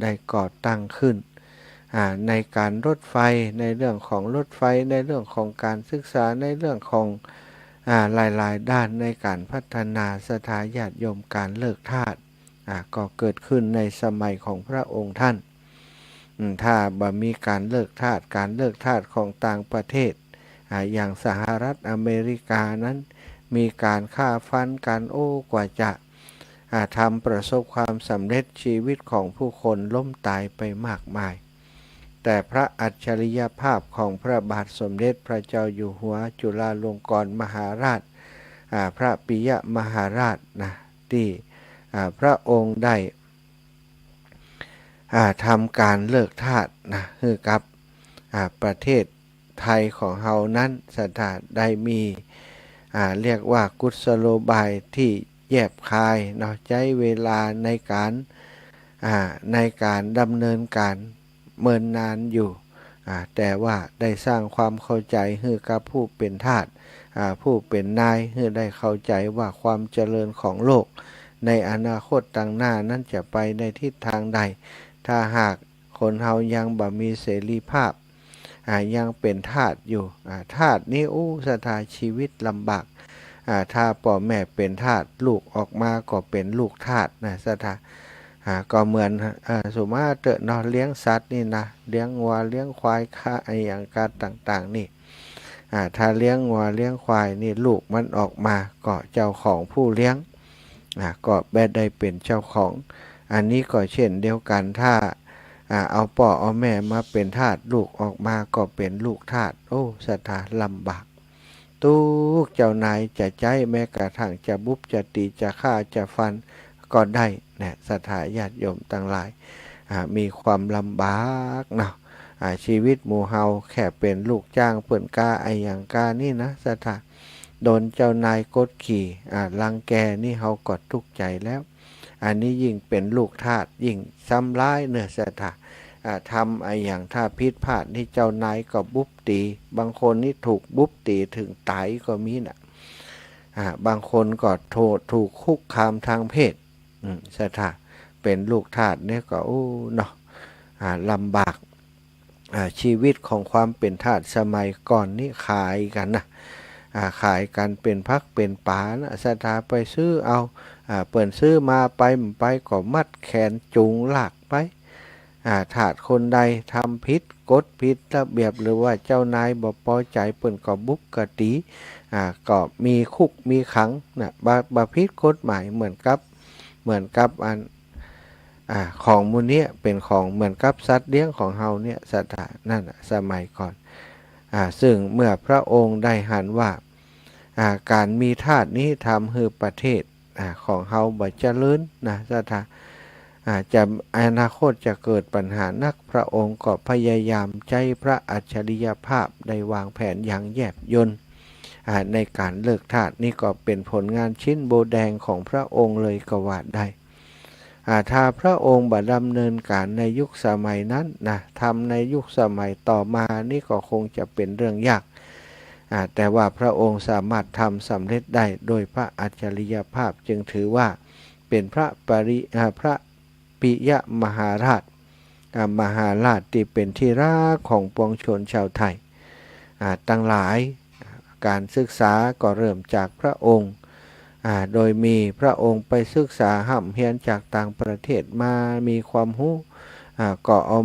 ได้ก่อตั้งขึ้นในการรถไฟในเรื่องของรถไฟในเรื่องของการศึกษาในเรื่องของหลายๆด้านในการพัฒนาสถาญาติโยมการเลิกทาสก็เกิดขึ้นในสมัยของพระองค์ท่านถ้าบ่มีการเลิกทาสของต่างประเทศอย่างสหรัฐอเมริกานั้นมีการฆ่าฟันกันกว่าจะทำประสบความสำเร็จชีวิตของผู้คนล้มตายไปมากมายแต่พระอัจฉริยภาพของพระบาทสมเด็จพระเจ้าอยู่หัวจุฬาลงกรณ์มหาราชพระปิยมหาราชนะที่พระองค์ได้ทำการเลิกทาสนะคือกับประเทศไทยของเฮานั้นสถานได้มีเรียกว่ากุศโลบายที่แยบคายเนาะใช้เวลาในการดำเนินการเมินนานอยู่แต่ว่าได้สร้างความเข้าใจให้กับผู้เป็นทาสผู้เป็นนายให้ได้เข้าใจว่าความเจริญของโลกในอนาคตต่างหน้านั้นจะไปในทิศทางใดถ้าหากคนเฮายังบ่มีเสรีภาพยังเป็นทาสอยู่ทาสนี่สถานชีวิตลำบากถ้าพ่อแม่เป็นทาสลูกออกมาก็เป็นลูกทาสนะสถานก็เหมือนสมมติเตอะเนาะเลี้ยงสัตว์นี่นะเลี้ยงวัวเลี้ยงควายค่าอย่างการต่างๆนี่ถ้าเลี้ยงวัวเลี้ยงควายนี่ลูกมันออกมาก็เจ้าของผู้เลี้ยงก็ได้เป็นเจ้าของอันนี้ก็เช่นเดียวกันถ้าเอาพ่อเอาแม่มาเป็นทาสลูกออกมาก็เป็นลูกทาสสถานลำบากทุกเจ้านายจะใจแม้กระทั่งจะบุบจะตีจะฆ่าจะฟันก็ได้นะสถานญาติโยมต่างหลายมีความลำบากเนาะชีวิตหมู่เฮาแค่เป็นลูกจ้างเปิ่นกาอย่างกานี่นะสถานโดนเจ้านายกดขี่รังแกนี่เฮาก็ทุกข์ใจแล้วอันนี้ยิ่งเป็นลูกทาสยิ่งซ้ำร้ายเนื้อสถานทำอย่างถ้าผิดพลาดนี่เจ้านายก็บุบตีบางคนนี่ถูกบุบตีถึงตายก็มีนะบางคนก็ถูกคุกคามทางเพศสถานเป็นลูกทาสเนี่ยก็เนาะลำบากชีวิตของความเป็นทาสสมัยก่อนนี่ขายกันนะขายกันเป็นพักเป็นป๋านะสถานไปซื้อเอาเปิ่นซื้อมาไปก็มัดแขนจูงลากไปทาสคนใดทำผิดกฎผิดระเบียบหรือว่าเจ้านายบ่พอใจเปิ่นก็บุกกะตีก็มีคุกมีขังนะบาผิดกฎหมายเหมือนกับอันของมูลเนี้ยเป็นของเหมือนกับสัตว์เลี้ยงของเฮาเนี่ยสถานนั่นสมัยก่อนซึ่งเมื่อพระองค์ได้หันว่าการมีทาสนี้ทำให้ประเทศของเฮาบ่เจริญนะสถานจะอนาคตจะเกิดปัญหานักพระองค์ก็พยายามใช้พระอัจฉริยภาพได้วางแผนอย่างแยบยลในการเลิกทาสนี่ก็เป็นผลงานชิ้นโบแดงของพระองค์เลยก็ว่าได้ถ้าพระองค์บัดดำเนินการในยุคสมัยนั้นนะทำในยุคสมัยต่อมานี่ก็คงจะเป็นเรื่องยากแต่ว่าพระองค์สามารถทำสำเร็จได้โดยพระอัจฉริยภาพจึงถือว่าเป็นพระปิยมหาราชที่เป็นที่รักของปวงชนชาวไทยตั้งหลายการศึกษาก็เริ่มจากพระองค์โดยมีพระองค์ไปศึกษาห่ำเฮียนจากต่างประเทศมามีความรู้ก็เอา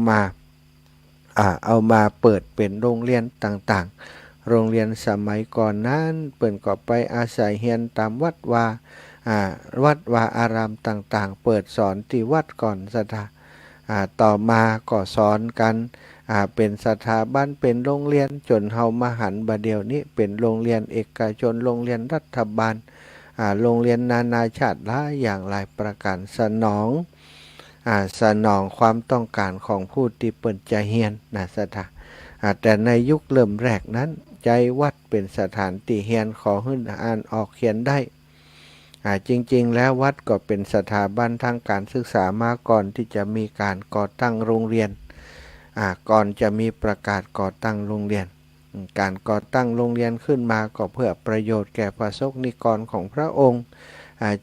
มาเปิดเป็นโรงเรียนต่างๆโรงเรียนสมัยก่อนนั้นเปิ่นก็ไปอาศัยเฮียนตามวัดวาอารามต่างๆเปิดสอนที่วัดก่อนสถาต่อมาก็สอนกันเป็นสถาบันเป็นโรงเรียนจนเฮามาหันบัดเดี๋ยวนี้เป็นโรงเรียนเอกชนโรงเรียนรัฐบาลโรงเรียนนานาชาติหลายอย่างหลายประการสนองความต้องการของผู้ที่เปิ่นจะเฮียนนะสถาแต่ในยุคเริ่มแรกนั้นใจวัดเป็นสถานที่เฮียนขอให้อ่านออกเขียนได้จริงๆแล้ววัดก็เป็นสถาบันทางการศึกษามาก่อนที่จะมีการก่อตั้งโรงเรียนก่อนจะมีประกาศก่อตั้งโรงเรียนการก่อตั้งโรงเรียนขึ้นมาก็เพื่อประโยชน์แก่ประสบนิกรของพระองค์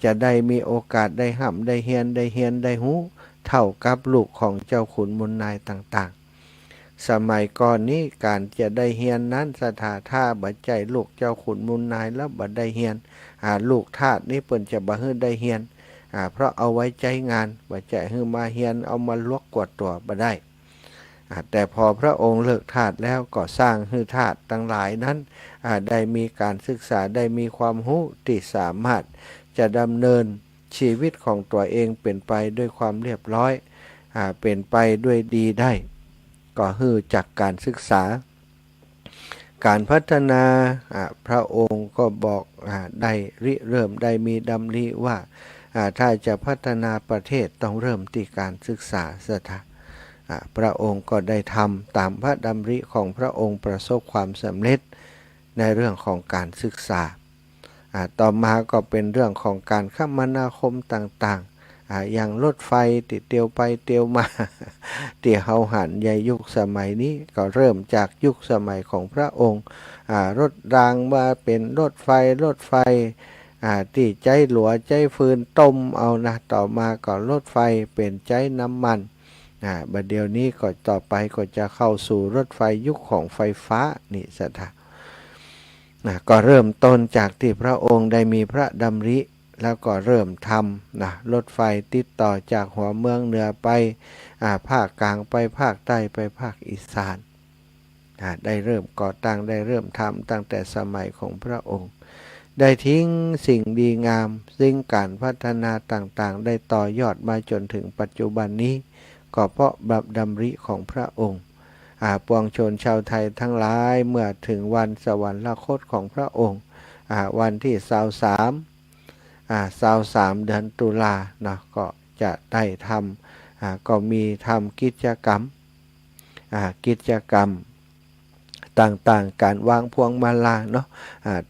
จะได้มีโอกาสได้ห่ำได้เฮียนได้หูธ เท่ากับลูกของเจ้าขุนมูลนายต่างๆสมัยก่อนนี้การจะได้เฮียนนั้นสถาท่าบัดใจลูกเจ้าขุนมูลนายแล้วบัดได้เฮียนลูกทาสนี่เปิ้นจะบ่ฮื้อได้เฮียนเพราะเอาไว้ใจงานบัดใจฮื้อมาเฮียนเอามาลวกกวดตัวบ่ได้แต่พอพระองค์เลิกทาสแล้วก็สร้างให้ทาสทั้งหลายนั้นได้มีการศึกษาได้มีความรู้ที่สามารถจะดำเนินชีวิตของตัวเองเป็นไปด้วยความเรียบร้อยเป็นไปด้วยดีได้ก็คือจากการศึกษาการพัฒนาพระองค์ก็บอกได้ริเริ่มได้มีดำริว่าถ้าจะพัฒนาประเทศต้องเริ่มที่การศึกษาสถาพระองค์ก็ได้ทำตามพระดำริของพระองค์ประสบความสำเร็จในเรื่องของการศึกษาต่อมาก็เป็นเรื่องของการคมนาคมต่างๆอย่างรถไฟติดเตียวไปเตียวมาเตี่ยเฮาหันใหญ่ยุคสมัยนี้ก็เริ่มจากยุคสมัยของพระองค์รถรางมาเป็นรถไฟที่ใจหลัวใจฟืนต้มเอานะต่อมาก็รถไฟเป็นใจน้ำมันบัดเดี๋ยวนี้ก็ต่อไปก็จะเข้าสู่รถไฟยุคของไฟฟ้านี่สถาก็เริ่มต้นจากที่พระองค์ได้มีพระดำริแล้วก็เริ่มทำรถไฟติดต่อจากหัวเมืองเหนือไปภาคกลางไปภาคใต้ไปภาคอีสานได้เริ่มก่อตั้งได้เริ่มทำตั้งแต่สมัยของพระองค์ได้ทิ้งสิ่งดีงามซึ่งการพัฒนาต่างๆได้ต่อยอดมาจนถึงปัจจุบันนี้ก็เพราะบัพดำริของพระองค์ปวงชนชาวไทยทั้งหลายเมื่อถึงวันสวรรคตของพระองค์วันที่23เดือนตุลาเนาะก็จะได้ทำก็มีทำกิจกรรมต่างๆการวางพวงมาลาเนาะ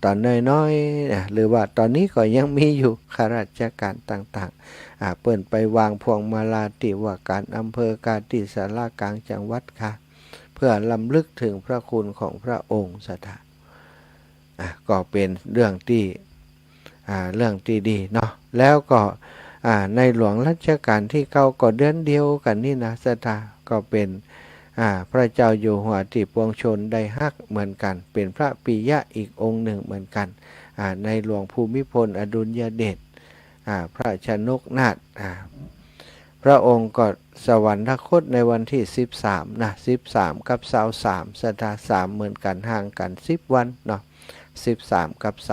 ตอนน้อยๆหรือว่าตอนนี้ก็ยังมีอยู่ข้าราชการต่างๆเปิ่นไปวางพวงมาลาที่ว่าการอำเภอการที่ศาลากลางจังหวัดค่ะเพื่อลำลึกถึงพระคุณของพระองค์สถาก็เป็นเรื่องที่ดีเนาะแล้วก็ในหลวงรัชกาลที่9ก็เดือนเดียวกันนี่นะสถาก็เป็นพระเจ้าอยู่หัวที่ปวงชนได้ฮักเหมือนกันเป็นพระปิยะอีกองค์หนึ่งเหมือนกันในหลวงภูมิพลอดุลยเดชพระชนกนาถพระองค์ก็สวรรคตในวันที่13นะ13กับ23สถา3เหมือนกันห่างกัน10วันเนาะ13กับ23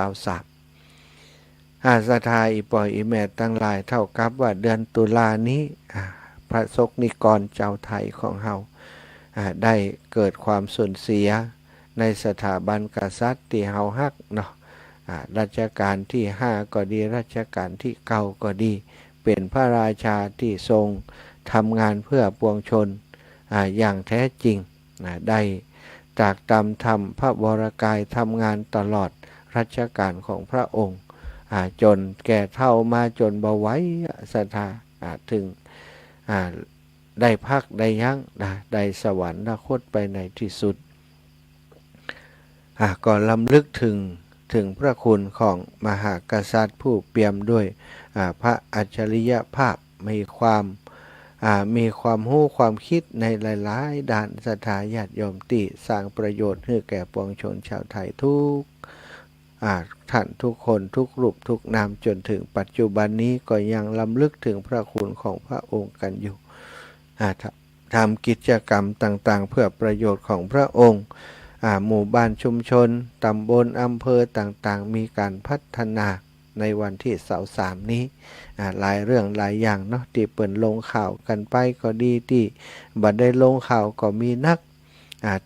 สถาอีปอยอีแม่ตั้งหลายเท่ากับว่าเดือนตุลานี้พระสกนิกรเจ้าไทยของเฮาได้เกิดความสูญเสียในสถาบันกษัตริย์ที่เฮาฮักเนาะรัชกาลที่5ก็ดีรัชกาลที่9ก็ดีเป็นพระราชาที่ทรงทำงานเพื่อปวงชนอย่างแท้จริงได้ตรากตรำทำพระวรกายทำงานตลอดรัชกาลของพระองค์จนแก่เฒ่ามาจนบ่ไหวศรัทธาถึงได้พักได้ยั้งได้สวรรคตไปในที่สุดก็ลำลึกถึงพระคุณของมหากษัตริย์ผู้เปี่ยมด้วยพระอัจฉริยภาพมีความรู้ความคิดในหลายๆด้านศรัทธาญาติโยมที่สร้างประโยชน์ให้แก่ปวงชนชาวไทยทุกท่านทุกคนทุกรูปทุกนามจนถึงปัจจุบันนี้ก็ยังลำลึกถึงพระคุณของพระองค์กันอยู่ทำกิจกรรมต่างๆเพื่อประโยชน์ของพระองค์หมู่บ้านชุมชนตำบลอำเภอต่างๆมีการพัฒนาในวันที่23นี้หลายเรื่องหลายอย่างเนาะที่เปิดลงข่าวกันไปก็ดีที่บัดได้ลงข่าวก็มีนัก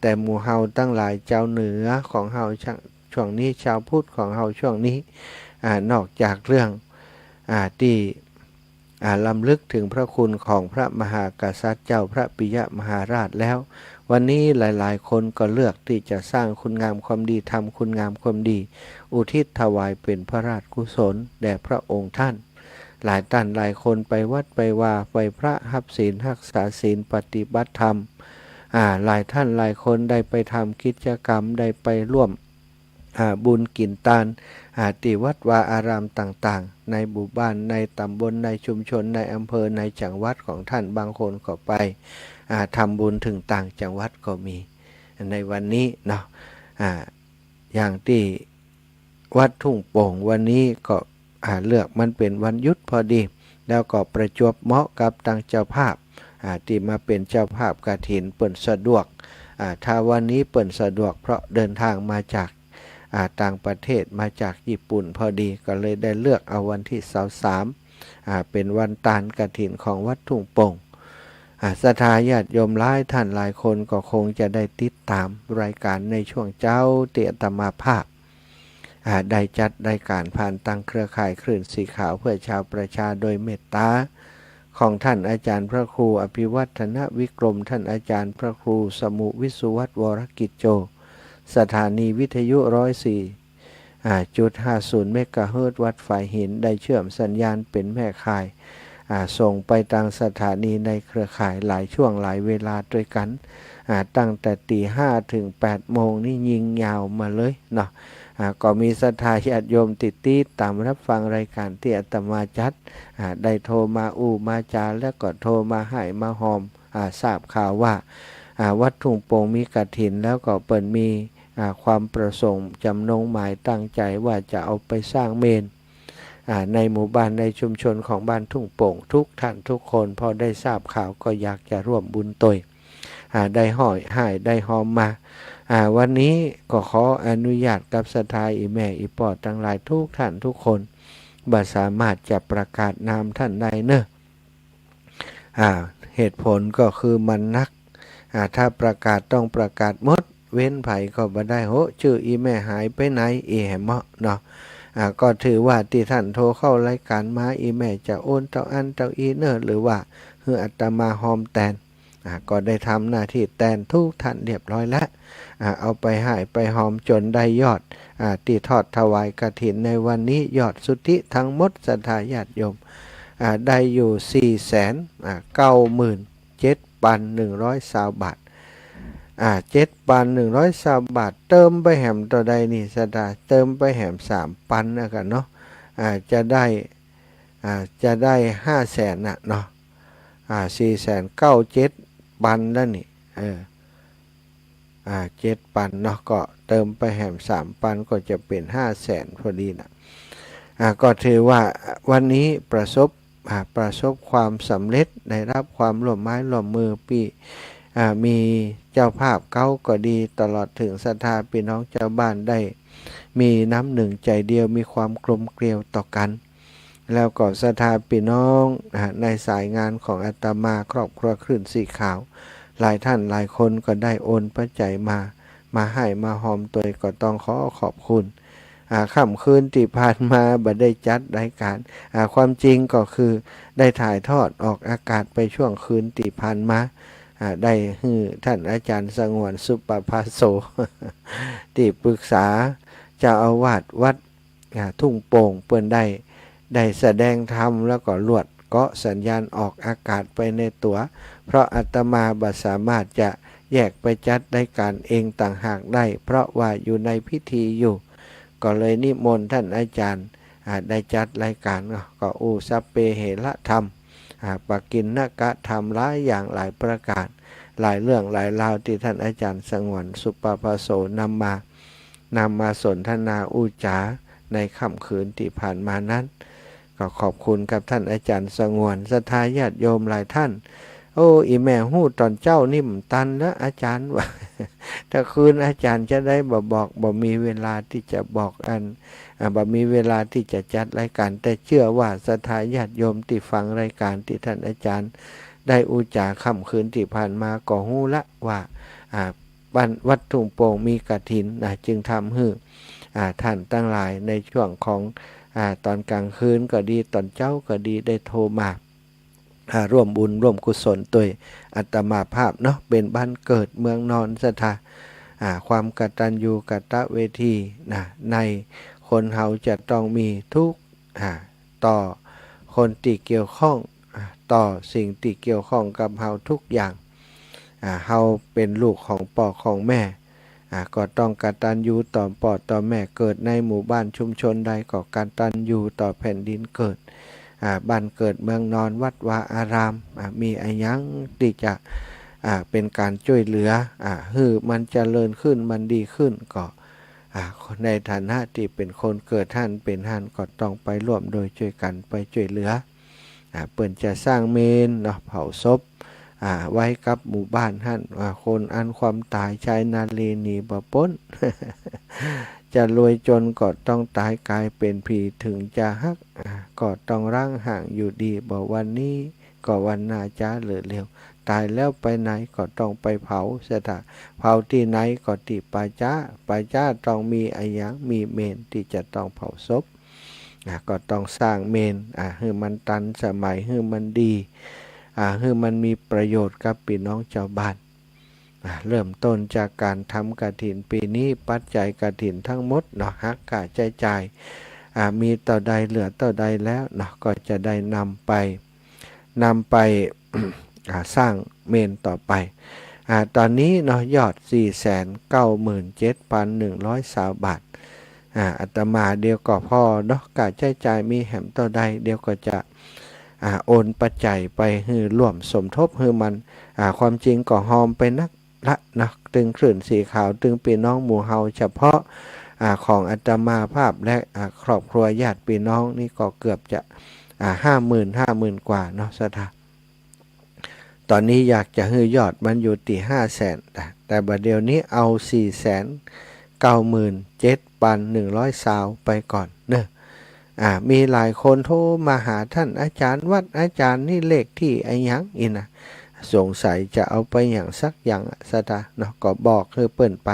แต่หมู่เฮาตั้งหลายเจ้าเหนือของเฮาช่วงนี้ชาวพุทธของเฮาช่วงนี้นอกจากเรื่องที่ลำลึกถึงพระคุณของพระมหากษัตริย์เจ้าพระปิยมหาราชแล้ววันนี้หลายๆคนก็เลือกที่จะสร้างคุณงามความดีทำคุณงามความดีอุทิศถวายเป็นพระราชกุศลแด่พระองค์ท่านหลายท่านหลายคนไปวัดไปว่าไปพระหับศีลรักษาศีลปฏิบัติธรรมหลายท่านหลายคนได้ไปทำกิจกรรมได้ไปร่วม บุญกินตานที่วัดวาอารามต่างๆในหมู่บ้านในตำบลในชุมชนในอำเภอในจังหวัดของท่านบางคนก็ไปทำบุญถึงต่างจังหวัดก็มีในวันนี้เนาะอย่างที่วัดทุ่งโป่งวันนี้ก็เลือกมันเป็นวันหยุดพอดีแล้วก็ประจวบเหมาะกับทางเจ้าภาพที่มาเป็นเจ้าภาพกฐินเปิ่นสะดวกถ้าวันนี้เปิ่นสะดวกเพราะเดินทางมาจากต่างประเทศมาจากญี่ปุ่นพอดีก็เลยได้เลือกเอาวันที่23เป็นวันตานกฐินของวัดทุ่งโป่งศรัทธาญาติโยมหลายท่านหลายคนก็คงจะได้ติดตามรายการในช่วงเจ้าเตียตมาภาพได้จัดรายการผ่านตั้งเครือข่ายคลื่นสีขาวเพื่อชาวประชาโดยเมตตาของท่านอาจารย์พระครูอภิวัฒนวิกรมท่านอาจารย์พระครูสมุวิสุวัตวรกิจโจสถานีวิทยุ104.50 เมกะเฮิรตซ์วัดฝ่ายหินได้เชื่อมสัญญาณเป็นแม่ข่ายส่งไปทางสถานีในเครือข่ายหลายช่วงหลายเวลาด้วยกันตั้งแต่ตี 5 ถึง 8 โมงนี่ยิงยาวมาเลยเนาะก็มีศรัทธาญาติโยมติดตามรับฟังรายการที่อาตมาจัดได้โทรมามาจาแล้วก็โทรมาให้มาหอมทราบข่าวว่าวัดทุ่งโป่งมีกฐินแล้วก็เปิดมีความประสงค์จำนงหมายตั้งใจว่าจะเอาไปสร้างเมนในหมู่บ้านในชุมชนของบ้านทุ่งโป่งทุกท่านทุกคนพอได้ทราบข่าวก็อยากจะร่วมบุญตยได้ห่อยหายได้หอมมาวันนี้ก็ขออนุญาตกับศรัทธาอีแม่อีปอดทั้งหลายทุกท่านทุกคนบ่สามารถจะประกาศนามท่านได้เนอะเหตุผลก็คือมันนักถ้าประกาศต้องประกาศหมดเว้นไผก็บ่ได้โหชื่ออีแม่หายไปไหนแหมเนาะก็ถือว่าที่ท่านโทรเข้ารายการมาอีแม่จะโอนเต้าอันเต้าอีเนอหรือว่าเฮืออาตมาหอมแตนก็ได้ทำหน้าที่แตนทุกท่านเรียบร้อยแล้วเอาไปให้ไปหอมจนได้ยอดที่ทอดถวายกฐินในวันนี้ยอดสุทธิทั้งหมดศรัทธาญาติโยมได้อยู่ 497,120 บาท7,120 บาทเติมไปแหมต่อใดนี่ศรัทธาเติมไปแหม3,000นะกันเนาะจะได้500,000น่ะเนาะ497,000แล้วนี่7,000เนาะก็เติมไปแหม3,000ก็จะเป็น500,000พอดีนะก็ถือว่าวันนี้ประสบความสำเร็จได้รับความร่วมไม้ร่วมมือมีเจ้าภาพเขาก็ดีตลอดถึงศรัทธาพี่น้องเจ้าบ้านได้มีน้ำหนึ่งใจเดียวมีความกลมเกลียวต่อกันแล้วก็ศรัทธาพี่น้องในสายงานของอาตมาครอบครัวคลื่นสีขาวหลายท่านหลายคนก็ได้โอนปัจจัยมาให้มาหอมตัวก็ต้องขอบคุณค่ำคืนที่ผ่านมาบ่ได้จัดรายการความจริงก็คือได้ถ่ายทอดออกอากาศไปช่วงคืนที่ผ่านมาได้ฮือท่านอาจารย์สงวนสุปภาโส ที่ปรึกษาเจ้าอาวาสวัดทุ่งโป่งเปิ้นได้แสดงธรรมแล้วก็ลวดเกาะสัญญาณออกอากาศไปในตัวเพราะอาตมาบ่สามารถจะแยกไปจัดรายการเองต่างหากได้เพราะว่าอยู่ในพิธีอยู่ก็เลยนิมนต์ท่านอาจารย์ได้จัดรายการก็สัพเพเหระธรรมปกิณณกะธรรมหลายอย่างหลายประการหลายเรื่องหลายราวที่ท่านอาจารย์สงวนสุปภาโสนำมาสนทนาจาในค่ำคืนที่ผ่านมานั้นก็ขอบคุณกับท่านอาจารย์สงวนศรัทธาญาติโยมหลายท่านอีแม่หู้ตอนเจ้านิ่มตันแล้วอาจารย์ว่าถ้าคืนอาจารย์จะได้บอกมีเวลาที่จะบอกบ่มีเวลาที่จะจัดรายการแต่เชื่อว่าศรัทธาญาติโยมที่ฟังรายการที่ท่านอาจารย์ได้จาค่ำคืนที่ผ่านมาก็หู้ละว่าบ้านวัดทุ่งโป่งมีกฐินจึงทำให้ท่านตั้งหลายในช่วงของตอนกลางคืนก็ดีตอนเจ้าก็ดีได้โทรมาร่วมบุญร่วมกุศลตัวอาตมาภาพเนาะเป็นบ้านเกิดเมืองนอนศรัทธาความกตัญญูกตเวทีในคนเฮาจะต้องมีทุกต่อคนที่เกี่ยวข้องต่อสิ่งที่เกี่ยวข้องกับเฮาทุกอย่างเฮาเป็นลูกของพ่อของแม่ ก็ต้องกตัญญูต่อพ่อต่อแม่เกิดในหมู่บ้านชุมชนใดก็กตัญญูต่อแผ่นดินเกิดบ้านเกิดเมืองนอนวัดวาอารามมีอะไรยังที่จะเป็นการช่วยเหลือให้มันเจริญขึ้นมันดีขึ้นก็ในฐานะที่เป็นคนเกิดท่านเป็นท่านก็ต้องไปร่วมโดยช่วยกันไปช่วยเหลือเปิ่นจะสร้างเมนเนาะเผาศพไว้กับหมู่บ้านท่านคนอันความตายชายนาลีนีบ่พ้น จะรวยจนก็ต้องตายกลายเป็นผีถึงจะฮักก็ต้องร่างห่างอยู่ดีบ่วันนี้ก็วันหน้าจ้าเหลือเร็วตายแล้วไปไหนก็ต้องไปเผาสถานเผาที่ไหนก็ที่ป่าช้าต้องมีอะไรอย่างมีเมนที่จะต้องเผาศพก็ต้องสร้างเมนให้มันทันสมัยให้มันดีให้มันมีประโยชน์กับพี่น้องชาวบ้านเริ่มต้นจากการทำกฐินปีนี้ปัจจัยกฐินทั้งหมดเนาะหักค่าใช้จ่ายมีต่อใดเหลือต่อใดแล้วเนาะก็จะได้นำไป สร้างเมนต่อไปตอนนี้เนาะยอด 497,120 บาทอาตมาเดียวก็พอเนาะค่าใช้จ่ายมีแหมต่อใดเดียวก็จะโอนปัจจัยไปให้ร่วมสมทบให้มันความจริงก็หอมไปนักละนะตึงคลื่นสีขาวตึงพี่น้องหมู่เฮาเฉพาะของอาตมาภาพและครอบครัวญาติพี่น้องนี่ก็เกือบจะ50,000 กว่าเนาะสถาตอนนี้อยากจะให้ยอดมันอยู่ที่500,000แต่บัดเดี๋ยวนี้เอา 497,120 ไปก่อนเนอะมีหลายคนโทรมาหาท่านอาจารย์วัดอาจารย์นี่เลขที่ไอ้ยังอินะสงสัยจะเอาไปอย่างสักอย่างสตาเนาะก็บอกคือเปิ่นไป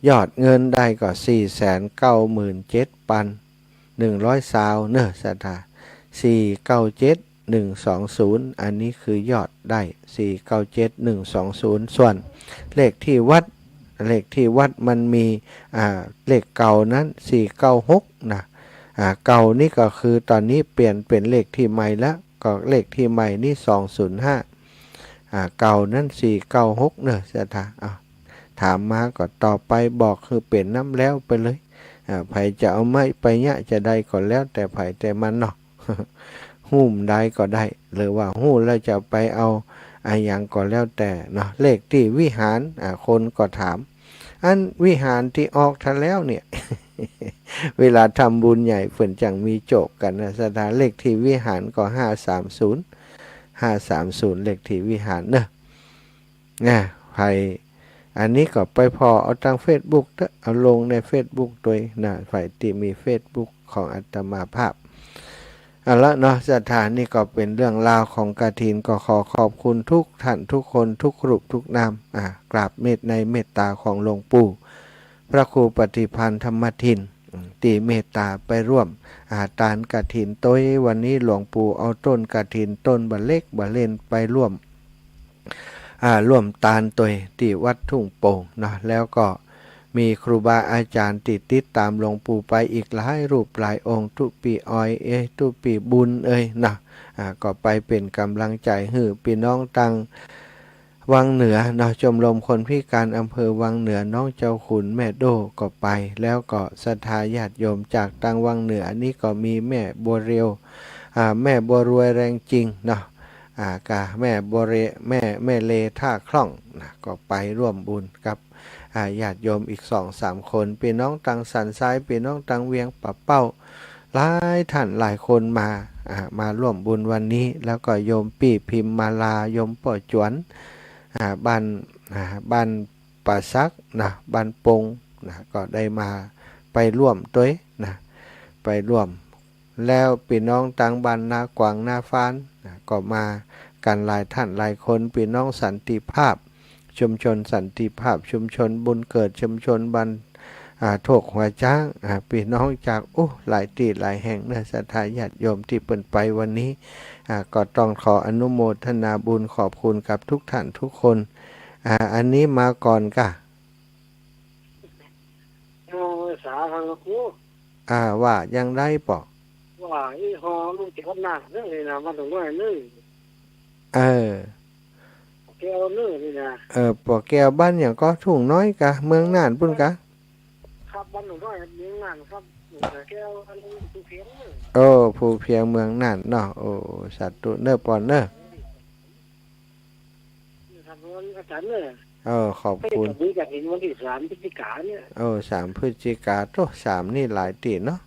ยอดเงินได้ก็ 497,120 เนอะสตา497120อันนี้คือยอดได้497120ส่วนเลขที่วัดมันมีเลขเก่านั้น496นะเก่านี่ก็คือตอนนี้เปลี่ยนเป็นเลขที่ใหม่แล้วก็เลขที่ใหม่นี่205เก่านั้น496เนอะสถาถามมาก็ต่อไปบอกคือเป็นน้ำแล้วไปเลยไผจะเอาไม่ไปเนี่ยจะได้ก็แล้วแต่ไผแต่มันเนาะ หุ้มได้ก็ได้หรือว่าหุ้มแล้วจะไปเอาอย่างก็แล้วแต่เนาะเลขที่วิหารคนก็ถามอันวิหารที่ออกทันแล้วเนี่ย เวลาทำบุญใหญ่ฝนจังมีโจกกันนะสถานเลขที่วิหารก็530เลขที่วิหารเนอะใครอันนี้ก็ไปพอเอาทาง Facebook เอาลงใน Facebook ด้วยนะฝ่ายที่มี Facebook ของอาตมาภาพละเนาะสถานนี่ก็เป็นเรื่องราวของกฐินก็ขอขอบคุณทุกท่านทุกคนทุกรูปทุกนามกราบเมตในเมตตาของหลวงปู่พระครูปฏิพันธ์ธรรมทินตีเมตตาไปร่วมตานกฐินต้วยวันนี้หลวงปู่เอาต้นกฐินต้นบะเล็กบะเล่นไปร่วมตานต้วยที่วัดทุ่งโป่งเนาะแล้วก็มีครูบาอาจารย์ติดตามหลวงปู่ไปอีกหลายรูปหลายองค์ทุปีอ้อยทุปีบุญนะก็ไปเป็นกำลังใจให้พี่น้องตังวังเหนือเนาะชมรมคนพิการอำเภอวังเหนือน้องเจ้าขุนแม่โดก็ไปแล้วก็ศรัทธาญาติโยมจากตังวังเหนือนี่ก็มีแม่บัวเรียวแม่บัวรวยแรงจริงเนาะกะแม่บัวเรแม่เลท่าคล่องนะก็ไปร่วมบุญกับญาติโยมอีก 2-3 คนพี่น้องตังสันทรายพี่น้องตังเวียงปะเป้าหลายท่านหลายคนมาร่วมบุญวันนี้แล้วก็โยมปี้พิมมาลาโยมป่อจวนบ้านป่าซักนะบ้านปงนะก็ได้มาไปร่วมด้วยนะไปร่วมแล้วพี่น้องตังบ้านนากวางนาฟานนะก็มากันหลายท่านหลายคนพี่น้องสันติภาพชุมชนสันติภาพชุมชนบุญเกิดชุมชนบันโถกหัวจ้างพี่น้องจากหลายที่หลายแห่งเนื้อศรัทธาญาติโยมที่เปิ่นไปวันนี้ก็ต้องขออนุโมทนาบุญขอบคุณกับทุกท่านทุกคนอันนี้มาก่อนกะสาพังกูว่ายังได้ปะว่าอีหอลูกเจ็บหนักเรื่องเลยนะมาถึงว่าเลย แก้วเนื้อนี่นะ ปอแก้วบ้านอย่างก็ทุ่งน้อยกะเมืองน่านปุ่นกะ ครับบ้านหนูน้อยเมืองน่านครับแก้วอันนี้คือเพียงเนี่ย โอ้ภูเพียงเมืองน่านเนาะโอ้สาธุเนอปอนเนอ ทำวันอาจารย์เนี่ย ขอบ ให้ คุณ กับนี้กับเห็นวันที่3 พฤศจิกายนเนี่ย 3 พฤศจิกาโต3นี่หลายตีเนาะ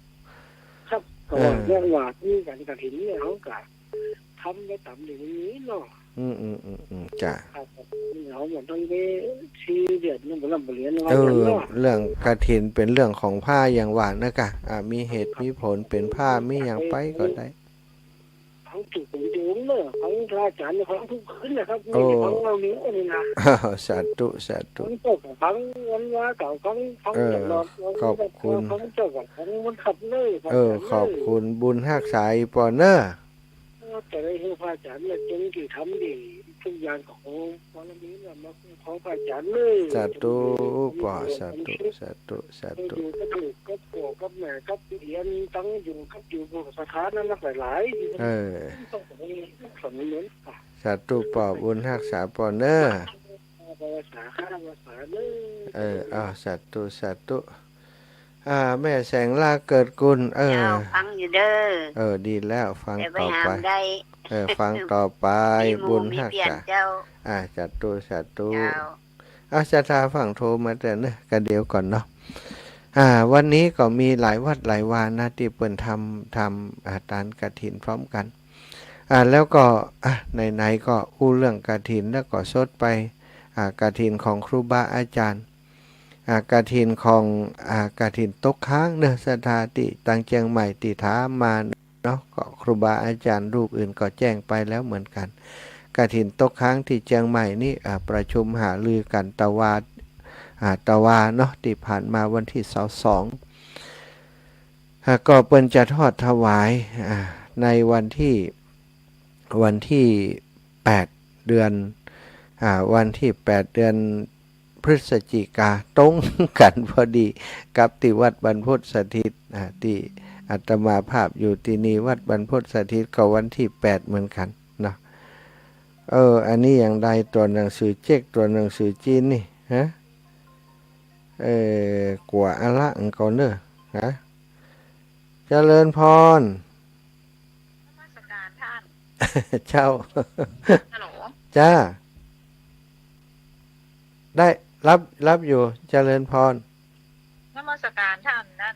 ครับก็ว่าเรื่องว่าที่กันกับเห็นเนี่ยเขาก็ทำไปตามอย่างนี้เนาะ จ้ะ ครับเราหมดต้องไปชี้เดือดนี่ผมเรียนว่า เรื่องกฐินเป็นเรื่องของผ้าอย่างหวานนะกะมีเหตุมีผลเป็นผ้ามีอย่างไปก็ได้ เขาถูกผมจูงเนอะเขาพระอาจารย์เขาทุกคืนนะครับนี่เขาเราเนี้ยนี่นะ สาธุสาธุ เขาเจ้ากับฟังวันว่าเก่าฟังอย่างเราเขาเจ้ากับฟังมันขับเลย ขอบคุณบุญฮักษาอีปอเนอร์ แต่ได้ให้พระอาจารย์เนี่ยจงที่ทำดีทุกอย่างของวันนี้เนี่ยมาของพระอาจารย์เลย สาธุปอสาธุสาธุสาธุ อยู่ก็ถูกก็ผัวก็แม่ก็เรียนตั้งอยู่ก็อยู่บนสถานะนักหลายต้องสมนุน สาธุปอบุญฮักษาปอเนอร์ ภาษาข้าภาษาเนอ สาธุสาธุแม่แสงลาเกิดกุลเจ้าฟังอยู่เด้อดีแล้วฟัง แต่ไป ต่อ หา ไป มได้ ฟังต่อไป มีห บุ มู่ ญ มี ฮัก เปลี่ยน ษา เจ้า สาธุสาธุ เจ้า จะทาฝั่งโทรมาแต่เนอะกันเดียวก่อนเนาะวันนี้ก็มีหลายวัดหลายวานะที่เปิ่นทำทานกฐินพร้อมกันแล้วก็ไหนๆก็อู้เรื่องกฐินแล้วก็สดไปกฐินของครูบาอาจารย์กฐินของกฐินตกค้างเนอะสถาติตังเชียงใหม่ติถามมาเนาะก็ครูบาอาจารย์รูปอื่นก็แจ้งไปแล้วเหมือนกันกฐินตกค้างที่เชียงใหม่นี่ประชุมหารือกันตะวาเนาะที่ผ่านมาวันที่22ก็เปิ้นจะทอดถวายในวันที่8 เดือนวันที่8 เดือนพฤศจิกาตรงกันพอดีกับที่วัดบรรพตสถิตที่อาตมาภาพอยู่ที่นี่วัดบรรพตสถิตก็วันที่8เหมือนกันเนาะอันนี้อย่างใดตัวหนังสือเจ๊กตัวหนังสือจีนนี่ฮะกว่าอะละอังกอเนอฮะเจริญพร นมัสการท่าน เจ้า ฮัลโหล จ้าได้รับอยู่เจริญพร นมัสการท่านนั่น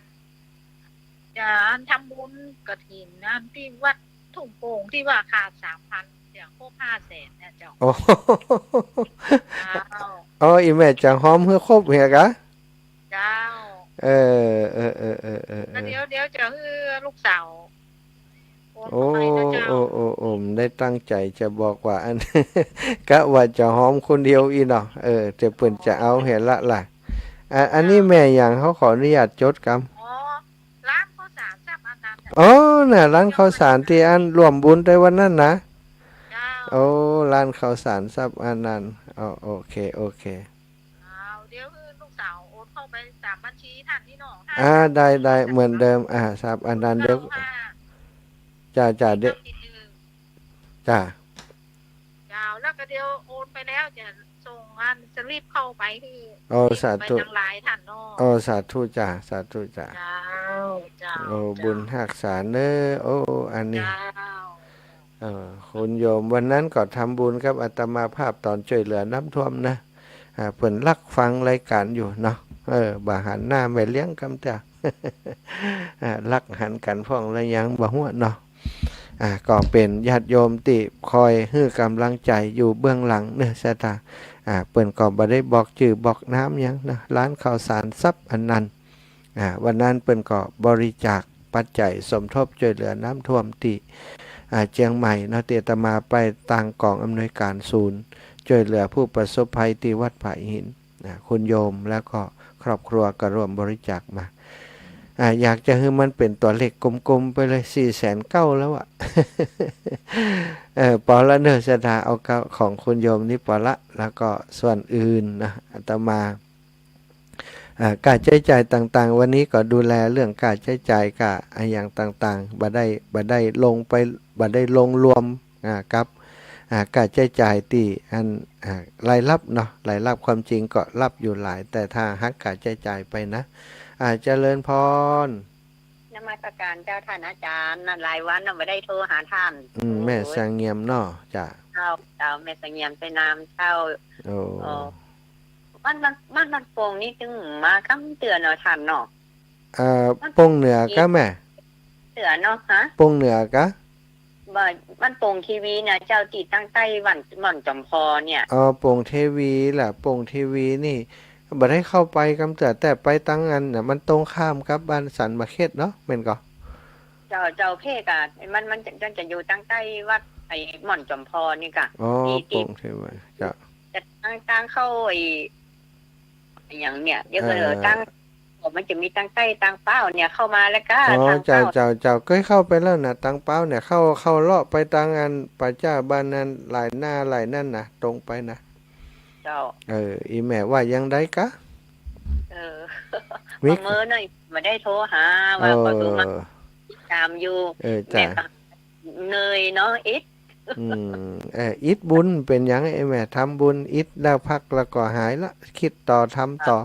จะทำบุญกฐินนั่นที่วัดทุ่งโป่งที่ว่าขาด 3,000เดี๋ยวครบ500,000เนี่ยเจ้า โอ้ เจ้า อีแม่จังหอมเพื่อครบเหียกะ เจ้า แล้วเดี๋ยวจะคือลูกสาวโอน โอ้ ไปนะเจ้า ได้ตั้งใจจะบอกว่าอัน กะว่าจะหอมคนเดียวอีเนาะจะเปิ่นจะเอาเห็นละล่ะอันนี้แม่อย่างเขาขออนุญาตจดกรรม อ๋อร้านข้าวสารซับอันนั้น น่ะร้านข้าวสารที่อันรวมบุญในวันนั้นนะ เจ้า ร้านข้าวสารซับอันนั้นโอเคเดี๋ยวคือลูกสาวโอนเข้าไป3บัญชีท่านนี่น้องท่าน ได้เหมือนเดิมซับอันนั้นเดี๋ยวจ้าเดี๋ยวจ้า เจ้าแล้วก็เดี๋ยวโอนไปแล้วจะส่งอันจะรีบเข้าไปที่สาธุ ไปทางไลน์ท่านน้อง สาธุจ้าสาธุจ้า เจ้า บุญหักษาเนออันนี้ เจ้า คุณโยมวันนั้นก็ทำบุญครับอาตมาภาพตอนช่วยเหลือน้ำท่วมนะเพิ่นรักฟังรายการอยู่เนาะบาหันหน้าไม่เลี้ยงกำจ้า รักหันกันพ่องระยังบ่หัวเนาะก็เป็นญาติโยมที่คอยให้กำลังใจอยู่เบื้องหลังเนื้อสตาเปิ้นก็บ่ได้บอกชื่อบอกน้ำยังนะร้านข้าวสารซับอันนั้นวันนั้นเปิ้นก็บริจาคปัจจัยสมทบช่วยเหลือน้ำท่วมที่เชียงใหม่เนาะเตตมาไปต่างกองอำนวยการศูนย์ช่วยเหลือผู้ประสบภัยที่วัดผาหินคุณโยมแล้วก็ครอบครัวก็ร่วมบริจาคมาอยากจะให้มันเป็นตัวเลขกลมๆไปเลย4,900,000แล้วปอละเนอสถาเอาของคุณโยมนี่ปอละแล้วก็ส่วนอื่นนะอาตมาการใช้จ่ายต่างๆวันนี้ก็ดูแลเรื่องการใช้จ่ายกับอย่างต่างๆบ่ได้ลงไปบ่ได้ลงรวมกับ การใช้จ่ายตีอันรายรับเนาะรายรับความจริงก็รับอยู่หลายแต่ถ้าหักการใช้จ่ายไปนะเจริญพรนมัสการเจ้าท่านอาจารย์นั่นหลายวันน่ะไม่ได้โทรหาท่านแม่สังเงียมเนาะจ้ะเจ้าแม่สังเงียมไปนามเจ้าโอ้มันโป่งนี่จึงมาคำเตือนเนาะท่านเนาะปงเหนือกะแม่เตือนเนาะฮะปงเหนือกะมันโป่งทีวีเนี่ยเจ้าติดตั้งใต้วันม่อนจอมพอเนี่ยปงเทวีล่ะปงเทวีนี่บ่ได้เข้าไปกำแต่ไปตั้งอันน่ะมันตรงข้ามกับบ้านสันมะเข็ดเนาะแม่นก็เจ้าเพกอ่ะมันจะอยู่ตั้งใต้วัดไอ้ม่อนจอมพอนี่กะปงเทวีจ้ะจะตั้งเข้าไอ้อย่างเนี้ยเดี๋ยวก็ตั้งมันจะมีตั้งใต้ตั้งเป้าเนี่ยเข้ามาแล้วก็ทางเจ้าเคยเข้าไปแล้วนะตั้งเป้าเนี่ยเข้าเลาะไปตั้งอันป่าจ้าบ้านนั้นหลายหน้าหลายนั่นนะตรงไปนะเจ้าอีแม่ว่ายังได้กะเมื่อหน่อยมาได้โทรหาว่าก็ดูมาตามอยู่แม่เนยเนาะอิดบุญเป็นยังไอ้แม่ทำบุญอิดแล้วพักแล้วก็หายละคิดต่อทำต่อ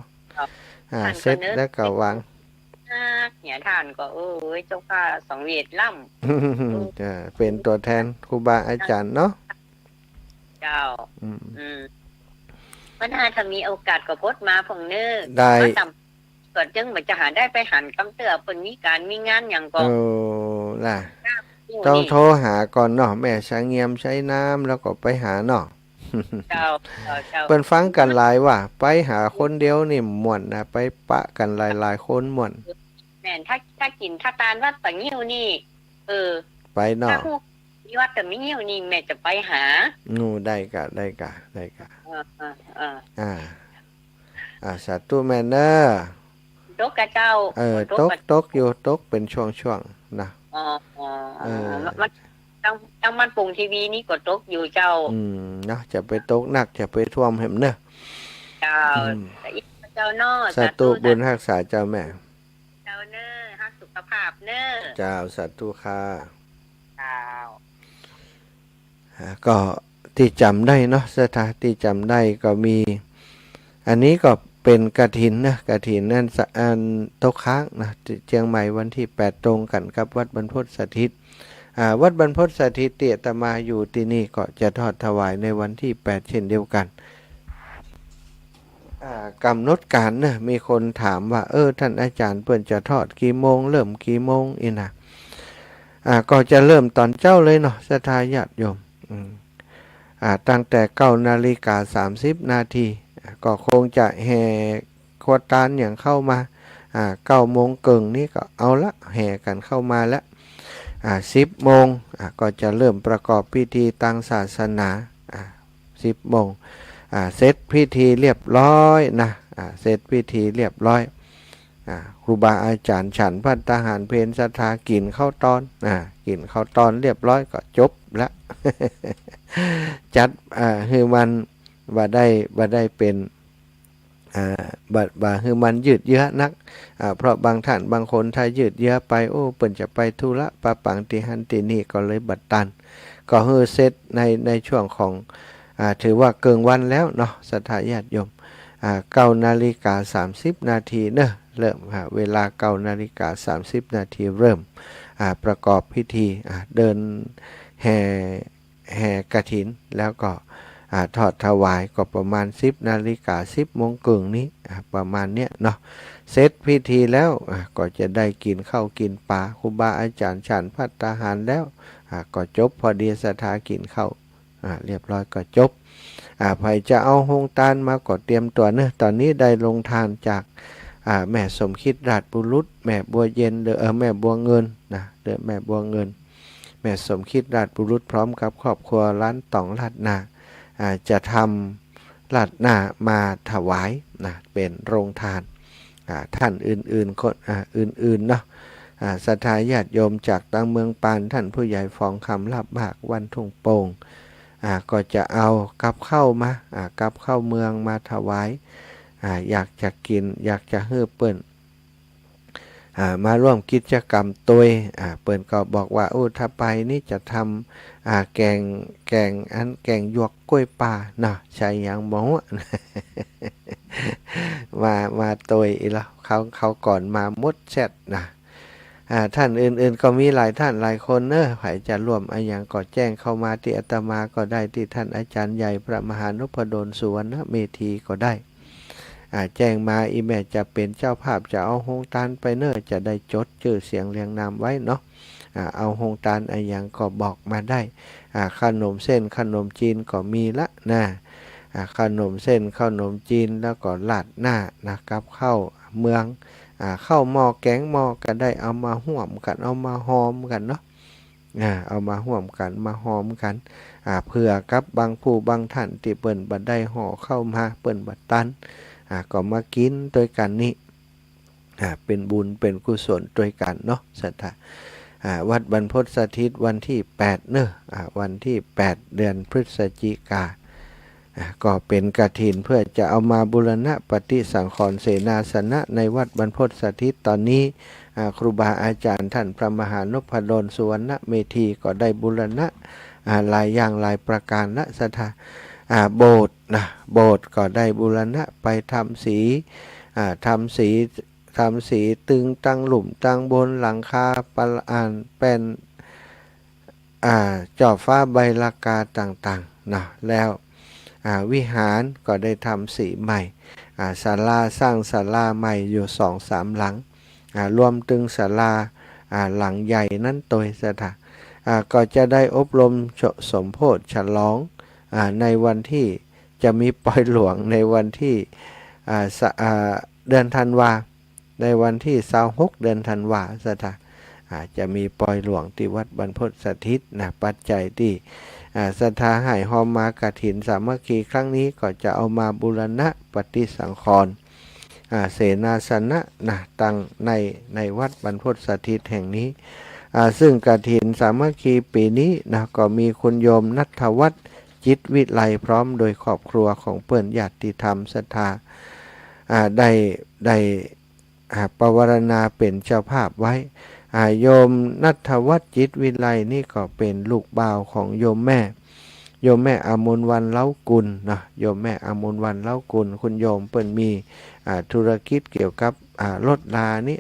เสร็จแล้วก็วางเนี่ยท่านก็เจ้าค่ะสองเวทล่ำจะเป็นตัวแทนครูบาอาจารย์เนาะเจ้ามันน่าถ้ามีโอกาสก็พดมาผงเนื้อได้ก็จึงมันจะหาได้ไปหันกำเตือเป็นมีการมีงานอย่างก่อนล่ะต้องโทรหาก่อนเนาะแม่ช้างเงียมใช้น้ำแล้วก็ไปหาเนาะเปิ้นฟังกันหลายว่าไปหาคนเดียวนี่ม่วนนะไปปะกันหลายๆคนม่วนแม่นถ้ากินถ้าตาลวัดตะงิ้วนี่ไปเนาะมีวัดตะงิ้วนี่แม่จะไปหาได้กะสาธุแม่เนอตกกะเจ้าตกอยู่ตกเป็นช่วงๆนะมันตั้งมันปรุงทีวีนี่ก็ตกอยู่เจ้าเนาะจะไปตกหนักจะไปท่วมเห็นเนอะเจ้าเจ้าเนาะสาธุบุญรักษาเจ้าแม่เจ้าเนอะรักสุขภาพเนอะเจ้าสาธุค่ะเจ้าก็ที่จำได้เนาะสถานที่จำได้ก็มีอันนี้ก็เป็นกฐินนะกฐินนั่นอันตกค้างนะเชียงใหม่วันที่8ตรงกันกับวัดบรรพตสถิตวัดบรรพตสถิตเตียตมาอยู่ที่นี่ก็จะทอดถวายในวันที่8เช่นเดียวกันกำหนดการนะมีคนถามว่าท่านอาจารย์เปิ้นจะทอดกี่โมงเริ่มกี่โมงนะก็จะเริ่มตอนเจ้าเลยเนาะศรัทธาญาติโยมตั้งแต่9:30 นาทีก็คงจะแห่ขวดตาลอย่างเข้ามา9 โมงเกิงนี้ก็เอาละแห่กันเข้ามาแล้ว10 โมงก็จะเริ่มประกอบพิธีทางศาสนา10 โมงเสร็จพิธีเรียบร้อยนะเสร็จพิธีเรียบร้อยครูบาอาจารย์ฉันพัฒทหารเพลศรัทธากินข้าวตอนกินข้าวตอนเรียบร้อยก็จบแล้ว จัดคือมันบ่ได้เป็นบ่คือมันยืดเยื้อนักเพราะบางท่านบางคนถ้ายืดเยื้อไปเปิ้นจะไปธุระปะปังติหันตินี่ก็เลยบัดตันก็คือเสร็จในช่วงของถือว่าเกินวันแล้วเนาะศรัทธาญาติโยม9:30 นาทีเนอะเริ่มเวลา9:30 นาทีเริ่มประกอบพิธีเดินแห่กฐินแล้วก็ทอดถวายก็ประมาณ10:10 โมงกึ่งนี้ประมาณเนี้ยเนาะเสร็จพิธีแล้วก็จะได้กินข้าวกินปลาครูบาอาจารย์ฉันภัตตาหารแล้วก็จบพอดีศรัทธากินข้าวเรียบร้อยก็จบใครจะเอาหงตาลมาก็เตรียมตัวเนอะตอนนี้ได้ลงทานจากแม่สมคิดราชบุรุษแม่บัวเย็นแม่บัวเงินนะแม่บัวเงินแม่สมคิดราชบุรุษพร้อมกับครอบครัวร้านต่องลาดนาจะทำลาดหน้ามาถวายนะเป็นโรงทานท่านอื่นๆคนอื่นๆเนาะศรัทธาญาติโยมจากต่างเมืองปานท่านผู้ใหญ่ฟองคำลาบมากวันทุ่งโป่งก็จะเอากับข้าวมากับข้าวเมืองมาถวายอยากจะกินอยากจะเฮือเปิ้น มาร่วมกิจกรรมตัวเปิ่นก็บอกว่าถ้าไปนี่จะทำแกงหยวกกล้วยป่าเนาะใช่ยังบ่มาตัวอีแล้วเขาก่อนมามดแซดนะท่านอื่นๆก็มีหลายท่านหลายคนใครจะร่วมอย่างก็แจ้งเข้ามาที่อาตมาก็ได้ที่ท่านอาจารย์ใหญ่พระมหานพดลสุวรรณเมธีก็ได้แจ้งมาอีแม่จะเป็นเจ้าภาพจะเอาโฮงตานไปจะได้จดชื่อเสียงเรียงนามไว้เนาะเอาโฮงตานอย่างก็บอกมาได้ขนมเส้นขนมจีนก็มีละนะขนมเส้นขนมจีนแล้วก็ลาดหน้านะครับเข้าเมืองเข้าหม้อแกงหม้อก็ได้เอามาห่วมกันเอามาหอมกันเนาะเอามาห่วมกันมาหอมกันเพื่อกับบางผู้บางท่านที่เปิ่นบัดได้ห่อเข้ามาเปิ่นบัดตันก็มากินด้วยกันนี่เป็นบุญเป็นกุศลด้วยกันเนาะศรัทธาวัดบรรพตสถิตวันที่8วันที่8เดือนพฤศจิกาก็เป็นกฐินเพื่อจะเอามาบูรณะปฏิสังขรณ์เสนาสนะในวัดบรรพตสถิตตอนนี้ครูบาอาจารย์ท่านพระมหานพดลสุวรรณเมธีก็ได้บูรณะหลายอย่างหลายประการละศรัทธาโบสถ์โบสถ์ก็ได้บูรณะไปทำสีตึงตั้งหลุมตั้งบนหลังคาเป็นจอบฟ้าใบลากาต่างๆแล้ววิหารก็ได้ทำสีใหม่ศาลาสร้างศาลาใหม่อยู่ 2-3 หลังรวมถึงศาลาหลังใหญ่นั้นตัวสถาก็จะได้อบรมสมโภชฉลองในวันที่จะมีปล่อยหลวงในวันที่เดือนธันวาในวันที่26เดือนธันวาสถาจะมีปล่อยหลวงที่วัดบรรพตสถิตปัจจัยที่ศรัทธาให้หอมมากฐินสามัคคีครั้งนี้ก็จะเอามาบูรณะปฏิสังขรณ์เสนาสนะตั้งในวัดบรรพตสถิตแห่งนี้ซึ่งกฐินสามัคคีปีนี้ก็มีคุณโยมณัฐวัฒน์จิตวิไลพร้อมโดยครอบครัวของเปิ้นญาติธรรมศรัทธาได้ปวารณาเป็นเจ้าภาพไว้โยมณัฐวัฒน์จิตวิไลนี่ก็เป็นลูกบ่าวของโยมแม่อมรวรรณเล้ากุลโยมแม่อมรวรรณเล้ากุลคุณโยมเปิ้นมีธุรกิจเกี่ยวกับรถลานี่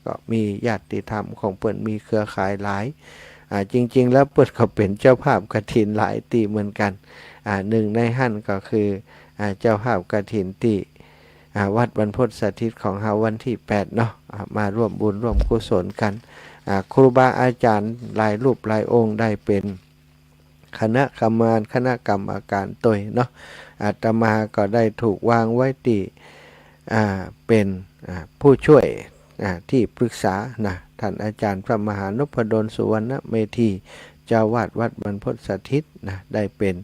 ก็มีญาติธรรมของเปิ้นมีเครือข่ายหลายจริงๆแล้วเปิ้นก็เป็นเจ้าภาพกฐินหลายตีเหมือนกันหนึ่งในหั่นก็คือเจ้าภาพกฐินที่วัดบรรพตสถิตของเฮาวันที่8เนาะมาร่วมบุญร่วมกุศลกันครูบาอาจารย์หลายรูปหลายองค์ได้เป็นคณะกรรมการตัวเนาะอาตมาก็ได้ถูกวางไว้ที่เป็นผู้ช่วยที่ปรึกษาท่านอาจารย์พระมหานพดลสุวรรณเมธีเจ้าวาดวัดบรรพตสถิตได้เป็น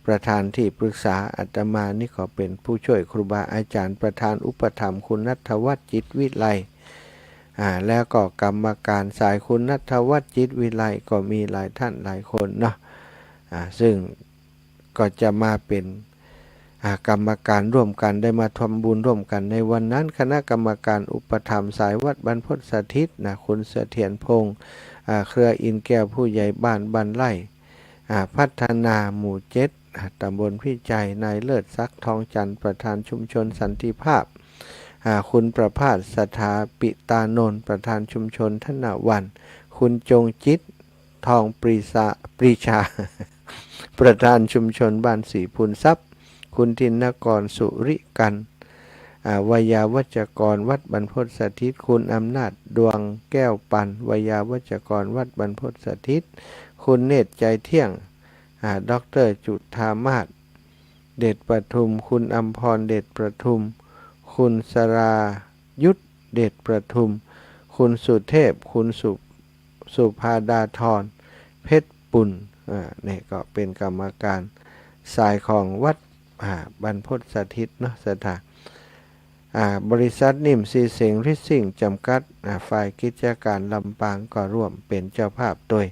ประธานที่ปรึกษาอาตมานี่ก็เป็นผู้ช่วยครูบาอาจารย์ประธานอุปถัมภ์คุณณัฐวัฒน์จิตวิไลแล้วก็กรรมการสายคุณณัฐวัฒน์จิตวิไลก็มีหลายท่านหลายคนเนาะซึ่งก็จะมาเป็นกรรมการร่วมกันได้มาทำบุญร่วมกันในวันนั้นคณะกรรมการอุปถัมภ์สายวัดบรรพตสถิตคุณเสถียรพงษ์เครืออินแก้วผู้ใหญ่บ้านบ้านไร่พัฒนาหมู่7ตำบลพิจัยนายเลิศศักดิ์ทองจันทร์ประธานชุมชนสันติภาพคุณประภาสสถาปิตานนท์ประธานชุมชนธนวันคุณจงจิตทองปรีชา ประธานชุมชนบ้านศรีพูนทรัพย์คุณทินกรสุริกันวยาวัจกรวัดบรรพตสถิตคุณอำนาจดวงแก้วปันวยาวัจกรวัดบรรพตสถิตคุณเนตรใจเที่ยงดร.จุฑามาศเดชประทุมคุณอัมพรเดชประทุมคุณสรายุทธเดชประทุมคุณสุเทพคุณสุภาดาธรเพชรปุ่นนี่ก็เป็นกรรมการสายของวัดบรรพตสถิตเนาะสถานบริษัทนิ่มซีเสงริซิ่งจำกัดฝ่ายกิจการลำปางก็ร่วมเป็นเจ้าภาพโดย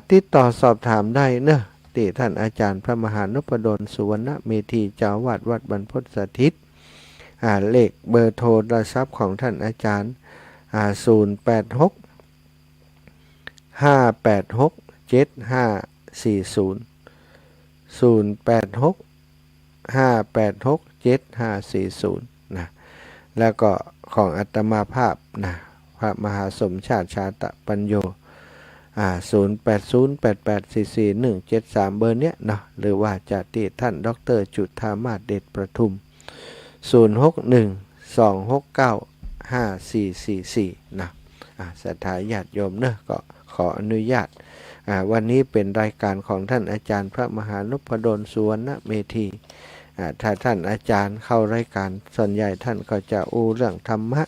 ติดต่อสอบถามได้เนอะที่ท่านอาจารย์พระมหานพดลสุวรรณเมธีเจ้าวาดวัดบรรพตสถิตเลขเบอร์โทรศัพท์ของท่านอาจารย์ 086 586 7540 086 586 7540นะแล้วก็ของอาตมาภาพนะพระมหาสมชาติชาตปัญโย0808844173เบอร์เนี้ยเนาะหรือว่าจะติท่านดร.จุฑามาสเดชประทุม0612695444นะศรัทธาญาติโยมเนอะก็ขออนุญาตวันนี้เป็นรายการของท่านอาจารย์พระมหานพดลสุวรรณเมธีถ้าท่านอาจารย์เข้ารายการส่วนใหญ่ท่านก็จะอู้เรื่องธรรมะ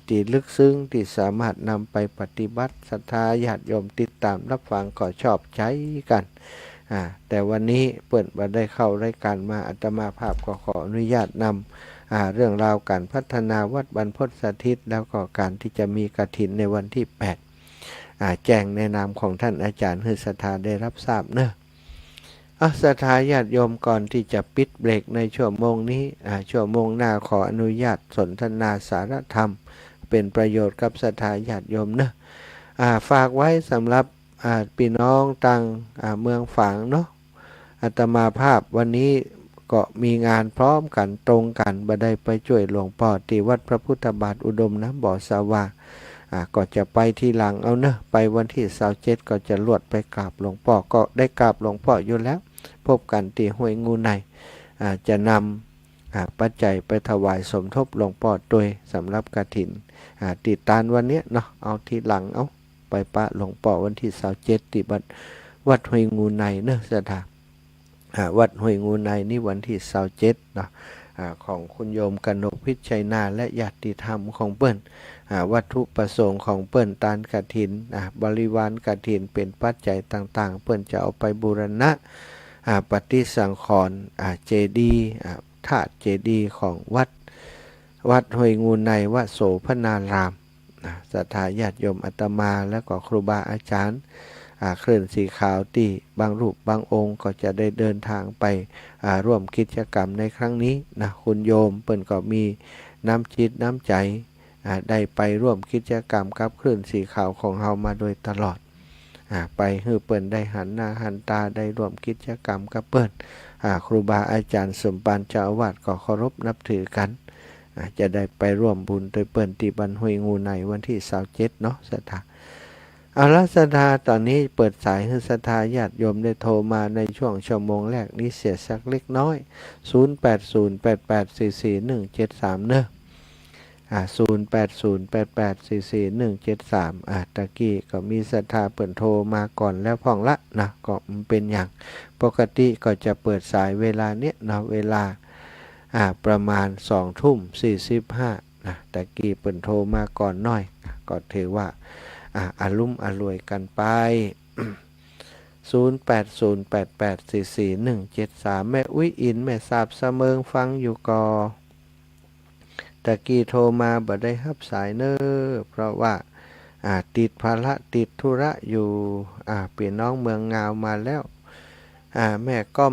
ที่ลึกซึ้งที่สามารถนำไปปฏิบัติศรัทธาญาติโยมติดตามรับฟังก็ชอบใจกันแต่วันนี้เปิดมาได้เข้ารายการมาอาตมาภาพก็ขออนุญาตนำเรื่องราวการพัฒนาวัดบรรพตสถิตแล้วก็การที่จะมีกฐินในวันที่8แจ้งในนามของท่านอาจารย์ให้ศรัทธาได้รับทราบเนอะศรัทธาญาติโยมก่อนที่จะปิดเบรกในชั่วโมงนี้ชั่วโมงหน้าขออนุญาตสนทนาสารธรรมเป็นประโยชน์กับศรัทธาญาติโยมเนอะฝากไว้สำหรับพี่น้องต่างเมืองฝางเนาะอาตมาภาพวันนี้ก็มีงานพร้อมกันตรงกันบ่ได้ไปช่วยหลวงพ่อที่วัดพระพุทธบาทอุดมน้ำบ่อสว่างก็จะไปทีหลังเอาเนอะไปวันที่27ก็จะลวดไปกราบหลวงพ่อก็ได้กราบหลวงพ่ออยู่แล้วพบกันที่ห้วยงูในจะนำปัจจัยไปถวายสมทบหลวงพ่อโดยสำหรับกฐินติดตานวันนี้เนาะเอาทีหลังเอาไปปะหลวงพ่อวันที่27ที่วัดห้วยงูในเนอะสถานวัดห้วยงูในนี่วันที่27เนาะของคุณโยมกนกพิชัยนาและญาติธรรมของเปิ้นวัตถุประสงค์ของเปิ้นตานกฐินบริวารกฐินเป็นปัจจัยต่างๆเปิ้นจะเอาไปบูรณะปฏิสังขรณ์เจดีย์ธาตุเจดีย์ของวัดห้วยงูในวโสพนารามศรัทธาญาติโยมอาตมาและก็ครูบาอาจารย์เคลื่อนสีขาวที่บางรูปบางองค์ก็จะได้เดินทางไปร่วมกิจกรรมในครั้งนี้นะคุณโยมเปิ้นก็มีน้ำจิตน้ำใจได้ไปร่วมกิจกรรมกับคลื่นสีขาวของเฮามาโดยตลอดไปให้เปิ้นได้หันหน้าหันตาได้ร่วมกิจกรรมกับเปิ้นครูบาอาจารย์สมปานเจ้าอาวาสก็เคารพนับถือกันจะได้ไปร่วมบุญโดยเปิ้นที่บ้านห้วยงูในวันที่27เนาะศรัทธาเอาละศรัทธาตอนนี้เปิดสายให้ศรัทธาญาติโยมได้โทรมาในช่วงชั่วโมงแรกนี้เสียสักเล็กน้อย0808844173เนอะ0808844173ตะกี้ก็มีศรัทธาเปิดโทรมาก่อนแล้วพ่องละนะก็มันเป็นอย่างปกติก็จะเปิดสายเวลาเนี้ยนะเวลาประมาณ20:45นะตะกี้เปิดโทรมาก่อนหน่อยก็ถือว่าอารุ่มอรวยกันไป 0808844173แม่อุ้ยอินแม่ทราบเสมิงฟังอยู่กอตะกี้โทรมาบ่ได้รับสายเนอเพราะว่าติดภาระติดธุระอยู่พี่น้องเมืองงาวมาแล้วแม่ก้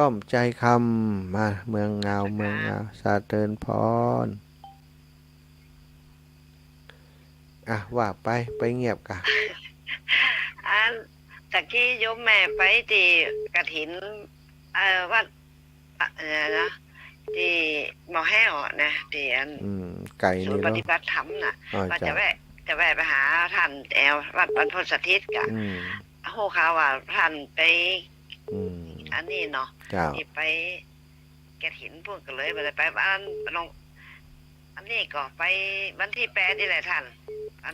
อมใจคำมาเมืองงาวสาเตินพรว่าไปเงียบกะตะกี้โยมแม่ไปที่กฐินวัดนะที่หมอแห้วนะที่ไก่นี่ปฏิบัติธรรมน่ะว่าจะแวะไปหาท่านแอววัดบรรพตสถิตกะโหข่าวว่าท่านไปอันนี้เนาะที่ไปกฐินพวกกันเลยบ่ได้ไปบ้านลงอันนี้ก็ไปวันที่8นี่แหละท่าน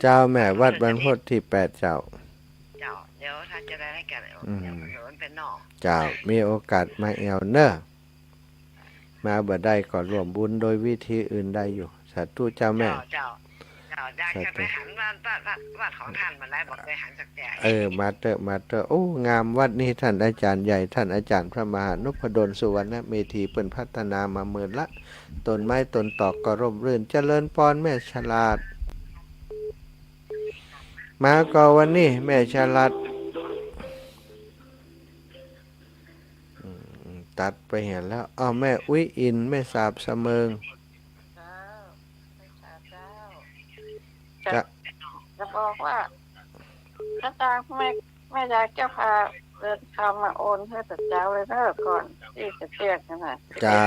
เจ้าแม่วัดบรรพตที่8เจ้าเดี๋ยวท่านจะได้ให้กันเดี๋ยวมันเป็นนอกเจ้ามีโอกาสมาแอวเนอะมาบ่ได้ก็ร่วมบุญโดยวิธีอื่นได้อยู่สาธุเจ้าแม่เจ้าได้แค่ไปหันวัดของท่านมาแล้วบอกไปหันสักแต่มาเตอโอ้งามวัดนี้ท่านอาจารย์ใหญ่ท่านอาจารย์พระมหานพดลสุวรรณเมธีเปิ้นพัฒนามาหมื่นละต้นไม้ต้นตอกก็ร่มรื่นเจริญพรแม่ฉลาดมาก็วันนี้แม่ฉลาดตัดไปเห็นแล้วแม่อุ้ยอินแม่สาบเสมิง ว่าถ้าตาแม่ยายเจ้าพาเดินคำมาโอนให้แต่เจ้าเลยเนอะก่อนที่จะเรียกนั่นน่ะ เจ้า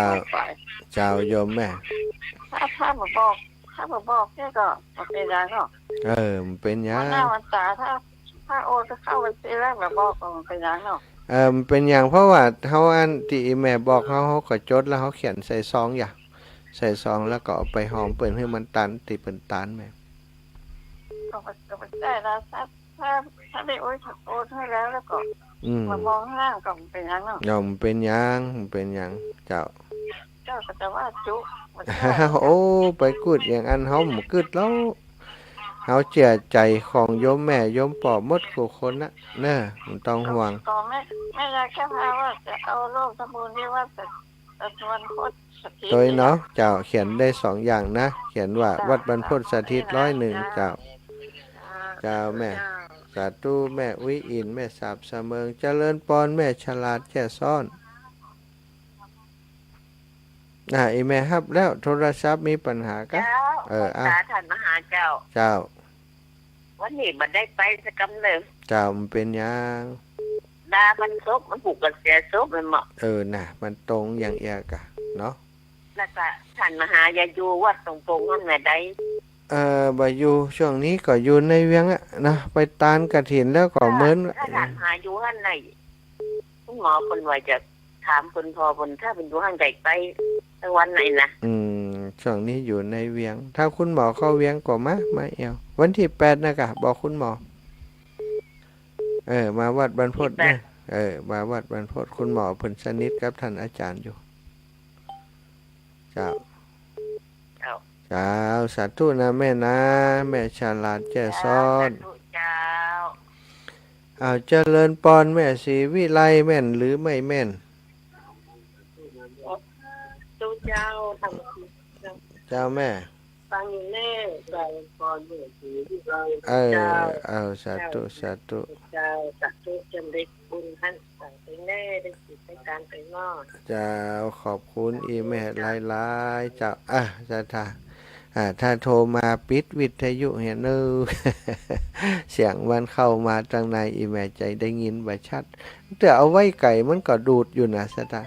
เจ้าโยมแม่ ถ้ามาบอกเนี่ยก็มันเป็นยังเนาะ มันเป็นยั วัน ง หน้าวันตาถ้าโอนจะเข้าบัญชีแล้วมาบอกก็มันเป็นยังเนาะ มันเป็นอย่างเพราะว่าเขาอันที่แม่บอกเขาก็จดแล้วเขาเขียนใส่ซองอย่างใส่ซองแล้วก็เอาไปหอมเปิดให้มันตันติเป็นตันแม่ ก็ไปได้แล้วถ้าได้โอนให้แล้วก็มามองข้างล่างก็มันเป็นยังเนาะ ยอมเป็นยังเป็นยังเจ้า ก็จะว่าจุ โอ้ไปกูดอย่างอันเขาหมกึดแล้วเขาเจียใจของโยมแม่โยมปอบมดกูคนนะเนอะมันต้องห่วง ก็แม่ยายแค่พาว่าจะเอาโรคสมุนที่ว่าแต่ชวนโคตรสถิต โดยเนาะเจ้าเขียนได้2 อย่างนะเขียนว่าวัดบรรพตสถิต101เจ้าแม่สาธุแม่วิอินแม่สาบเสมิงเจริญปอนแม่ฉลาดแจ่ซ่อนอีแม่ฮับแล้วโทรศัพท์มีปัญหากะสาท่านมหาเจ้าวันนี้มันได้ไปสักกำเนิดเจ้ามันเป็นยังดามันซบมันผูกกับเสียซบมันเหมาะน่ะมันตรงอย่างเอียกะเนาะแล้วก็ท่านมหายาอยู่วัดตรงๆนั่นแหละได้บ่อยู่ช่วงนี้ก็อยู่ในเวียงอะนะไปตานกฐินแล้วก็เหมือนถ้าท่านมหาอยู่หั่นไหนคุณหมอเพิ่นว่าจะถามเพิ่นพอเพิ่นถ้าเพิ่นอยู่หั่นใดไปวันไหนนะช่วงนี้อยู่ในเวียงถ้าคุณหมอเข้าเวียงก็มาเอววันที่8นะกะบอกคุณหมอมาวัดบรรพตนะมาวัดบรรพตคุณหมอเพิ่นสนิทกับท่านอาจารย์อยู่เจ้าสาธุนะแม่นะแม่ฉลาดแจ่ซ่อนเอาเจริญปอนแม่ศรีวิไลแม่นหรือไม่แม่นเจ้าทำเจ้าแม่ฟังอยู่แน่ใจก่อนเนี่ยสีที่เราสาธุเจ้าสาธุจำได้บุญท่านสั่งไปแน่ได้สิในการไปนอกเจ้าขอบคุณอีแม่หลายๆเจ้าจะถ้าโทรมาปิดวิทยุเห็นเนอเสียงมันเข้ามาทางในอีแม่ใจได้ยินบ่ชัดแต่เอาไว้ไก่มันก็ดูดอยู่นะสตา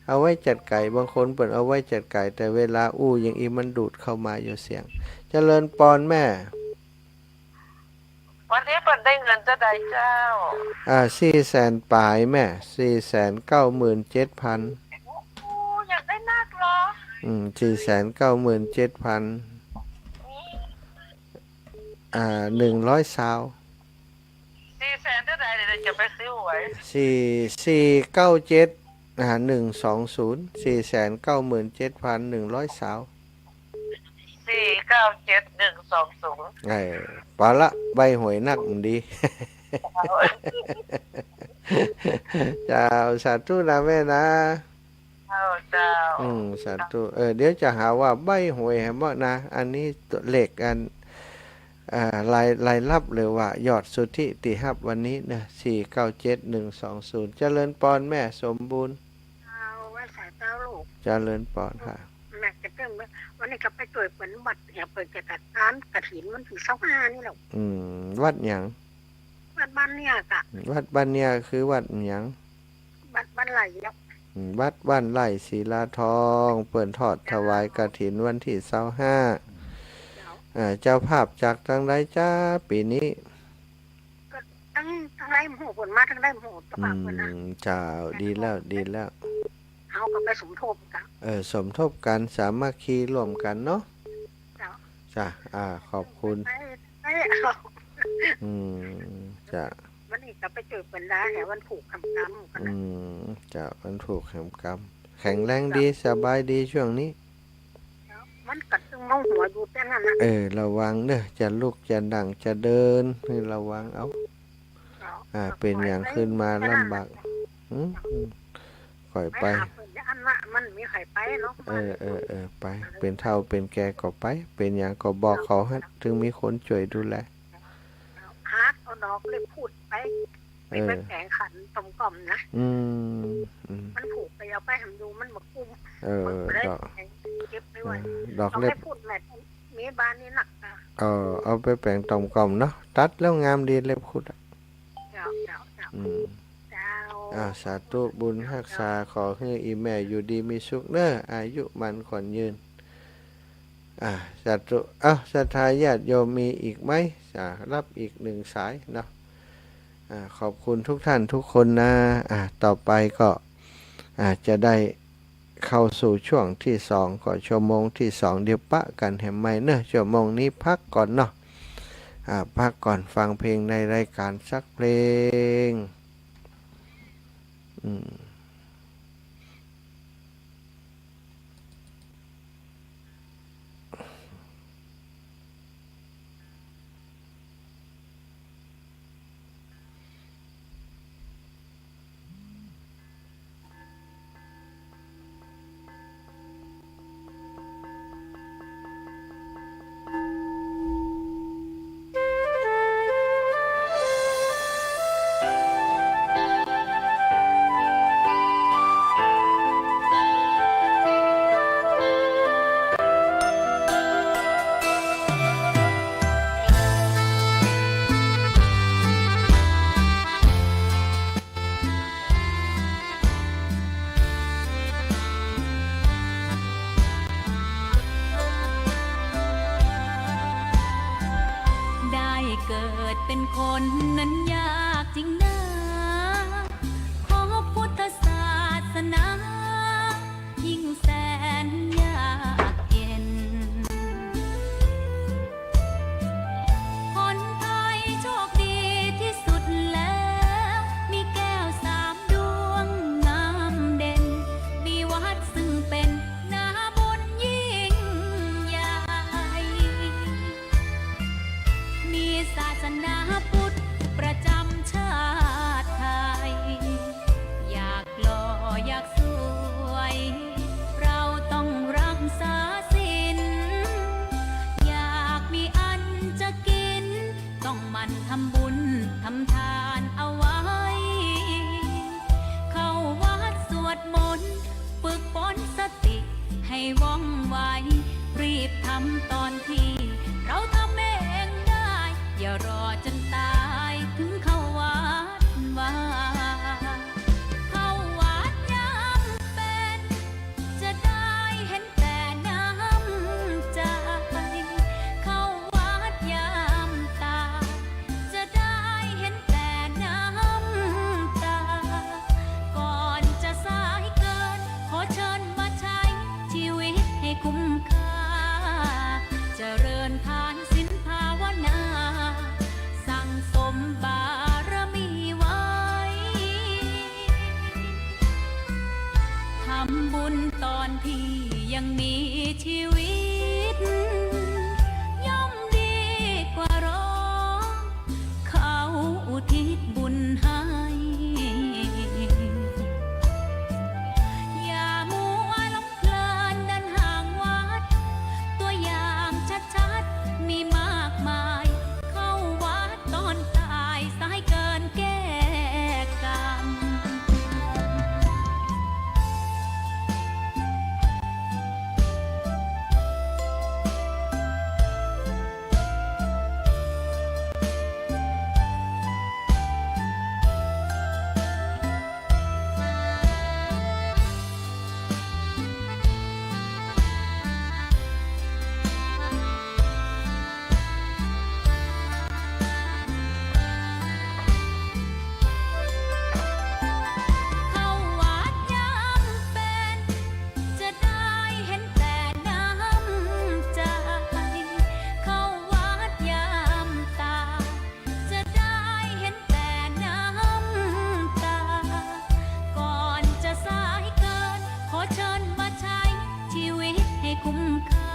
เอาไว้จัดไก่บางคนเปิดเอาไว้จัดไก่แต่เวลาอย่างอีมันดูดเข้ามาอยู่เสียงเจริญปอนแม่วันนี้เปิดได้เงินจะได้เจ้า400,000ปลายแม่497,000อยากได้นักเหรอ497,000 100 ซาว400,000เท่าไหร่เดี๋ยวจะไปซื้อหวย497 120 497,100 ซาว497,120ปาละใบหวยนักมันดีเจ้าสาธุนะแม่นะเจ้าสาธุเดี๋ยวจะหาว่าใบหวยแฮมบ่นะอันนี้ตัวเลขกันรายรับหรือว่ายอดสุทธิติฮับวันนี้นะ497,120เจริญปอนแม่สมบูรณ์ว่าสายเจ้าลูกเจริญปอนค่ะแม่จะเพิ่มวันนี้ก็ไปตรวจผลบัตรเปิดจากร้านกฐินมันถึง25นี่แหละวัดหยังวัดบ้านเนี่ยกะวัดบ้านเนี่ยคือวัดหยังวัดบ้านไหลแล้ววัดบ้านไร่ศิลาทองเปิดทอดถวายกฐินวันที่25เจ้าภาพจากทางใดจ้าปีนี้ก็ทั้งได้หมู่ผลมาทั้งได้หมู่ตะบากคนนะเจ้าดีแล้วเอาก็ไปสมทบกันสมทบกันสามัคคีร่วมกันเนาะจ้าขอบคุณจ้าวันนี้ก็ไปเจอเปิดได้แหวันผูกคำกำกันจ้าวันผูกคำกำแข็งแรงดีสบายดีช่วงนี้มันกัดตึงมองหัวอยู่แต่นั้นนะระวังเด้อจะลุกจะนั่งจะเดินให้ระวังเอาเป็นอย่างขึ้นมาลำบากค่อยไปมันมีใครไปเนาะไปเป็นเท่าเป็นแก่ก็ไปเป็นอย่างก็บอกเขาฮะถึงมีคนช่วยดูแลฮาร์ดเอาดอกเลยพูดไปเป็นแข่งขันตมกล่อมนะมันผูกไปเอาไปทำดูมันบกุ้มดอกเล็บพูดแม่มีบ้านนี้หนัก เอาไปแปลงต่อมกล่อมเนาะตัดแล้วงามดีเล็บขุดเจ้าสาธุบุญรักษาขอให้อีแม่อยู่ดีมีสุขเน้ออายุมันขวัญยืนสาธุศรัทธาญาติโยมมีอีกไหมรับอีก1 สายเนาะขอบคุณทุกท่านทุกคนนะต่อไปก็จะได้เข้าสู่ช่วงที่2ก็ชั่วโมงที่2เดี๋ยวปะกันแหมไหมเนอะชั่วโมงนี้พักก่อนเนาะพักก่อนฟังเพลงในรายการสักเพลงเกิดเป็นคนนั้นยากจริงนะขอพุทธศาสนายิ่งแสนยากเย็นคนไทยโชคดีที่สุดแล้วมีแก้ว3 ดวงงามเด่นมีวัดซึ่งเป็นนาบุญยิ่งใหญ่มีศาสนาพุทธประจำชาติไทยอยากหล่ออยากสวยเราต้องรักษาศีลอยากมีอันจะกินต้องหมั่นทำบุญทำทานเอาไว้เข้าวัดสวดมนต์ฝึกฝนสติให้ว่องไวรีบทำตอนที่เราทำเองได้อย่ารอจนตายถึงเข้าวัดว่าเข้าวัดยามเป็นจะได้เห็นแต่น้ำใจเข้าวัดยามตายจะได้เห็นแต่น้ำตาก่อนจะสายเกินขอเชิญมาใช้ชีวิตให้คุ้มค่าเจริญทานศีลภาวนาสั่งสมบารมีไว้ทำบุญตอนที่ยังมีชีวิตย่อมดีกว่ารอเขาอุทิศบุญให้อย่ามัวหลงเพลินเดินห่างวัดตัวอย่างชัดๆมีมากมายเข้าวัดตอนตายสายเกินแก้กรรมเข้าวัดยามเป็นจะได้เห็นแต่น้ำใจเข้าวัดยามตายจะได้เห็นแต่น้ำตาก่อนจะสายเกินขอเชิญมาใช้ชีวิตให้คุ้มค่า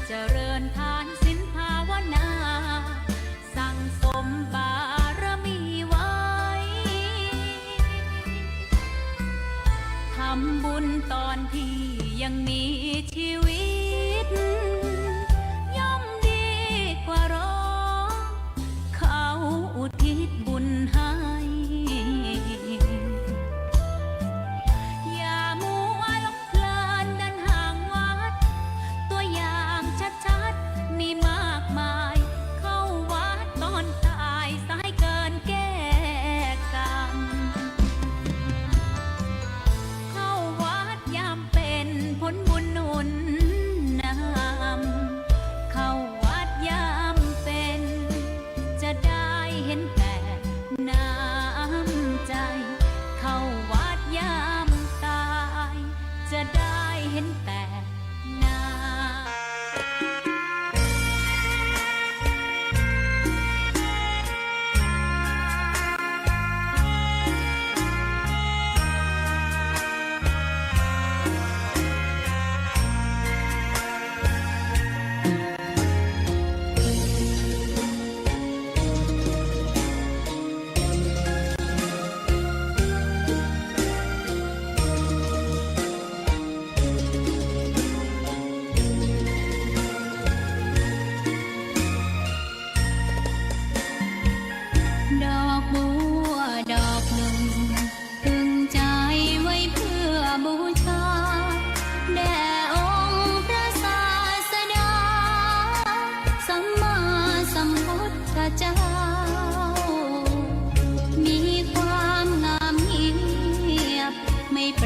เจริญทานศีลภาวนาสั่งสมบารมีไว้ทำบุญตอนที่ยังมีชีวิตย่อมดีกว่ารอเขาอุทิศบุญให้อย่ามัวหลงเพลินเดินห่างวัดตัวอย่างชัดๆมีมา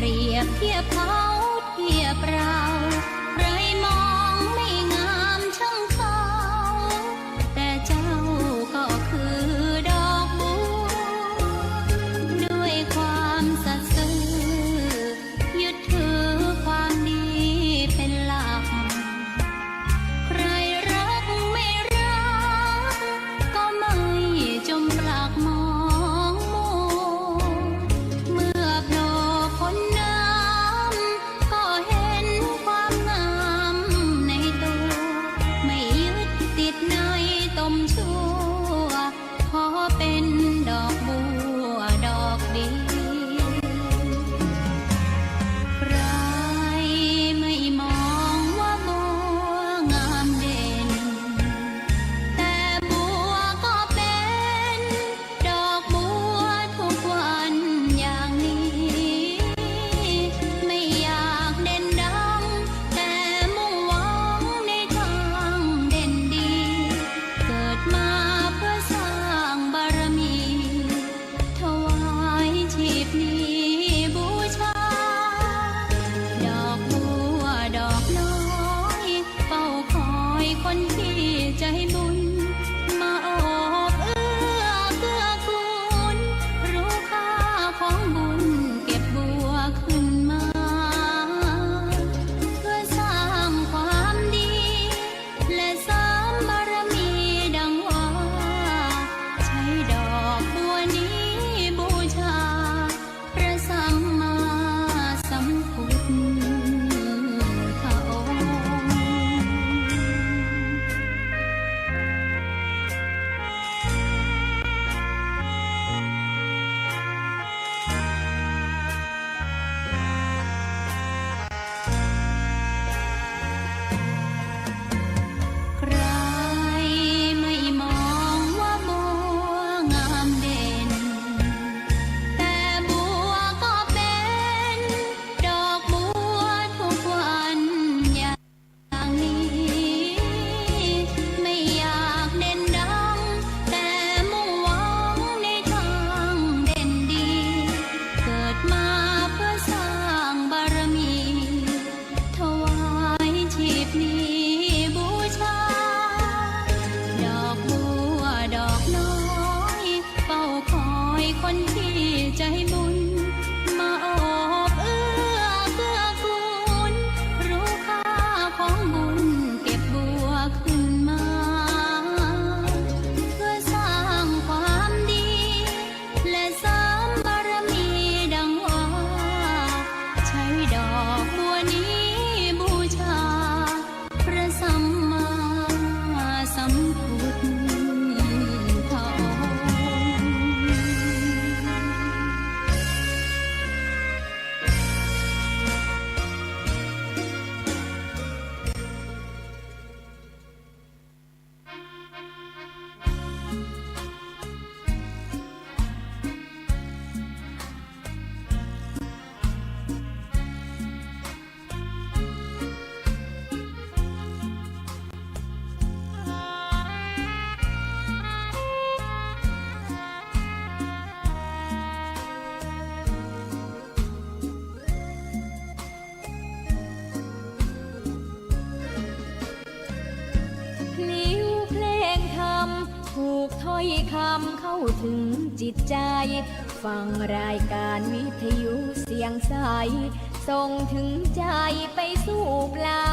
เปรียบเทียบเขาเทียบเราใครมองไม่งามช่างเขาแต่เจ้าก็คือดอกบัวด้วยความสัตย์ซื่อยึดถือความดีเป็นหลักใครรักไม่รักก็ไม่จมปลักมองมัวเมื่อโผล่พ้นน้ำก็เห็นความงามในตัวไม่ยึดติดในตมชั่วขอเป็นดอกบัวดอกเดียวใครไม่มองว่าบัวงามเด่นแต่บัวก็เป็นดอกบัวทุกวันอย่างนี้ไม่อยากเด่นดังแต่มุ่งหวังในทางเด่นดีเกิดมาเพื่อสร้างบารมีถวายชีพนี้บูชาดอกบัวดอกน้อยเฝ้าคอยคนที่ใจบุญมาโอบเอื้อเกื้อกูลรู้ค่าของบุญเก็บบัวขึ้นมาเพื่อสร้างความดีและสร้างบารมีดังว่าใช้ดอกบัวนี้บูชาพระสัมมาสัมพุทธองค์ ใครไม่มองว่าบัวงามเด่นแต่บัวก็เป็นดอกบัวทุกวันอย่างนี้ไม่อยากเด่นดังแต่มุ่งหวังในทางเด่นดีเกิดมาเพื่อสร้างบารมีถวายชีพนี้บูชาดอกบัวดอกน้อยเฝ้าคอยคนที่ใจบุญมาโอบเอื้อเกื้อกูลรู้ค่าของบุญเก็บบัวขึ้นมาเพื่อสร้างความดีและสร้างบารมีดังว่าใช้ดอกบัวนี้บูชาพระสัมมาสัมพุทธองค์ พลิ้วเพลงธรรมถูกถ้อยคำเข้าถึงจิตใจ ฟังรายการวิทยุเสียงใสส่งถึงใจไปสู่ปลา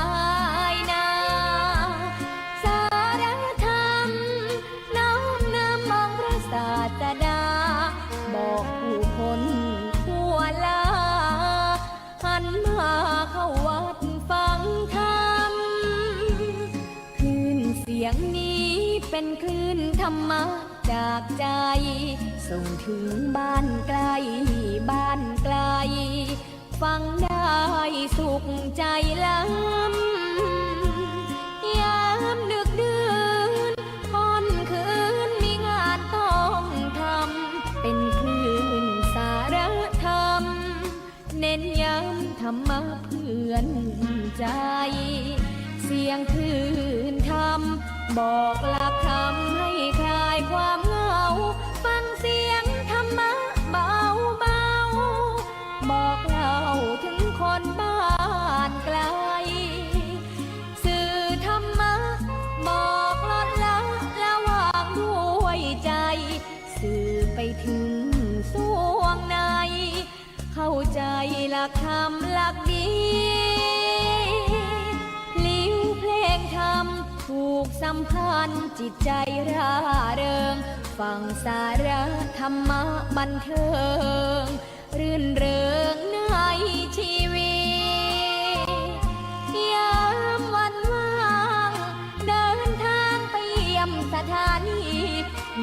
ยนา สารธรรมน้อมนำมองพระศาสดา บอกผู้คนทั่วลา หันมาเข้าวัดฟังธรรม คลื่นเสียงนี้เป็นคลื่นธรรมะจากใจ ส่งถึงบ้านไกลบ้านไกล ฟังได้สุขใจล้ำยามดึกดื่นค่ำคืนมีงานต้องทำเป็นคลื่นสารธรรม เน้นย้ำธรรมะเพื่อนใจ เสียงคลื่นธรรมบอกหลักธรรมให้คลายความเหงา ฟังเสียงธรรมะเบาเบาบอกเล่า ใจหลักธรรมหลักดีลิ้วเพลงธรรมผูกสัมพันธ์จิตใจร่าเริงฟังสาระธรรมะบันเทิงรื่นเริงในชีวิตยามวันว่างเดินทางไปเยี่ยมสถานี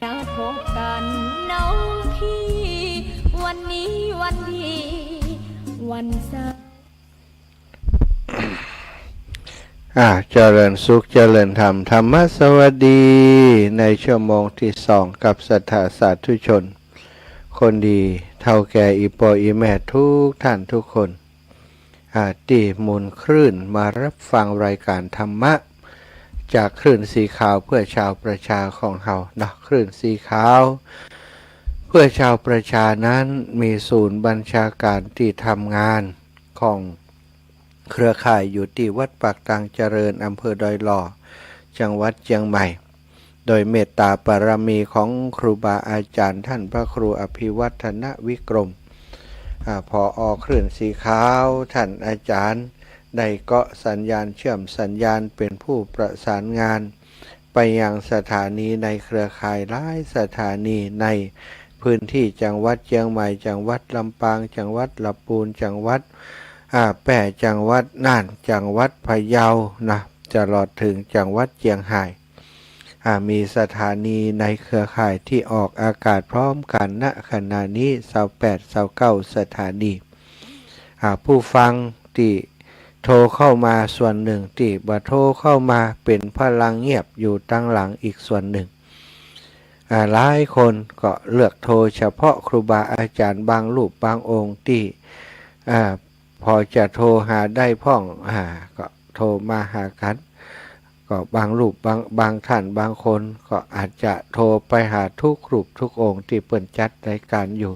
นัดพบกันน้องพี่วันนี้วันดีวันเสาร์เจริญสุขเจริญธรรมธรรมสวัสดีในชั่วโมงที่2กับศรัทธาสาธุชนคนดีเท่าแก่อีปออีแม่ทุกท่านทุกคนที่หมุนคลื่นมารับฟังรายการธรรมะจากคลื่นสีขาวเพื่อชาวประชาของเราเนาะคลื่นสีขาวเพื่อชาวประชานั้นมีศูนย์บัญชาการที่ทำงานของเครือข่ายอยู่ที่วัดปากตังเจริญอำเภอดอยหล่อจังหวัดเชียงใหม่โดยเมตตาบารมีของครูบาอาจารย์ท่านพระครูอภิวัฒนวิกรมพอคลื่นสีขาวท่านอาจารย์ได้เกาะสัญญาณเชื่อมสัญญาณเป็นผู้ประสานงานไปยังสถานีในเครือข่ายหลายสถานีในพื้นที่จังหวัดเชียงใหม่จังหวัดลำปางจังหวัดลำพูนจังหวัดแปร่จังหวัดน่านจังหวัดพะเยานะตลอดถึงจังหวัดเชียงรายมีสถานีในเครือข่ายที่ออกอากาศพร้อมกันณขณะนี้28-29สถานีผู้ฟังที่โทรเข้ามาส่วนหนึ่งที่บ่โทรเข้ามาเป็นพลังเงียบอยู่ตั้งหลังอีกส่วนหนึ่งหลายคนก็เลือกโทรเฉพาะครูบาอาจารย์บางรูปบางองค์ที่พอจะโทรหาได้พ่องก็โทรมาหากันก็บางรูปบางท่านบางคนก็อาจจะโทรไปหาทุกรูปทุกองค์ที่เปิดจัดรายการอยู่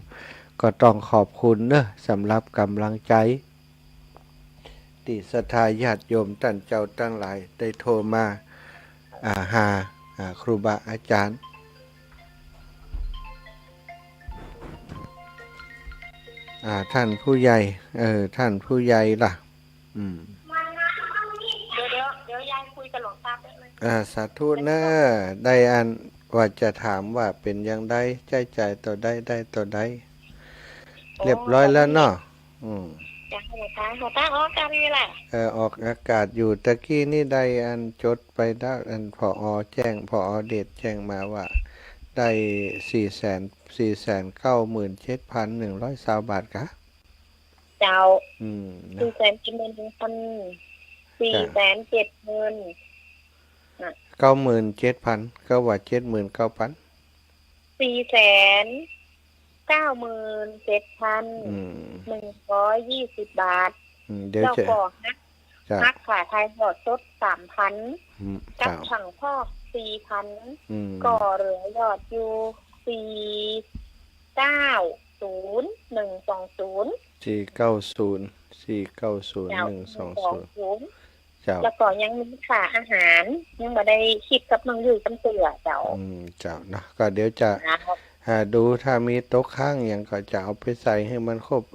ก็ต้องขอบคุณเนอะสำหรับกำลังใจที่ศรัทธาญาติโยมท่านเจ้าทั้งหลายได้โทรมาหาครูบาอาจารย์ท่านผู้ใหญ่ท่านผู้ใหญ่ล่ะเดี๋ยวยายคุยกับหลวงตาแป๊บนึงสาธุเนอะได้อันว่าจะถามว่าเป็นยังไงใจต่อได้ต่อได้เรียบร้อยแล้วเนาะจากหลวงตาออกอากาศนี่แหละออกอากาศอยู่ตะกี้นี่ได้อันจดไปได้อันผอ.แจ้งผอ.เดชแจ้งมาว่าได้497,120 บาทกะเจ้า470,000 97,000ก็ว่า 79,000 497,120 บาทเดี๋ยวจะนักขาไทยหอดสด 3,000 กับช่างพอก 4,000 ก็เหลือยอดอยู่490,120แล้วก็ยังมีค่าอาหารยังบ่ได้คิดกับน้องอยู่จำเสือเจ้าเจ้านะก็เดี๋ยวจะดูถ้ามีตกค้างอย่างก็จะเอาไปใส่ให้มันครบ400,000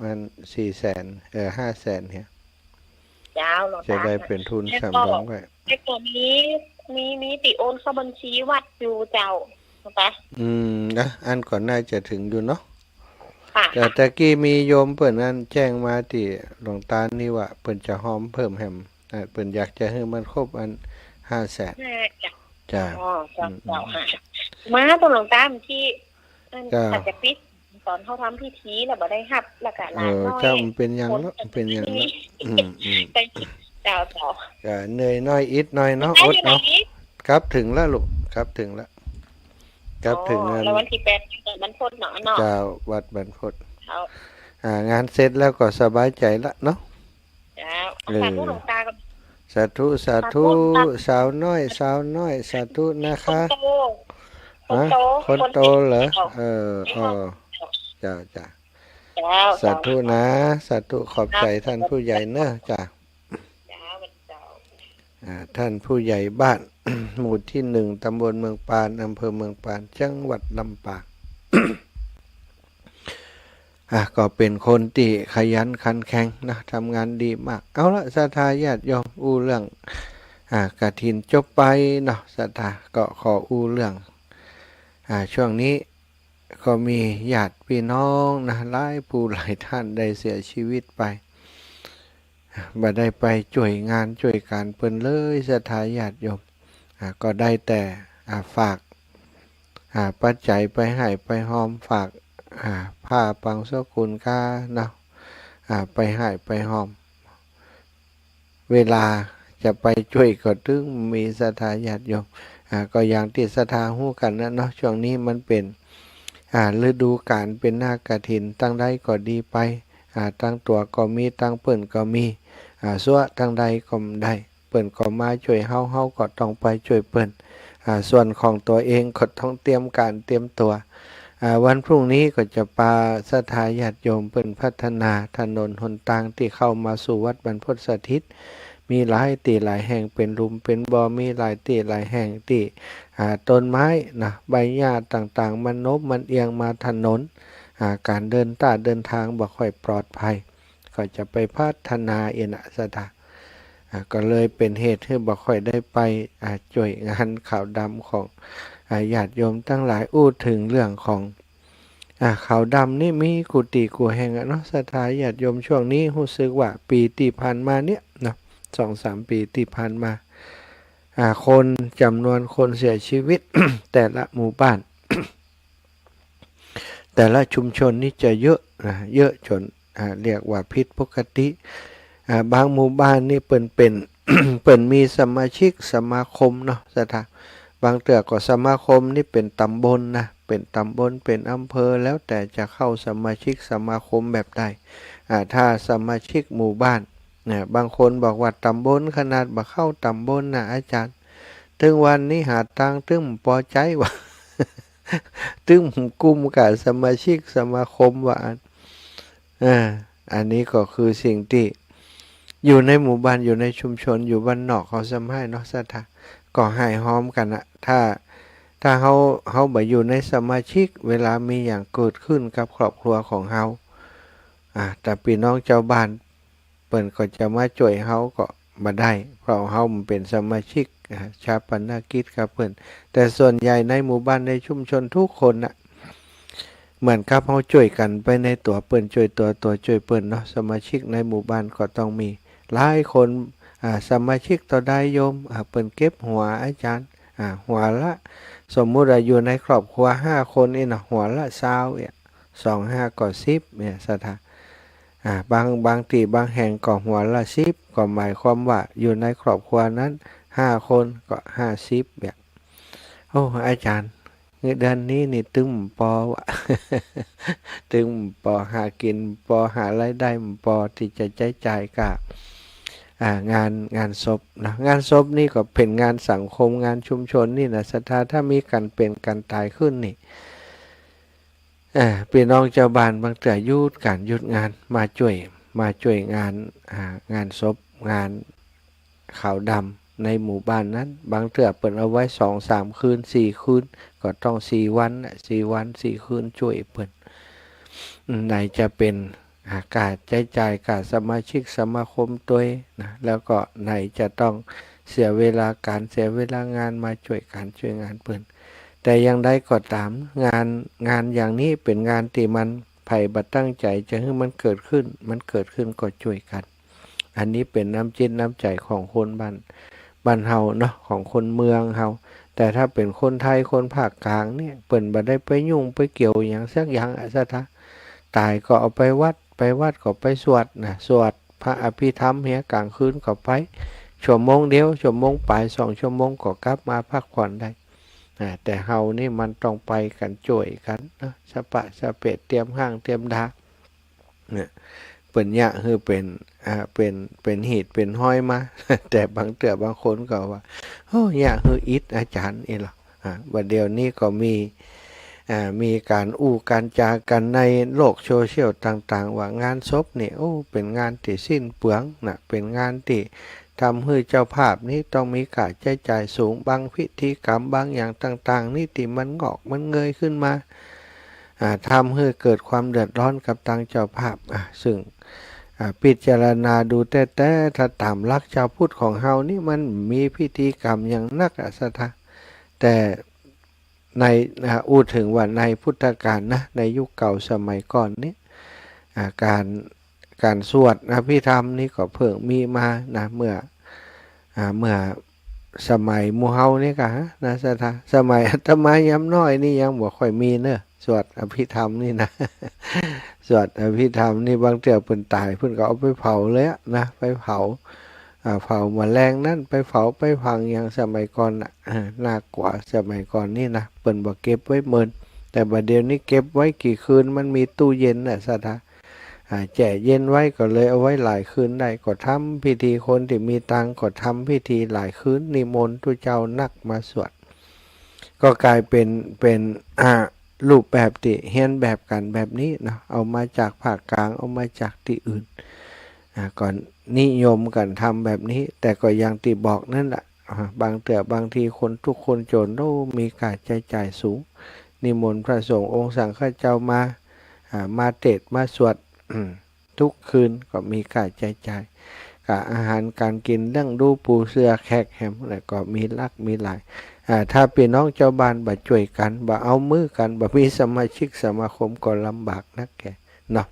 500,000เนี่ยเจ้าจะได้เป็นทุนสำรองไว้แต่ก็มีติโอนเข้าบัญชีวัดอยู่เจ้านะคะนะอันก่อนน่าจะถึงอยู่เนาะแต่ตะกี้มีโยมเปิ่นนั้นแจ้งมาที่หลวงตานี่ว่าเปิ่นจะหอมเพิ่มแฮมเปิ่นอยากจะให้มันครบอัน500,000จ้ามาตรงหลวงตาที่อาจจะปิดตอนเขาทำพิธีแล้วบ่ได้ฮับแล้วก็ลาน้อยเจ้ามันเป็นอย่างเนาะเป็นอย่างเนาะเจ้าเหนื่อยน้อยอิดน้อยเนาะอดเนาะครับถึงแล้วลูกครับถึงแล้วครับถึงแล้ววันที่8บรรพตเนาะเจ้าวัดบรรพตงานเสร็จแล้วก็สบายใจละเนาะสาธุหลวงตากับสาธุสาวน้อยสาธุนะคะคนโตเหรอจ้าสาธุนะสาธุขอบใจท่านผู้ใหญ่เนอะจ้าท่านผู้ใหญ่บ้าน หมู่ที่1ตำบลเมืองปานอำเภอเมืองปานจังหวัดลำปาง ก็เป็นคนที่ขยันขันแข็งนะทำงานดีมากเอาละศรัทธาญาติโยมอู้เรื่องกฐินจบไปเนาะศรัทธาก็ขออู้เรื่องช่วงนี้ก็มีญาติพี่น้องนะหลายผู้หลายท่านได้เสียชีวิตไปบ่ได้ไปช่วยงานช่วยการเพิ่นเลยศรัทธาญาติโยมก็ได้แต่ฝากปัจจัยไปให้ไปหอมฝากผ้าปังสกุลค่าเนาะไปให้ไปหอมเวลาจะไปช่วยก็ถึงมีศรัทธาญาติโยมก็อย่างที่ศรัทธาฮู้กันนะเนาะช่วงนี้มันเป็นฤดูกาลเป็นหน้ากฐินตั้งใดก็ดีไปตั้งตัวก็มีตั้งเปิ้นก็มีซั่วตั้งใดก็ได้เปิ้นก็มาช่วยเฮาก็ต้องไปช่วยเปิ้นส่วนของตัวเองก็ต้องเตรียมการเตรียมตัววันพรุ่งนี้ก็จะพาศรัทธาญาติโยมเปิ้นพัฒนาถนนหนทางที่เข้ามาสู่วัดบรรพตสถิตมีหลายที่หลายแห่งเป็นหลุมเป็นบ่อมีหลายที่หลายแห่งที่ต้นไม้นะใบหญ้าต่างๆมันนบมันเอียงมาถนนการเดินทางบ่ค่อยปลอดภัยก็จะไปพัฒนาเอ็นศรัทธาก็เลยเป็นเหตุให้บ่ค่อยได้ไปช่วยงานขาวดำของญาติโยมทั้งหลายอู้ถึงเรื่องของขาวดำนี่มีกุฏิกูแห่งเนาะศรัทธาญาติโยมช่วงนี้รู้สึกว่าปีที่ผ่านมาเนี่ยเนาะ 2-3 ปีที่ผ่านมาคนจำนวนคนเสียชีวิต แต่ละหมู่บ้าน แต่ละชุมชนนี่จะเยอะเยอะจนเรียกว่าผิดปกติบางหมู่บ้านนี่เปิ่น เปิ่นมีสมาชิกสมาคมเนาะศรัทธาบางเตือก็สมาคมนี่เป็นตำบลนะเป็นตำบลเป็นอำเภอแล้วแต่จะเข้าสมาชิกสมาคมแบบใดถ้าสมาชิกหมู่บ้านบางคนบอกว่าตำบลขนาดบ่เข้าตำบลนะอาจารย์ถึงวันนี้หาตังถึงพอใจว่า ถึงกลุ่มกับสมาชิกสมาคมว่าอันนี้ก็คือสิ่งที่อยู่ในหมู่บ้านอยู่ในชุมชนอยู่บ้านนอกเขาสมัยเนาะศรัทธาก็ให้หอมกันถ้าเขาบ่อยู่ในสมาชิกเวลามีอย่างเกิดขึ้นกับครอบครัวของเขาแต่พี่น้องเจ้าบ้านเปิ้นก็จะมาช่วยเขาก็บ่ได้เพราะเขามันเป็นสมาชิกชาปนกิจกับเปิ้นแต่ส่วนใหญ่ในหมู่บ้านในชุมชนทุกคนเหมือนกับเขาช่วยกันไปในตัวเปิ้นช่วยตัวช่วยเปิ้นเนาะสมาชิกในหมู่บ้านก็ต้องมีหลายคนสมาชิกต่อได้โยมเปิ้นเก็บหัวอาจารย์หัวละสมมุติอยู่ในครอบครัว5คนนี่นะหัวละ20เนี่ย25ก็10เนี่ยศรัทธาบางที่บางแห่งก็หัวละ10ก็หมายความว่าอยู่ในครอบครัวนั้น5คนก็50แบบโอ้อาจารย์เดือนนี้นี่ตึงปอวะ ตึงปอหากินปอหารายได้ปอที่จะใช้จ่ายกับงานศพนะงานศพนี่ก็เป็นงานสังคมงานชุมชนนี่นะศรัทธาถ้ามีการเป็นการตายขึ้นนี่พี่น้องเจ้าบ้านบางแต่หยุดงานมาช่วยงานศพงานขาวดำในหมู่บ้านนั้นบางเถื่อเปิดเอาไว้ 2-3 คืน 4 คืนก็ต้อง4 วัน4 คืนช่วยเปิดไหนจะเป็นการใช้จ่ายกับสมาชิกสมาคมตัวนะแล้วก็ไหนจะต้องเสียเวลางานมาช่วยงานเปิดแต่ยังได้ก็ตามงานอย่างนี้เป็นงานที่มันไผ่บัดตั้งใจจะให้มันเกิดขึ้นก็ช่วยกันอันนี้เป็นน้ำจิตน้ำใจของคนบ้านเฮาเนาะของคนเมืองเฮาแต่ถ้าเป็นคนไทยคนภาคกลางเนี่ยเปิ่นบ่ได้ไปยุ่งไปเกี่ยวอย่างสักอย่างซะท่าตายก็เอาไปวัดก็ไปสวดพระอภิธรรมเฮียกลางคืนก็ไปชั่วโมงเดียวชั่วโมงปลาย2 ชั่วโมงก็กลับมาพักผ่อนได้แต่เฮานี่มันต้องไปกันช่วยกันนะสปะสเปดเตรียมห้างเตรียมดาเนี่ยเปิ้นยะคือเป็นหีดเป็นห้อยมา แต่บางคนก็ว่าโอ้ยะคืออิดอาจารย์นี่หรอวันเดียวนี้ก็มีการการจากันในโลกโซเชียลต่างๆว่างานศพนี่เป็นงานที่สิ้นเปลืองนะเป็นงานที่ทำให้เจ้าภาพนี้ต้องมีค่าใช้จ่ายสูงบางพิธีกรรมบางอย่างต่างๆนี่ที่มันงอกมันเงยขึ้นมา ทำให้เกิดความเดือดร้อนกับทางเจ้าภาพซึ่งพิจารณาดูแต่ถ้าตามหลักชาวพุทธของเฮานี่มันมีพิธีกรรมอย่างนักสถาแต่ในอู้ถึงว่าในพุทธกาลนะในยุคเก่าสมัยก่อนนี้การสวดอภิธรรมนี่ก็เพิ่งมีมานะเมื่อสมัยหมู่เฮานี่กะนะสถาสมัยอาตมายามน้อยนี่ยังบ่ค่อยมีเนอะสวดอภิธรรมนี่นะ สวดอภิธรรมนี่บางเทื่อเพิ่นตายเพิ่นก็เอาไปเผาเลยนะไปเผาแมลงนั่นไปเผาไปพังอย่างสมัยก่อนน่ากว่าสมัยก่อนนี่นะเปิ้นบ่เก็บไว้เมินแต่บัดเดี๋ยวนี้เก็บไว้กี่คืนมันมีตู้เย็นน่ะสถาแช่เย็นไว้ก็เลยเอาไว้หลายคืนได้ก็ทำพิธีคนที่มีตังก็ทำพิธีหลายคืนนิมนต์ผู้เจ้านักมาสวดก็กลายเป็นรูปแบบที่เฮียนแบบกันแบบนี้เนาะเอามาจากภาคกลางเอามาจากที่อื่นก่อนนิยมกันทำแบบนี้แต่ก็ยังที่บอกนั่นแหละบางทีคนทุกคนจนมีการใช้จ่ายสูงนิมนต์พระสงฆ์องค์สังฆเจ้ามาเทศน์มาสวดทุกคืนก็มีการใช้จ่ายกับอาหารการกินเรื่องดูปูเสือแขกแฮมแล้วก็มีลักมีหลายถ้าพี่น้องเจ้าบ้านบ่ช่วยกันบ่เอามือกันบ่มีสมาชิกสมาคมก็ลำบากนักแกเนาะ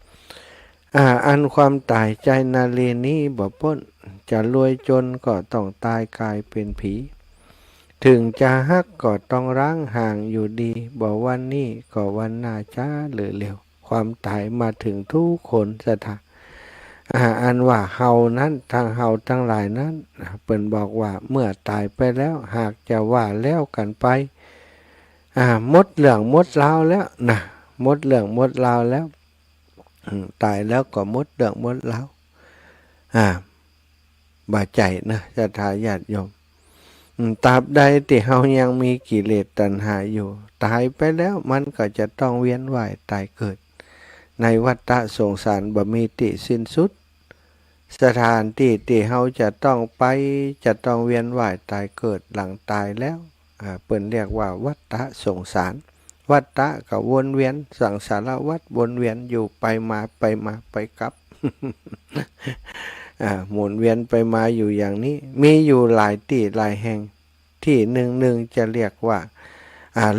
อันความตายใจนาเรนี้บ่พ้นจะรวยจนก็ต้องตายกลายเป็นผีถึงจะฮักก็ต้องร้างห่างอยู่ดีบ่วันนี้ก็วันหน้าช้าหรือเร็วความตายมาถึงทุกคนสถาอันว่าเฮานั้นทางเฮาทั้งหลายนั้นเปิ้นบอกว่าเมื่อตายไปแล้วหากจะว่าแล้วกันไปหมดเรื่องหมดราวแล้วนะหมดเรื่องหมดราวแล้วตายแล้วก็หมดเรื่องหมดราวบาใจนะศรัทธาญาติโยมตราบใดที่เฮายังมีกิเลสตัณหาอยู่ตายไปแล้วมันก็จะต้องเวียนว่ายตายเกิดในวัฏฏะสงสารบ่มีที่สิ้นสุดสถานที่เฮาจะต้องไปจะต้องเวียนว่ายตายเกิดหลังตายแล้วเปิ้นเรียกว่าวัฏฏะสงสารวัฏฏะก็วนเวียนสังสารวัฏวนเวียนอยู่ไปมาไปกลับ หมุนเวียนไปมาอยู่อย่างนี้มีอยู่หลายที่หลายแห่งที่หนึ่งจะเรียกว่า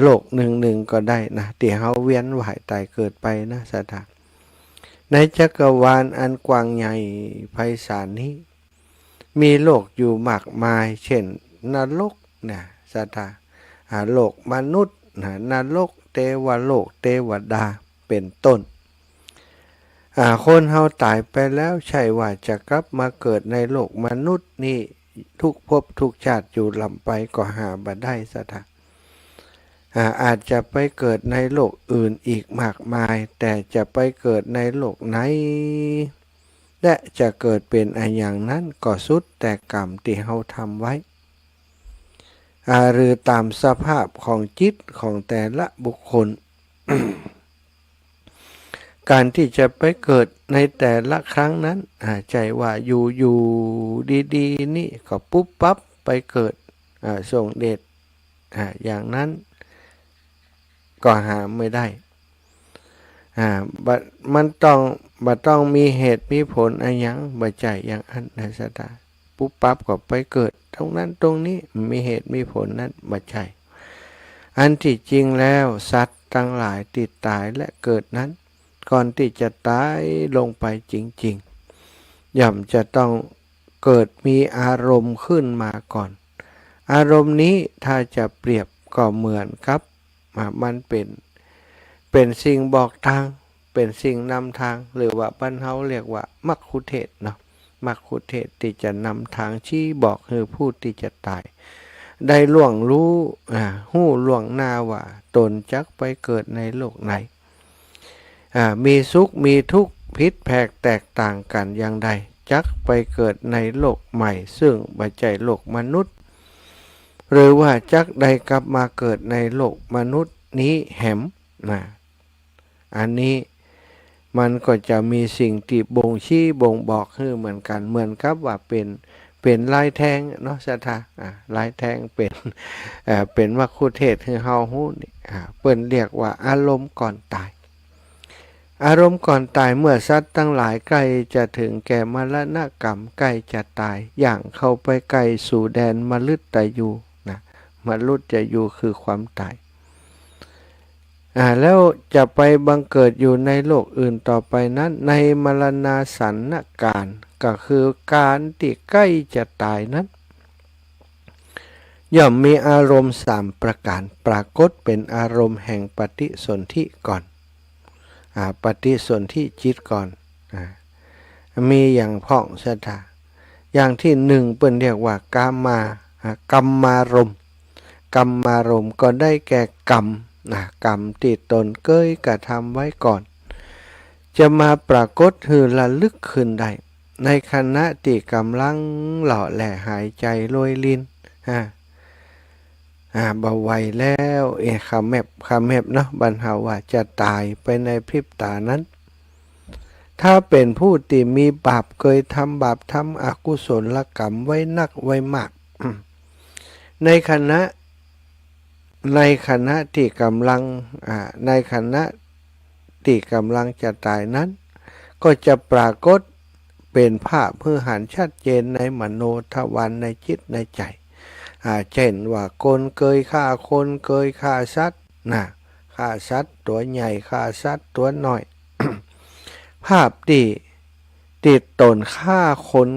โลกหนึ่งก็ได้นะที่เฮาเวียนว่ายตายเกิดไปนะสถานในจักรวาลอันกว้างใหญ่ไพศาลนี้มีโลกอยู่มากมายเช่นนรกนะสถานโลกมนุษย์นรกเทวโลกเทวดาเป็นต้นคนเฮาตายไปแล้วใช่ว่าจะกลับมาเกิดในโลกมนุษย์นี่ทุกภพทุกชาติอยู่ลำไปก็หาบ่ได้สถานอาจจะไปเกิดในโลกอื่นอีกมากมายแต่จะไปเกิดในโลกไหนและจะเกิดเป็นอย่างนั้นก็สุดแต่กรรมที่เฮาทำไว้หรือตามสภาพของจิตของแต่ละบุคคล การที่จะไปเกิดในแต่ละครั้งนั้นใจว่าอยู่ดีๆนี่ก็ปุ๊บปั๊บไปเกิดส่งเดชอย่างนั้นก็หาไม่ได้มันต้องมีเหตุมีผลอะไรอย่างบ่ใจอย่างอันในสถานปุ๊บปั๊บก็ไปเกิดตรงนั้นตรงนี้มีเหตุมีผลนั้นบ่ใจอันที่จริงแล้วสัตว์ทั้งหลายติดตายและเกิดนั้นก่อนที่จะตายลงไปจริงๆย่อมจะต้องเกิดมีอารมณ์ขึ้นมาก่อนอารมณ์นี้ถ้าจะเปรียบก็เหมือนครับมันเป็นสิ่งบอกทางเป็นสิ่งนำทางหรือว่าบ้านเฮาเรียกว่ามัคคุเทศก์เนาะมัคคุเทศก์ที่จะนำทางชี้บอกให้ผู้ที่จะตายได้ล่วงรู้หู้ล่วงหน้าว่าตนจักไปเกิดในโลกไหนมีสุขมีทุกข์ผิดแผกแตกต่างกันอย่างใดจักไปเกิดในโลกใหม่ซึ่งบ่ใช่โลกมนุษย์หรือว่าจักได้กลับมาเกิดในโลกมนุษย์นี้แหมอันนี้มันก็จะมีสิ่งที่บ่งชี้บ่งบอกให้เหมือนกันเหมือนกับว่าเป็นลายแทงเนาะสถาลายแทงเป็นมัคคุเทศก์ให้เฮาฮู้นี่เปิ้นเรียกว่าอารมณ์ก่อนตาย อารมณ์ก่อนตายเมื่อสัตว์ทั้งหลายใกล้จะถึงแก่มรณกรรมใกล้จะตายอย่างเข้าไปใกล้สู่แดนมฤตยูนะมฤตยูคือความตายแล้วจะไปบังเกิดอยู่ในโลกอื่นต่อไปนั้นในมรณาสันนการก็คือการที่ใกล้จะตายนั้นย่อมมีอารมณ์3ประการปรากฏเป็นอารมณ์แห่งปฏิสนธิก่อนปฏิสนธิจิตก่อนมีอย่างพ่องสถาอย่างที่1เปิ้นเรียกว่ากามมารมณ์กรรมารมณ์ก็ได้แก่กรรมกรรมที่ตนเคยกระทำไว้ก่อนจะมาปรากฏคือระลึกขึ้นได้ในขณะที่กำลังหล่อแหล่หายใจโรยลิ้นเบาไหวแล้วคำแมบเนาะบรรเทาว่าจะตายไปในพริบตานั้นถ้าเป็นผู้ที่มีบาปเคยทำบาปทำอกุศลกรรมไว้นักไว้มาก ในขณะที่กำลังจะตายนั้นก็จะปรากฏเป็นภาพเพื่อหันชัดเจนในมโนทวารในจิตในใจเช่นว่าคนเคยฆ่าคนเคยฆ่าสัตว์ฆ่าสัตว์ตัวใหญ่ฆ่าสัตว์ตัวน้อย ภาพที่ติดตนฆ่าคน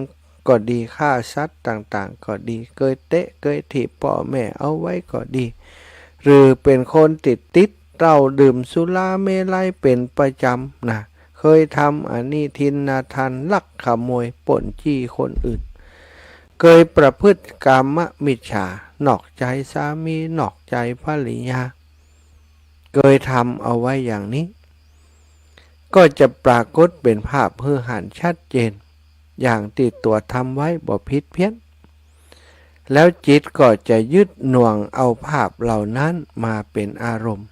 ก็ดีฆ่าสัตว์ต่างๆก็ดีเคยเตะเคยถีบพ่อแม่เอาไว้ก็ดีหรือเป็นคนติดเหล้าดื่มสุราเมลัยเป็นประจำเคยทำอนิทินนาทานลักขโมยปล้นจี้คนอื่นเคยประพฤติกามมิจฉานอกใจสามีนอกใจภริยาเคยทำเอาไว้อย่างนี้ก็จะปรากฏเป็นภาพเพื่อหันชัดเจนอย่างที่ตัวทำไว้บ่ผิดเพี้ยนแล้วจิตก็จะยึดหน่วงเอาภาพเหล่านั้นมาเป็นอารมณ์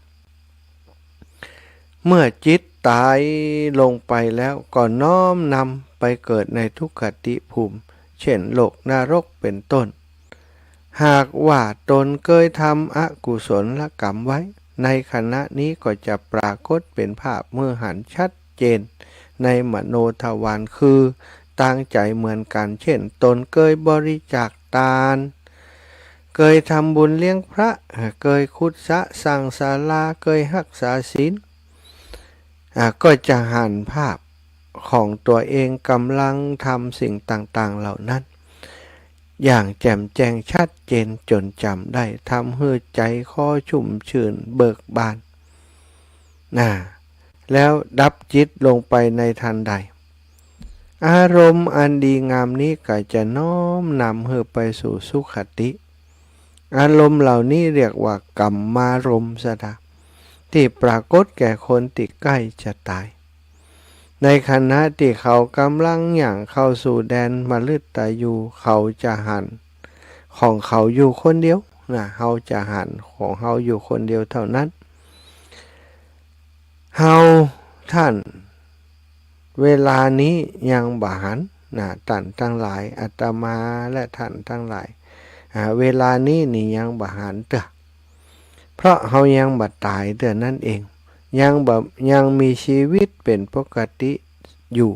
เมื่อจิตตายลงไปแล้วก็น้อมนำไปเกิดในทุกขติภูมิเช่นโลกนรกเป็นต้นหากว่าตนเคยทำอกุศลกรรมไว้ในขณะนี้ก็จะปรากฏเป็นภาพเมื่อหันชัดเจนในมโนทวารคือตั้งใจเหมือนกันเช่นตนเคยบริจาคทานเคยทำบุญเลี้ยงพระเคยขุดสระสร้างศาลาเคยรักษาศีลก็จะหันภาพของตัวเองกำลังทำสิ่งต่างๆเหล่านั้นอย่างแจ่มแจ้งชัดเจนจนจำได้ทำให้ใจคอชุ่มชื่นเบิกบานแล้วดับจิตลงไปในทันใดอารมณ์อันดีงามนี้ก็จะน้อมนำให้ไปสู่สุขติอารมณ์เหล่านี้เรียกว่ากรรมารมณ์ที่ปรากฏแก่คนที่ใกล้จะตายในขณะที่เขากำลังอย่างเข้าสู่แดนมฤตยูเขาจะหันของเขาอยู่คนเดียวเขาจะหันของเขาอยู่คนเดียวเท่านั้นท่านเวลานี้ยังบ่หันท่านทั้งหลายอาตมาและท่านทั้งหลายเวลานี้นี่ยังบ่หันเถอะเพราะเขายังบ่ตายเถอะนั่นเองยังมีชีวิตเป็นปกติอยู่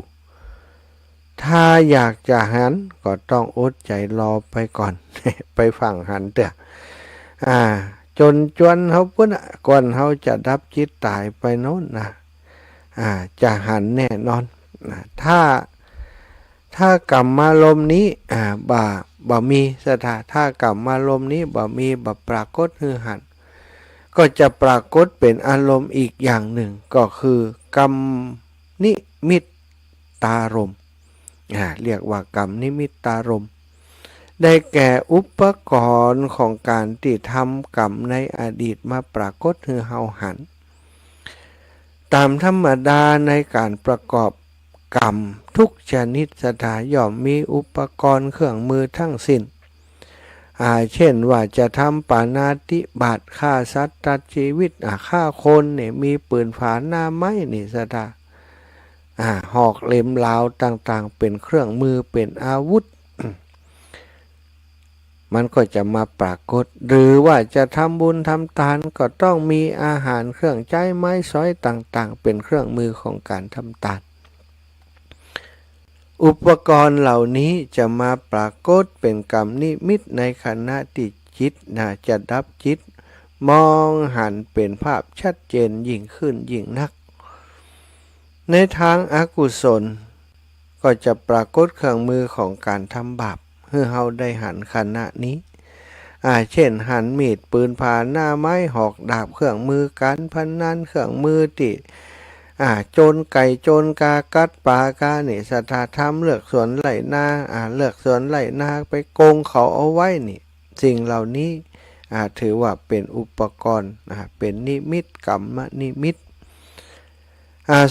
ถ้าอยากจะหันก็ต้องอดใจรอไปก่อน ไปฟังหันเถอะจนเขาพุ่นก่อนเขาจะดับจิตตายไปโน้นจะหันแน่นอนถ้ากรรมารมณ์นี้บ่มีถ้ากรรมารมณ์นี้บ่มีบ่ปรากฏคือหันก็จะปรากฏเป็นอารมณ์อีกอย่างหนึ่งก็คือกรรมนิมิตตารมณ์เรียกว่ากรรมนิมิตตารมณ์ได้แก่อุปกรณ์ของการที่ทำกรรมในอดีตมาปรากฏคือเฮาหันตามธรรมดาในการประกอบกรรมทุกชนิดย่อมมีอุปกรณ์เครื่องมือทั้งสิ้นเช่นว่าจะทำปาณาติบาตฆ่าสัตว์ตัดชีวิตฆ่าคนเนี่ยมีปืนผาหน้าไม้นี่หอกเล็มลาวต่างๆเป็นเครื่องมือเป็นอาวุธ มันก็จะมาปรากฏหรือว่าจะทำบุญทำทานก็ต้องมีอาหารเครื่องใช้ไม้สอยต่างๆเป็นเครื่องมือของการทำทานอุปกรณ์เหล่านี้จะมาปรากฏเป็นกรรมนิมิตในขณะที่จิตจะดับจิตมองหันเป็นภาพชัดเจนยิ่งขึ้นยิ่งนักในทางอกุศลก็จะปรากฏเครื่องมือของการทำบาปเพื่อเฮาได้หันขณะนี้เช่นหันมีดปืนผ่าหน้าไม้หอกดาบเครื่องมือการพนันเครื่องมือที่โจรไก่โจรกากัดปลากานี่สถาธรรมเลือกสวนไร่นาเลือกสวนไร่นาไปโกงเขาเอาไว้นี่สิ่งเหล่านี้ถือว่าเป็นอุปกรณ์เป็นนิมิตกรรมนิมิต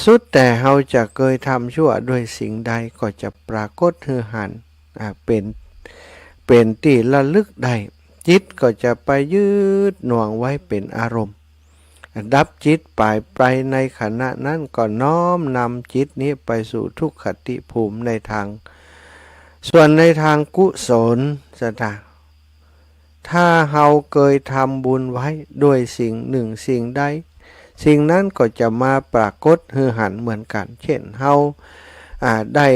สุดแต่เราจะเคยทำชั่วด้วยสิ่งใดก็จะปรากฏฮือหันเป็นที่ระลึกได้จิตก็จะไปยึดหน่วงไว้เป็นอารมณ์ดับจิตไปในขณะนั้นก็น้อมนำจิตนี้ไปสู่ทุกขติภูมิในทางส่วนในทางกุศลถ้าเราเคยทำบุญไว้ด้วยสิ่งหนึ่งสิ่งใดสิ่งนั้นก็จะมาปรากฏฮือหันเหมือนกันเช่นเราได้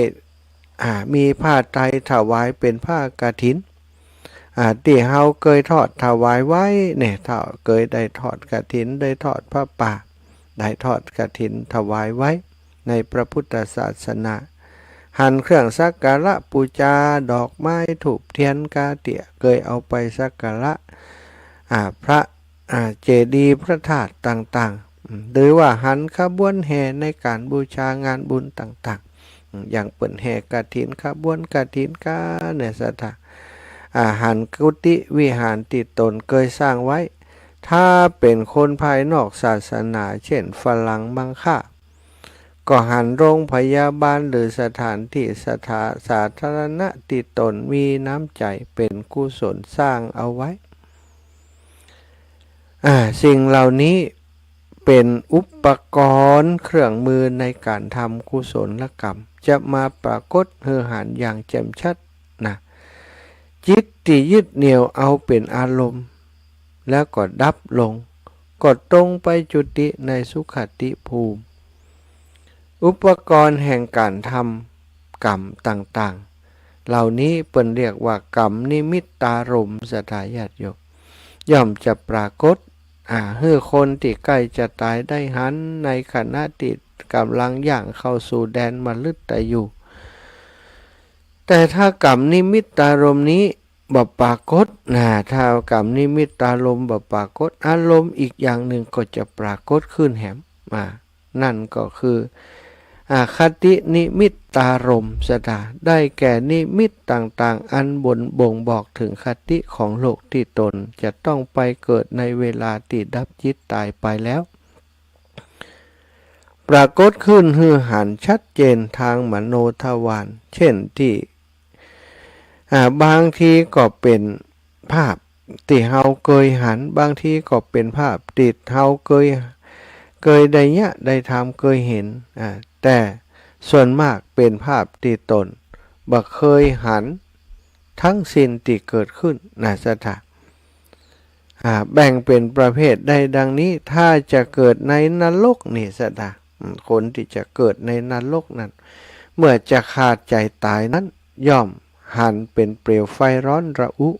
มีผ้าไตรถวายเป็นผ้ากฐินที่เฮาเคยทอดถวายไว้เนี่ยถ้าเคยได้ทอดกฐินได้ทอดผ้าป่าได้ทอดกฐินถวายไว้ในพระพุทธศาสนาหั่นเครื่องสักการะบูชาดอกไม้ธูปเทียนกาเตียเคยเอาไปสักการะพระเจดีย์พระธาตุต่างๆหรือว่าหันขบวนแห่ในการบูชางานบุญต่างๆอย่างเปิ่นแห่กฐินขบวนกฐินกาเนี่ยสถาหันกุฏิวิหารที่ตนเคยสร้างไว้ถ้าเป็นคนภายนอกศาสนาเช่นฝรั่งมังค่าก็หันโรงพยาบาลหรือสถานที่สาธารณะที่ตนมีน้ำใจเป็นกุศลสร้างเอาไว้สิ่งเหล่านี้เป็นอุปกรณ์เครื่องมือในการทำกุศลกรรมจะมาปรากฏฮือหันอย่างแจ่มชัดจิตที่ยึดเหนี่ยวเอาเป็นอารมณ์แล้วก็ดับลงก็ตรงไปจุติในสุขติภูมิอุปกรณ์แห่งการทำกรรมต่างๆเหล่านี้เปิ้นเรียกว่ากรรมนิมิตตารมณ์สถาญาติโยมย่อมจะปรากฏให้คนที่ใกล้จะตายได้หันในขณะที่กำลังย่างเข้าสู่แดนมฤตยูแต่ถ้ากรรมนิมิตตารมณ์นี้บ่ปรากฏถ้ากรรมนิมิตตารมณ์บ่ปรากฏอารมณ์อีกอย่างหนึ่งก็จะปรากฏขึ้นแหมนั่นก็คือคตินิมิตตารมณ์ได้แก่นิมิตต่างๆอันบ่งบอกถึงคติของโลกที่ตนจะต้องไปเกิดในเวลาที่ดับจิตตายไปแล้วปรากฏขึ้นฮือหันชัดเจนทางมโนทวารเช่นที่บางทีก็เป็นภาพที่เฮาเคยหันบางทีก็เป็นภาพติดเฮาเคยได้ทำเคยเห็นแต่ส่วนมากเป็นภาพที่ตนบ่เคยหันทั้งสิ้นที่เกิดขึ้นแบ่งเป็นประเภทใดดังนี้ถ้าจะเกิดในนรกนี่คนที่จะเกิดในนรกนั้นเมื่อจะขาดใจตายนั้นย่อมหันเป็นเปลวไฟร้อนระอุ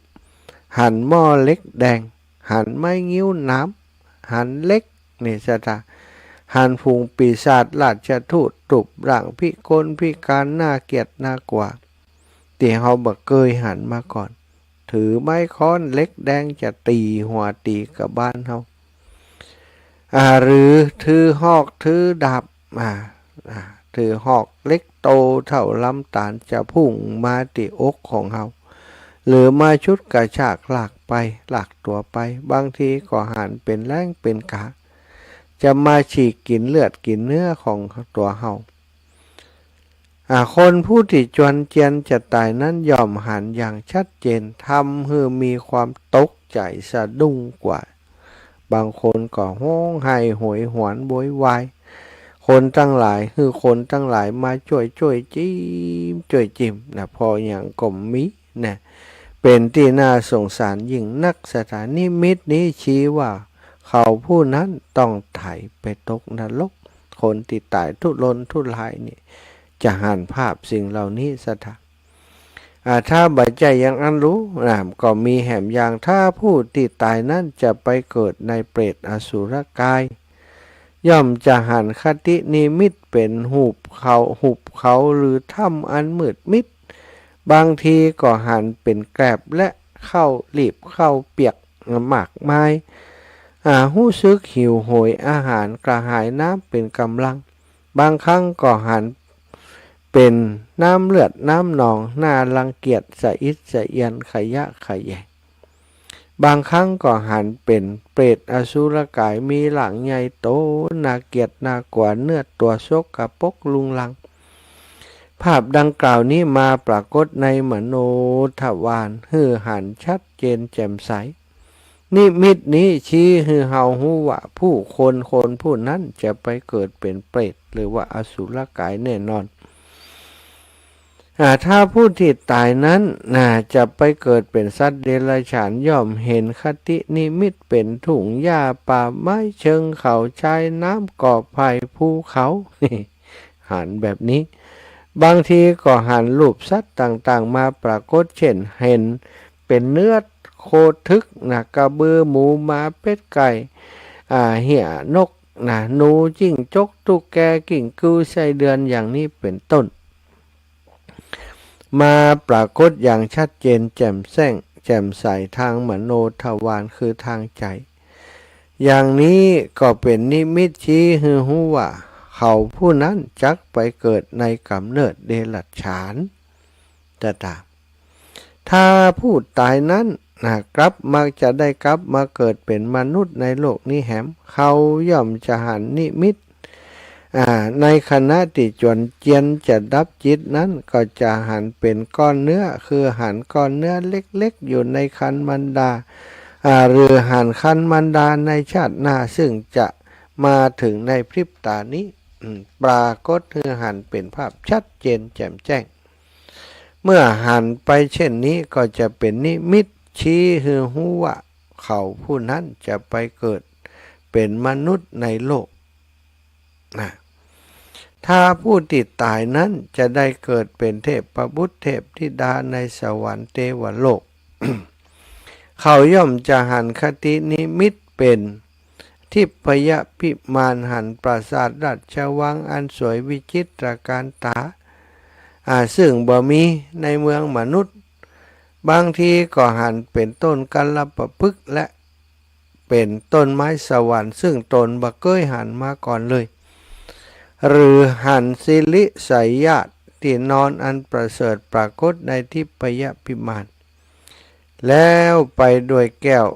หันหม้อเล็กแดงหันไม้งิ้วน้ำหันเล็กนี่หันพุงปีศาจราชทูตตุบร่างพิกลพิการน่าเกลียดน่ากว่าที่เฮาบ่เคยหันมาก่อนถือไม้ค้อนเล็กแดงจะตีหัวตีกับบ้านเฮาหรือถือหอกถือดาบถือหอกเล็กโตเท่าลำตาลจะพุ่งมาที่อกของเฮาหรือมาชุดกระชากลากไปลากตัวไปบางทีก็หันเป็นแรงเป็นกาจะมาฉีกกินเลือดกินเนื้อของตัวเฮาคนผู้ที่จวนเจียนจะตายนั้นยอมหันอย่างชัดเจนทำให้มีความตกใจสะดุ้งกว่าบางคนก็ร้องไห้โหยหวนโวยวายคนทั้งหลายมาช่วยจิ้มพออย่างก็มี เป็นที่น่าสงสารยิ่งนักสถานนิมิตนี้ชี้ว่าเขาผู้นั้นต้องไถไปตกนรกคนที่ตายทุรนทุรายนี่จะหันภาพสิ่งเหล่านี้สถานถ้าบัจใจยังอันรู้ก็มีแหมอย่างถ้าผู้ที่ตายนั้นจะไปเกิดในเปรตอสุรกายย่อมจะหันคตินิมิตเป็นหุบเขาหรือถ้ำอันมืดมิดบางทีก็หันเป็นแกลบและเข้ารีบเข้าเปียกหมากไม้หู้ซึกหิวโหยอาหารกระหายน้ำเป็นกำลังบางครั้งก็หันเป็นน้ำเลือดน้ำหนองน่ารังเกียจสะอิดสะเอียนขยะขยแยงบางครั้งก็หันเป็นเปรตอสุรกายมีหลังใหญ่โตน่าเกียจน่ากว่าเนื้อตัวซกกระปกลุงลังภาพดังกล่าวนี้มาปรากฏในมโนทวารฮือหันชัดเจนแจ่มใสนิมิตนี้ชี้ฮือเฮาหูว่าผู้คนผู้นั้นจะไปเกิดเป็นเปรตหรือว่าอสุรกายแน่นอนถ้าผู้ที่ตายนั้นจะไปเกิดเป็นสัตว์เดรัจฉานย่อมเห็นคตินิมิตเป็นถุงหญ้าป่าไม้เชิงเขาชายน้ำกอไผ่ภูเขาหันแบบนี้บางทีก็หันรูปสัตว์ต่างๆมาปรากฏเช่นเห็นเป็นเนื้อโคทึกกระบือหมูหมาเป็ดไก่เหี่ยนกหนูจิ้งจกตุ๊กแกกิ่งกือไส้เดือนอย่างนี้เป็นต้นมาปรากฏอย่างชัดเจนแจ่มใสทางมโนทวารคือทางใจอย่างนี้ก็เป็นนิมิตชี้ฮือหูว่าเขาผู้นั้นจักไปเกิดในกำเนิดเดรัจฉานจะตามถ้าผู้ตายนั้นกลับมักจะได้กลับมาเกิดเป็นมนุษย์ในโลกนี้แหมเขาย่อมจะหันนิมิตในขณะที่จวนเจียนจะดับจิตนั้นก็จะหันเป็นก้อนเนื้อคือหันก้อนเนื้อเล็กๆอยู่ในคันมันดาหรือหันคันมันดาในชาติหน้าซึ่งจะมาถึงในพริบตานี้ปรากฏคือหันเป็นภาพชัดเจนแจ่มแจ้งเมื่อหันไปเช่นนี้ก็จะเป็นนิมิตชี้ฮือหูว่าเขาผู้นั้นจะไปเกิดเป็นมนุษย์ในโลกถ้าผู้ติดตายนั้นจะได้เกิดเป็นเทพบุตรเทพธิดาในสวรรค์เทวโลก เขาย่อมจะหันคตินิมิตเป็นทิพยพิมานหันปราสาทราชวังอันสวยวิจิตรการตาซึ่งบ่มีในเมืองมนุษย์บางทีก็หันเป็นต้นกัลปพฤกษ์และเป็นต้นไม้สวรรค์ซึ่งตนบ่เคยหันมาก่อนเลยหรือหันสิริสายญาติที่นอนอันประเสริฐปรากฏในทิพยพิมานแล้วไปด้วยแก้ว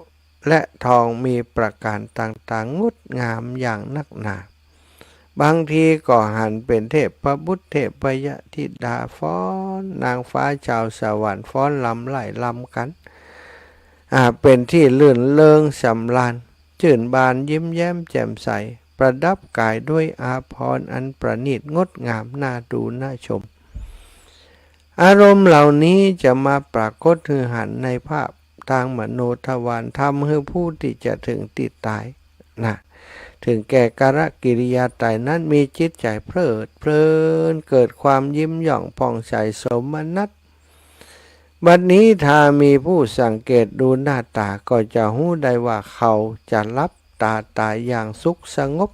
และทองมีประการต่างๆงดงามอย่างนักหนาบางทีก็หันเป็นเทพพระบุตรเทพยธิดาฟ้อนนางฟ้าชาวสวรรค์ฟ้อนลำไล่ลำกันเป็นที่ลื่นเริงสำราญชื่นบานยิ้มแย้มแจ่มใสประดับกายด้วยอาภรณ์อันประณีตงดงามน่าดูน่าชมอารมณ์เหล่านี้จะมาปรากฏคือหันในภาพทางมโนทวารทำให้ผู้ที่จะถึงติดตายถึงแก่กรกิริยาตายนั้นมีจิตใจเพลินเกิดความยิ้มหย่องผ่องใสสมนัสบัดนี้ถ้ามีผู้สังเกตดูหน้าตาก็จะรู้ได้ว่าเขาจะรับตาตายอย่างสุขสงบ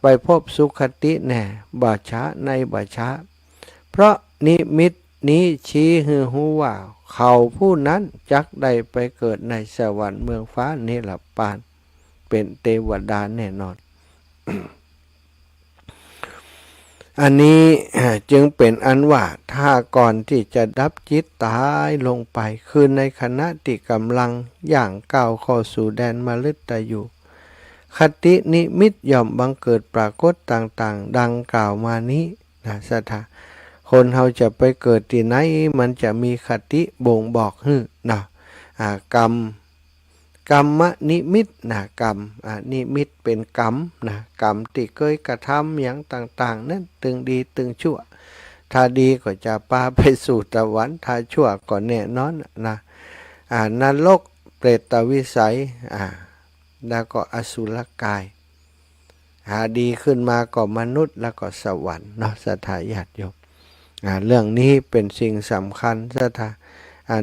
ไปพบสุขติแน่บ่ช้าในบ่ช้าเพราะนิมิตนี้ชี้ฮือหูว่าเขาผู้นั้นจักได้ไปเกิดในสวรรค์เมืองฟ้านิรปานเป็นเทวดาแน่นอน อันนี้จึงเป็นอันว่าถ้าก่อนที่จะดับจิตตายลงไปคือในขณะที่กำลังย่างก้าวเข้าสู่แดนมฤตยูคตินิมิตย่อมบังเกิดปรากฏต่างๆดังกล่าวมานี้สถาคนเราจะไปเกิดที่ไหนมันจะมีคติบ่งบอกกรรมนิมิตกรรมนิมิตเป็นกรรมกรรมที่เคยกระทำอย่างต่างๆนั้นตึงดีตึงชั่ว ถ้าดีก็จะพาไปสู่สวรรค์ถ้าชั่วก็แน่นอนนะนรกเปรตวิสัยแล้วก็อสุรกายดีขึ้นมาก็มนุษย์แล้วก็สวรรค์เนาะศรัทธาญาติโยมเรื่องนี้เป็นสิ่งสำคัญศรัทธา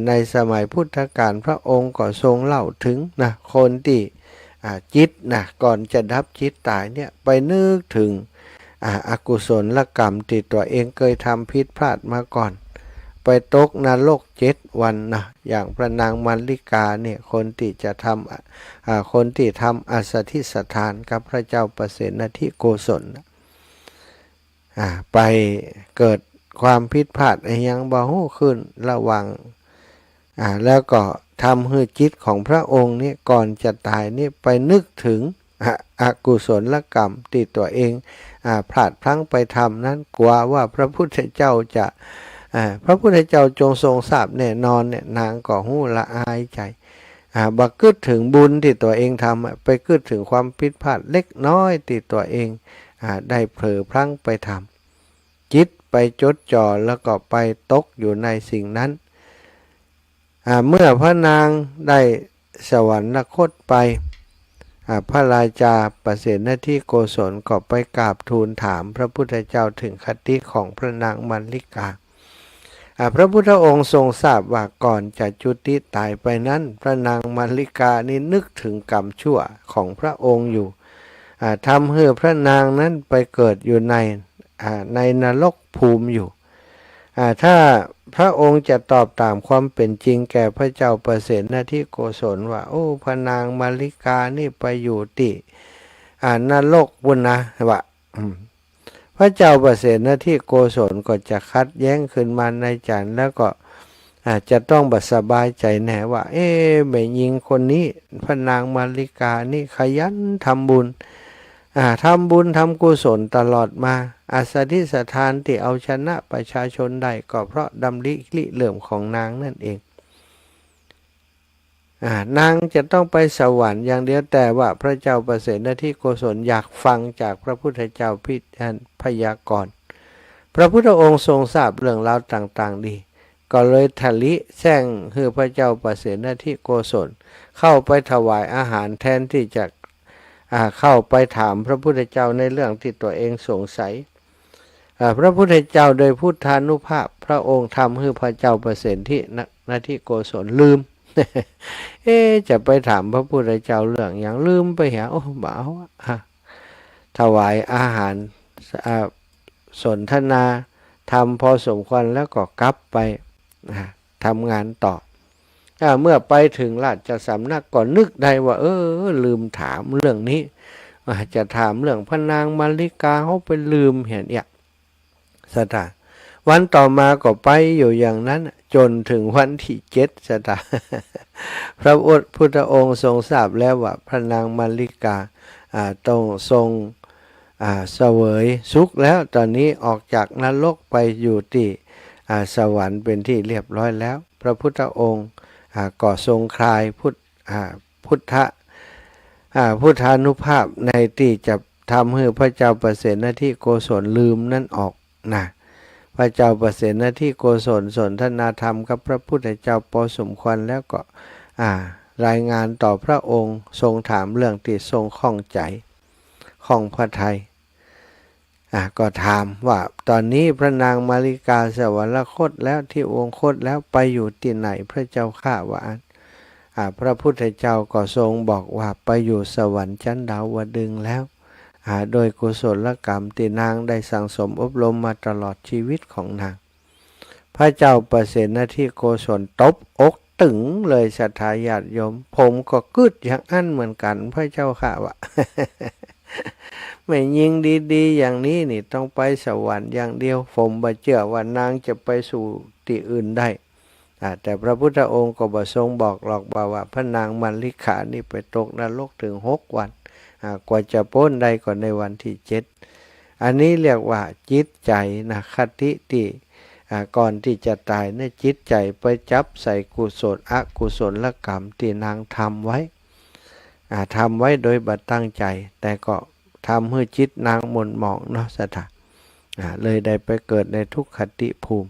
ในสมัยพุทธกาลพระองค์ก็ทรงเล่าถึงนะคนที่จิตนะก่อนจะดับจิตตายเนี่ยไปนึกถึงอกุศลกรรมที่ตัวเองเคยทำผิดพลาดมาก่อนไปตกนรก7 วันนะอย่างพระนางมัลลิกาเนี่ยคนที่จะทำคนที่ทำอสถิสถานกับพระเจ้าประเสนทิโกศลไปเกิดความผิดพลาดยังบ่ฮู้ขึ้นระวังแล้วก็ทำให้จิตของพระองค์เนี่ยก่อนจะตายนี่ไปนึกถึงอกุศลกรรมที่ตัวเองพลาดพลั้งไปทำนั้นกลัวว่าพระพุทธเจ้าจะพระพุทธเจ้าจงทรงทราบแน่นอนเนี่ยนางก็หู้ละอายใจบักกึดถึงบุญที่ตัวเองทำไปกึดถึงความผิดพลาดเล็กน้อยที่ตัวเองได้เผลอพลั้งไปทำจิตไปจดจ่อแล้วก็ไปตกอยู่ในสิ่งนั้นเมื่อพระนางได้สวรรคตไปพระราชาประเสนทิโกศลก็ไปกราบทูลถามพระพุทธเจ้าถึงคติของพระนางมัลลิกาพระพุทธองค์ทรงทราบว่าก่อนจะจุติตายไปนั้นพระนางมัลลิกานี่นึกถึงกรรมชั่วของพระองค์อยู่ทำให้พระนางนั้นไปเกิดอยู่ในนรกภูมิอยู่ถ้าพระองค์จะตอบตามความเป็นจริงแก่พระเจ้าประเสนทิโกศลว่าโอ้พระนางมัลลิกานี่ไปอยู่ที่นรกบุญนะว่าพระเจ้าประเสนทิโกศลก็จะคัดแย้งขึ้นมาในใจแล้วก็จะต้องบัดสบายใจแน่ว่าแม่หญิงคนนี้พระนางมัลลิกานี่ขยันทำบุญทำบุญทำกุศลตลอดมาอสถิสถานที่เอาชนะประชาชนได้ก็เพราะดำริเหลื่อมของนางนั่นเองนางจะต้องไปสวรรค์อย่างเดียวแต่ว่าพระเจ้าประเสนทิโกศลอยากฟังจากพระพุทธเจ้าพยากรณ์พระพุทธองค์ทรงทราบเรื่องราวต่างๆดีก็เลยทะลิแซงให้พระเจ้าประเสนทิโกศลเข้าไปถวายอาหารแทนที่จะเข้าไปถามพระพุทธเจ้าในเรื่องที่ตัวเองสงสัยพระพุทธเจ้าโดยพุทธานุภาพพระองค์ทำให้พระเจ้าประเสนทิโกศลลืม จะไปถามพระพุทธเจ้าเรื่องอย่างลืมไปหาบ่าวถวายอาหารสนทนาทำพอสมควรแล้วก็กลับไปทำงานต่อเมื่อไปถึงราชสำนักก็นึกได้ว่าลืมถามเรื่องนี้จะถามเรื่องพระนางมัลลิกาเขาไปลืมเห็นสถานวันต่อมาก็ไปอยู่อย่างนั้นจนถึงวันที่7สถานพระพุทธองค์ทรงทราบแล้วว่าพระนางมัลลิกาต้องทรงเสวยสุขแล้วตอนนี้ออกจากนรกไปอยู่ที่สวรรค์เป็นที่เรียบร้อยแล้วพระพุทธองค์ก็ทรงคลายพุทธานุภาพในที่จะทำให้พระเจ้าประเสนทิโกศลลืมนั่นออกนะพระเจ้าประเสนทิโกศลสนทนาธรรมกับพระพุทธเจ้าพอสมควรแล้วก็รายงานต่อพระองค์ทรงถามเรื่องที่ทรงข้องใจข้องพระทัยก็ถามว่าตอนนี้พระนางมาริกาสวรรคตแล้วที่องคตแล้วไปอยู่ที่ไหนพระเจ้าข้าว่าพระพุทธเจ้าก็ทรงบอกว่าไปอยู่สวรรค์ชั้นดาวดึงส์แล้วโดยกุศลกรรมที่นางได้สั่งสมอบรมมาตลอดชีวิตของนางพระเจ้าประเสนทิโกศลตบอกตึงเลยศรัทธาญาติโยมผมก็กึดอย่างอันเหมือนกันพระเจ้าข้าว่า ไม่ยิงดีๆอย่างนี้นี่ต้องไปสวรรค์อย่างเดียวผมบ่เชื่อว่านางจะไปสู่ที่อื่นได้แต่พระพุทธองค์ก็บ่ทรงบอกหรอกว่าพระนางมัลลิกานี่ไปตกนรกถึง6 วันกว่าจะพ้นได้ก่อนในวันที่7อันนี้เรียกว่าจิตใจนะคติที่ก่อนที่จะตายเนี่ยจิตใจไปจับใส่กุศลอกุศลกรรมที่นางทำไว้โดยบัดตั้งใจแต่ก็ทำให้จิตนางหม่นหมองเนาะสถา เลยได้ไปเกิดในทุกขติภูมิ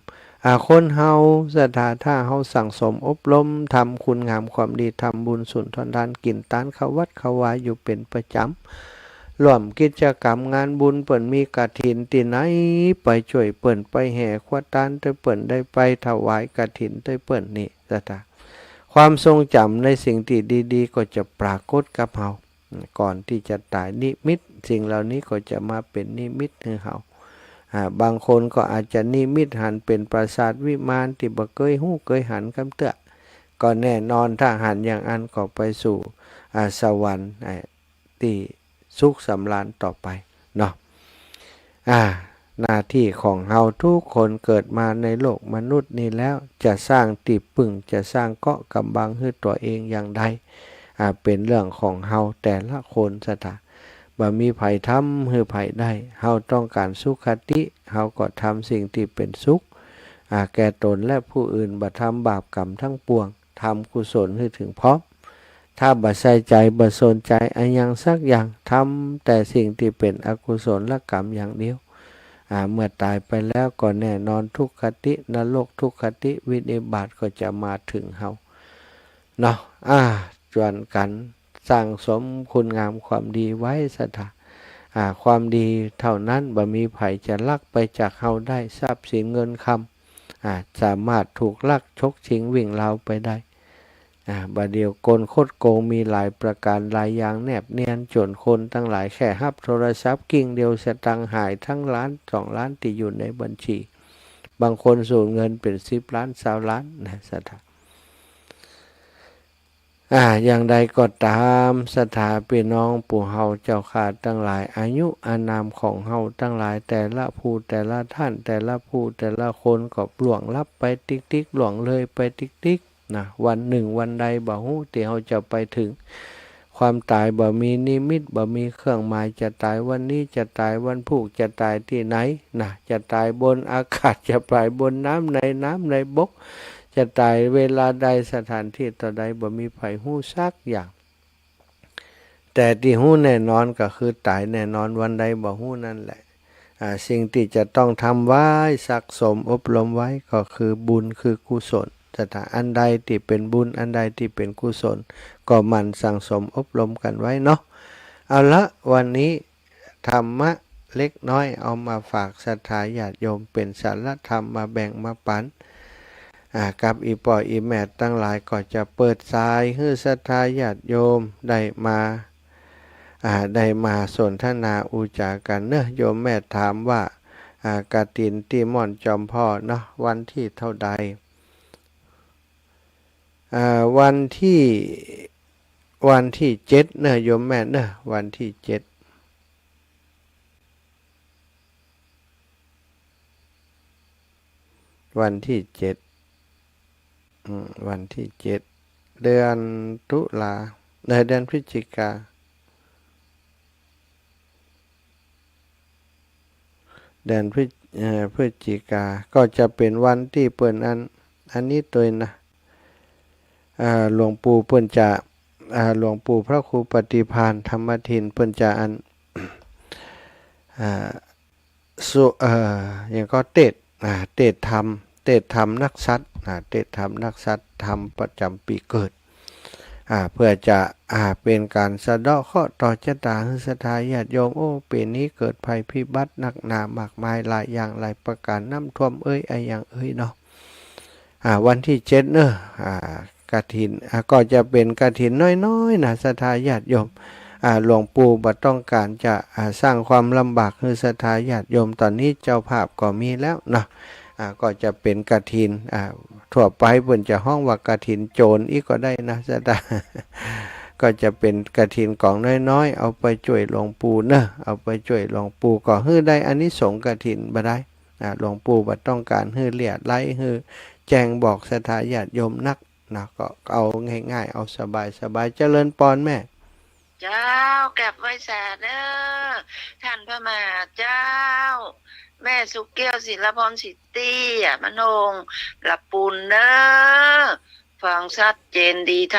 คนเฮาศรัทธาถ้าเฮาสั่งสมอบรมทำคุณงามความดีทำบุญสุนทรทานกินตานเข้าวัดเข้าวาอยู่เป็นประจำร่วมกิจกรรมงานบุญเปิ่นมีกฐินที่ไหนไปช่วยเปิ่นไปแห่ขวดตานได้เปิ่นได้ไปถวายกฐินได้เปิ่นนี่ศรัทธาความทรงจำในสิ่งที่ดีๆก็จะปรากฏกับเฮาก่อนที่จะตายนิมิตสิ่งเหล่านี้ก็จะมาเป็นนิมิตให้เฮาบางคนก็อาจจะนิมิตหันเป็นปราสาทวิมานที่บ่เคยฮู้เคยหันคำเตื้อก็แน่นอนถ้าหันอย่างอันก็ไปสู่สวรรค์ที่สุขสำราญต่อไปเนาะหน้าที่ของเฮาทุกคนเกิดมาในโลกมนุษย์นี้แล้วจะสร้างที่พึ่งจะสร้างเกาะกำบังให้ตัวเองอย่างใดเป็นเรื่องของเฮาแต่ละคนศรัทธาบ่มีไผทำให้ไผได้เฮาต้องการสุขติเฮาก็ทำสิ่งที่เป็นสุขแก่ตนและผู้อื่นบ่ทำบาปกรรมทั้งปวงทำกุศลให้ถึงพร้อมถ้าบ่ใส่ใจบ่สนใจอันยังสักอย่างทำแต่สิ่งที่เป็นอกุศลกรรมอย่างเดียวเมื่อตายไปแล้วก็แน่นอนทุกขตินรกทุกขติวินิบาตก็จะมาถึงเฮาเนาะชวนกันสร้างสมคุณงามความดีไว้ศรัทธาความดีเท่านั้นบ่มีไผจะลักไปจากเฮาได้ทรัพย์สินเงินคำสามารถถูกลักชกชิงวิ่งราวไปได้บาเดียวกลโคดโกงมีหลายประการหลายอย่างแนบเนียนจนคนทั้งหลายแค่ฮับโทรศัพท์กิ่งเดียวสตังค์หายทั้งล้าน2 ล้านที่อยู่ในบัญชีบางคนสูญเงินเป็น10 ล้าน20 ล้านนะศรัทธาอย่างใดก็ตามศรัทธาพี่น้องปู่เฮาเจ้าขาทั้งหลายอายุอานามของเฮาทั้งหลายแต่ละผู้แต่ละท่านแต่ละผู้แต่ละคนก็ล่วงลับไปติ๊กๆล่วงเลยไปติ๊กๆนะวันหนึ่งวันใดบ่ฮู้ที่เฮาจะไปถึงความตายบ่มีนิมิตบ่มีเครื่องหมายจะตายวันนี้จะตายวันพรุ่งจะตายที่ไหนนะจะตายบนอากาศจะตายบนน้ำในบกจะตายเวลาใดสถานที่ต่อใดบ่มีไผฮู้ซักอย่างแต่ที่ฮู้แน่นอนก็คือตายแน่นอนวันใดบ่ฮู้นั่นแหละสิ่งที่จะต้องทำไว้สักสมอบรมไว้ก็คือบุญคือกุศลแต่อันใดที่เป็นบุญอันใดที่เป็นกุศลก็หมั่นสั่งสมอบรมกันไว้เนาะเอาละวันนี้ธรรมะเล็กน้อยเอามาฝากศรัทธาญาติโยมเป็นสาระธรรมมาแบ่งมาปันกับอีปออีแม่ตั้งหลายก็จะเปิดสายให้ศรัทธาญาติโยมได้มาสนทนาอุจากันเนอะโยมแม่ถามว่ากฐินที่ม่อนจอมพ่อเนาะวันที่เท่าใดวันที่7เนอะโยมแม่เนอะวันที่7วันที่7เดือนตุลาเดือนพฤศจิกาเดือนพฤศจิกาก็จะเป็นวันที่เปิ้นอันนี้ตัวนะหลวงปู่เปิ้นจะหลวงปู่พระครูปฏิภาณธรรมทินเปิ้นจะอย่างก็เทศธรรมนักสัตว์เทศธรรมนักสัตว์ธรรมประจำปีเกิดเพื่อจะเป็นการสะเดาะเคราะห์ต่อชะตาศรัทธาญาติโยมปีนี้เกิดภัยพิบัติหนักหนามากมายหลายอย่างหลายประการน้ำท่วมอย่างเนาะวันที่7เนอะกฐินก็จะเป็นกฐินน้อยๆนะศรัทธาญาติโยมหลวงปู่บ่ต้องการจะสร้างความลำบากให้ศรัทธาญาติโยมตอนนี้เจ้าภาพก็มีแล้วเนาะก็จะเป็นกฐินทั่วไปเพิ่นจะห้องว่ากฐินโจรอีกก็ได้นะศรัทธาก็จะเป็นกฐินกล่องน้อยๆเอาไปช่วยหลวงปู่เนอะเอาไปช่วยหลวงปู่ก็ให้ได้อานิสงส์กฐินบ่ได้หลวงปู่บ่ต้องการให้เลียดไล่ให้แจ้งบอกศรัทธาญาติโยมนักนะก็เอาง่ายๆเอาสบายเจริญพรแม่เจ้าแก็บไว้แสนเด้อท่านพระมหาเจ้าแม่สุเกี้ยวศิลพรสิทธิมโนงละปุนเด้อฟังชัดเจนดีท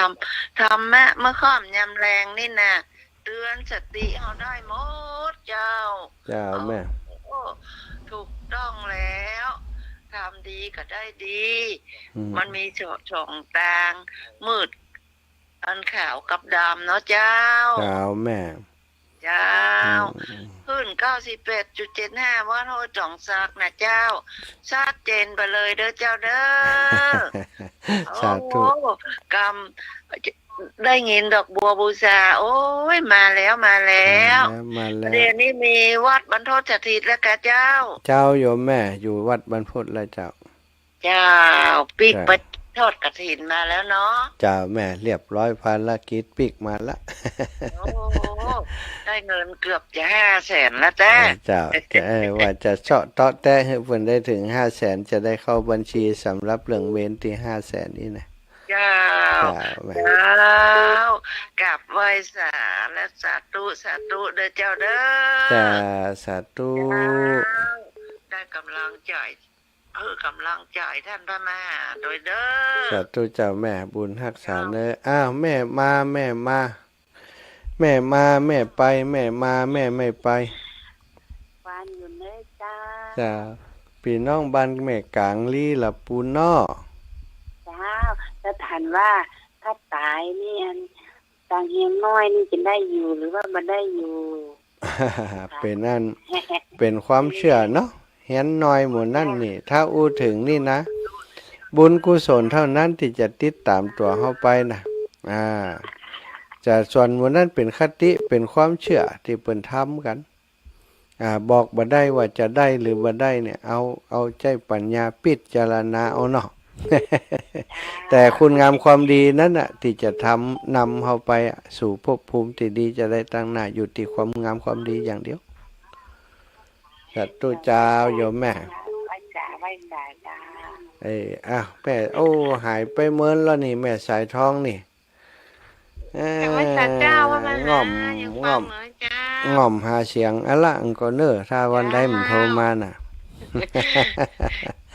ำแม่เมื่อค่ำยำแรงนี่นะเตือนสติเอาได้หมดเจ้าแม่ถูก ต้องแล้วทำดีก็ได้ดีมันมีช่องต่างมืดอันขาวกับดำเนาะเจ้าเจ้าแม่เจ้าขึ้น 98.75 วัดโหจ่องซักนะเจ้าชัดเจนไปเลยเด้อเจ้าเด้อ สาธุกรรมได้ยินดอกบัวบูชาโอ้ยมาแล้วเดี๋ยวนี้มีวัดบรรพตสถิตแล้วกะเจ้าโยมแม่อยู่วัดบรรพตแล้วเจ้าปีกประทอดกฐินมาแล้วเนาะเจ้าแม่เรียบร้อยภารกิจปีกมาละโอ้ได้เงินเกือบจะ500,000แล้วเจ้าว่าจะเจาะเตาะแตะให้เพิ่นได้ถึง500,000จะได้เข้าบัญชีสำหรับเรื่องเว้นที่500,000นี่นะเจ้ากับไหว้สาและสาธุเด้อเจ้าเด้อจ้าสาธุได้กำลังใจกำลังใจท่านพระมหาโดยเด้อสาธุเจ้าแม่บุญรักษาเด้ออ้าวแม่มาแม่ไปแม่มาแม่ไม่ไปบ้านอยู่เด้อจ้าจ้าพี่น้องบ้านแม่กลางลี่ละปูนอจ้าจะถามว่าถ้าตายนี่ต่างเฮียงน้อยนี่จะได้อยู่หรือว่าบ่ได้อยู่ เป็นนั่นเป็นความเชื่อเนาะเฮียนน้อยหมู่นั่นนี่ถ้าอู้ถึงนี่นะบุญกุศลเท่านั้นที่จะติดตามตัวเฮาไปนะจะส่วนหมู่นั้นเป็นคติเป็นความเชื่อที่เพิ่นทำกันบอกบ่ได้ว่าจะได้หรือบ่ได้เนี่ยเอาใจปัญญาพิจารณาเอาเนาะ แต่คุณงามความดีนั้นน่ะที่จะนำเฮาไปสู่ภพภูมิที่ดีจะได้ตั้งหน้าอยู่ที่ความงามความดีอย่างเดียวสาธุเจ้าโยมแม่แม่โอ้หายไปเมินแล้วนี่แม่สายทองนี่ง่อมหาเสียงอะไรก็เนอถ้าวันใดมันโทรมาน่ะ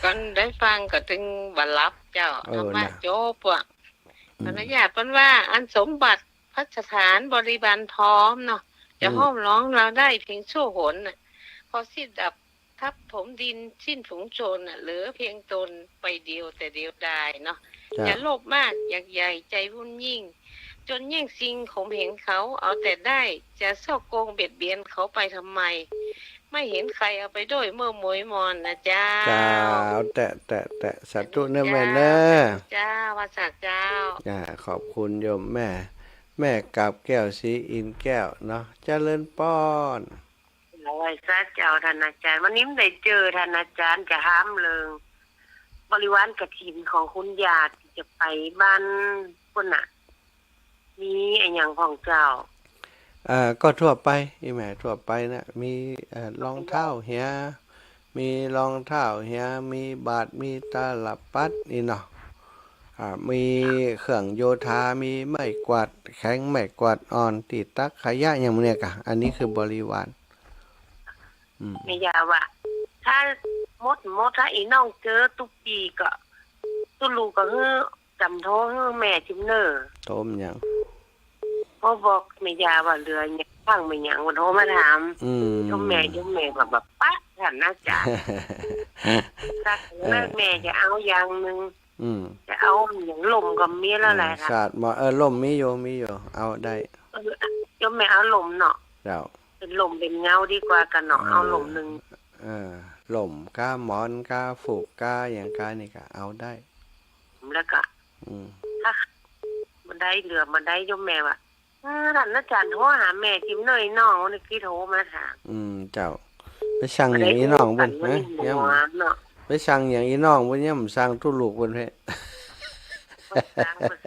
ก็ได้ฟังก็ถึงบัลลับเจ้ามาโจบอ่ะอนุญาตเพิ่นว่าอันสมบัติพัฒฐานบริบาลพร้อมเนาะจะห้อมร้องเราได้เพียงชั่วหนน่ะพอสิ้นดับทับถมดินสิ้นฝูงโจรน่ะเหลือเพียงตนไปเดียวแต่เดียวดายเนาะอย่าโลภมากอยากใหญ่ใจวุ่นยิ่งจนแย่งสิ่งข่มเหงเขาเอาแต่ได้จะซอกโกงเบียดเบียนเขาไปทำไมไม่เห็นใครเอาไปด้วยเมื่อมวยมอนนะเจ้าแต่สาธุเนื้อแม่เนอเจ้าว่าจากเจ้าขอบคุณโยมแม่กับแก้วสีอินแก้วเนาะเจริญป้อนเอาไว้ซะเจ้าท่านอาจารย์วันนี้ได้เจอท่านอาจารย์จะห้ามเลิงบริวารกฐินของคุณญาติจะไปบ้านคนน่ะมีไอ้หยังของเจ้าก็ทั่วไปอีแม่ทั่วไปนะมีรองเท้าเฮียมีรองเท้าเฮียมีบาทมีตาลับปัดนี่เนาะมีเครื่องโยธามีไม้กวาดแข็งไม้กวาดอ่อนติดตักขยะอย่างนี้กะอันนี้คือบริวารไม่ยาว่าถ้ามดถ้าอีน้องเจอตุกปีก็ตุลูก็ฮือจำโทรฮือแม่จิมเนอร์โทมหยังพอบอกไม่ยาว่าเรือเนี่ยฟังไม่หยังวันโทรมาถามยมแม่แบบปั๊บท่านอาจารย์ถ้าแม่จะเอาอย่างนึงจะเอาอย่างลมกับมีแล้วแหละค่ะศาสตร์ลมมีอยู่เอาได้ยมแม่เอาลมเนาะเจ้าเป็นลมเป็นเงาดีกว่ากันเนาะเอาลมนึงลมกาหมอนกาฝูกกาอย่างกานี่ก็เอาได้แล้วก็ถ้ามันได้เหลือมันได้ยมแม่ว่ะท่านอาจารย์โทรหาแม่จิ้มหน่อยน้องนี่คือโทรมาถามเจ้าไปสั่งอย่างอีน้องบุญนะย่ำไปสั่งอย่างอีน้องบุญย่ำสั่งทุลูกบุญให้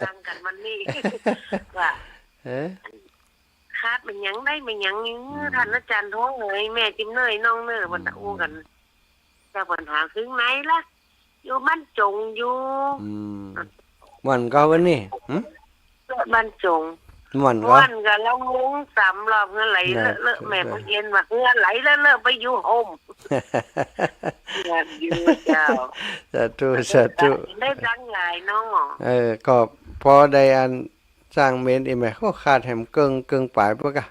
สั่งกันมันนี่ว่าคาดมันยังได้มันยังท่านอาจารย์โทรเลยแม่จิ้มหน่อยน้องเนอวันตะอู้กันแต่ปัญหาคือไหนล่ะอยู่บ้านจงอยู่มันก็วันนี้บ้านจงมันกันแล้วมุ้ง3รอบเงินไหลเลอะแม่ก็เย็นว่าเงินไหลเลอะไปอยู่โฮมอยากอยู่เจ้าสาธุได้จังหลายน้องก็พอได้อันสร้างเมนอีแม่ก็ขาดแหมเกิงปลายพวกอะ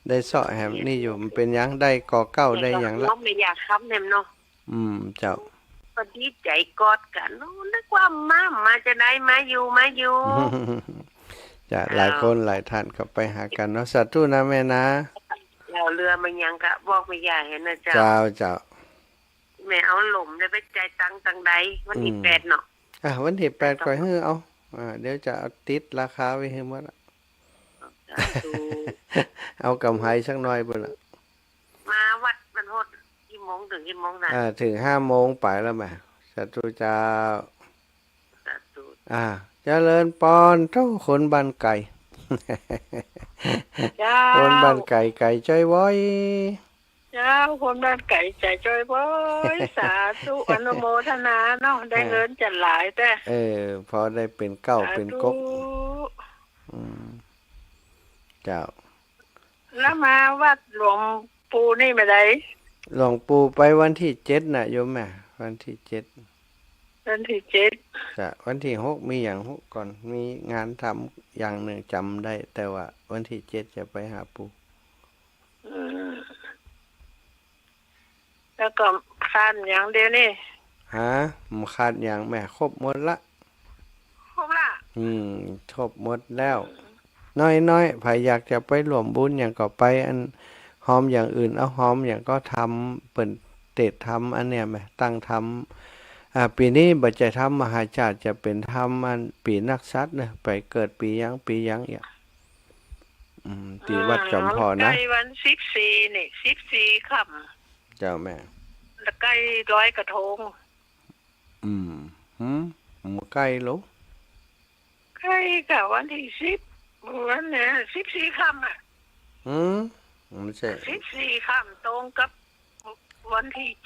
ได้เสาะแหมนี่อยู่มันเป็นยังได้ก่อเก้าได้อย่างละน้องไม่อยากค้ำแหมเนาะ เจ้าก็ดีใจกอดกันนึกว่ามาจะได้มาอยู่ จะหลายคนหลายท่านก็ไปหากันเนาะสาธุนะแม่นะเราเรือมันยังกะบอกไม่ยากเห็นนะเจ้าเจ้าแม่เอาหล่มได้ไปจ่ายตังค์ตังใดวันที่8เนาะวันที่8ก่อยฮื้อเอาเดี๋ยวจะเอาติดราคาไว้ให้หมดเอากำไรสักหน่อยเบิ่นมาวัดบรรพตกี่โมงถึงกี่โมงน่ะถึง5 โมงไปแล้วแม่สาธุเจ้าสาธุเจริญปอนเท่าคนบ้านไก่คนบ้านไก่จ้อยว้อยเจ้าคนบ้านไก่ใจจ้อยว้อยสาธุอนุโมทนาเนาะได้เงินจัดหลายแต่พอได้เป็นเก้าเป็นกบเจ้าแล้วมาวัดหลวงปู่นี่ไปไหนหลวงปู่ไปวันที่7น่ะโยมแม่วันที่7จ้ะวันที่6มีอย่าง6ก่อนมีงานทำอย่างหนึ่งจำได้แต่ว่าวันที่7จะไปหาปู่แล้วก็ขาดอย่างเดียวนี่ขาดอย่างแม่ครบหมดละครบละครบหมดแล้วน้อยๆไผอยากจะไปร่วมบุญอย่างก็ไปอันหอมอย่างอื่นเอาหอมอย่างก็ทำเปิ่นเตะทำอันเนี้ยแม่ตั้งทำปีนี้บัจจะทำมหาชาติจะเป็นทำมันปีนักษัตริย์เนี่ยไปเกิดปียังอีกตีวัดจอมพอนะใกล้วัน14นี่14ค่ำเจ้าแม่แล้วใกล้ร้อยกระทงใกล้ลูกใกล้กับวันที่10วันเนี่ย14ค่ำไม่ใช่14ค่ำตรงกับวันที่7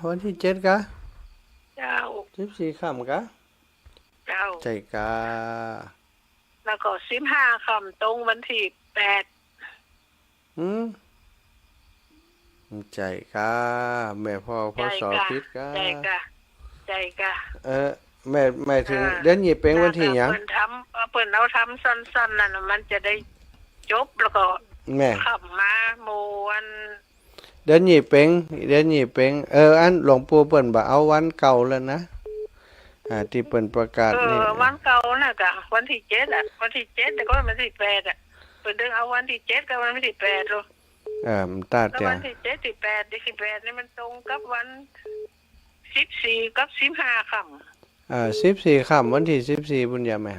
วันที่7กะเจ้า14ค่ำกะเจ้าใจกะแล้วก็15ค่ำตรงวันที่8ใจกะแม่พ่อสอพิษกะใจกะแม่ถึงเดือนยี่เป็งวันที่หยังเปิ้นเอาทำสั้นๆนั่นมันจะได้จบแล้วก็แม่ขับมาโมวันเดือนยี่เป็งอันหลวงปู่เปิ้นบ่เอาวันเก่าแล้วนะที่เปิ้นประกาศนี่วันเก่าน่ะกะวันที่7วันที่7แต่ก็วันที่8เปิ้นดึงเอาวันที่7กับวันที่8ลูกมันตาแต่วันที่7ที่8ที่8นี่มันตรงกับวัน14กับ15ค่ำ14ค่ำวันที่14บุญญาแม่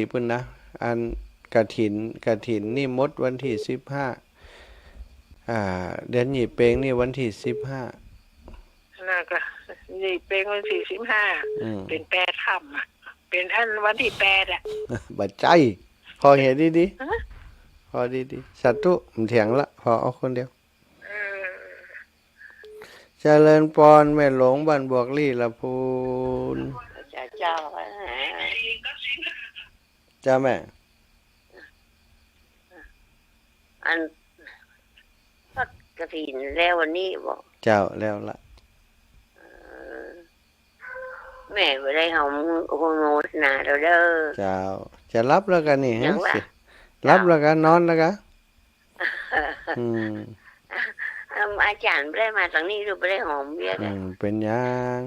14ปุ่นนะอันกฐินนี่มดวันที่15เดือนยี่เป็งนี่วันที่15น่ะก็ยี่เป็งวันที่15เป็น8ค่ำเป็นอันวันที่8บัดใจพอเห็นดีๆพอดีๆสัตตุมันเถียงละพอเอาคนเดียวเจริญปอนแม่หลงบ้านบวกลี่ละพูนจ้าแม่อันกฐินแล้ววันนี้บอกเจ้าแล้วละแม่ไปได้หอมโโนสนาเด้อเจ้าจะรับแล้วกันนี่ฮะรับแล้วกันนอนแล้วกันอาจารย์ไม่ได้มาตรงนี้หรือไม่ได้หอมเยอะเป็นยัง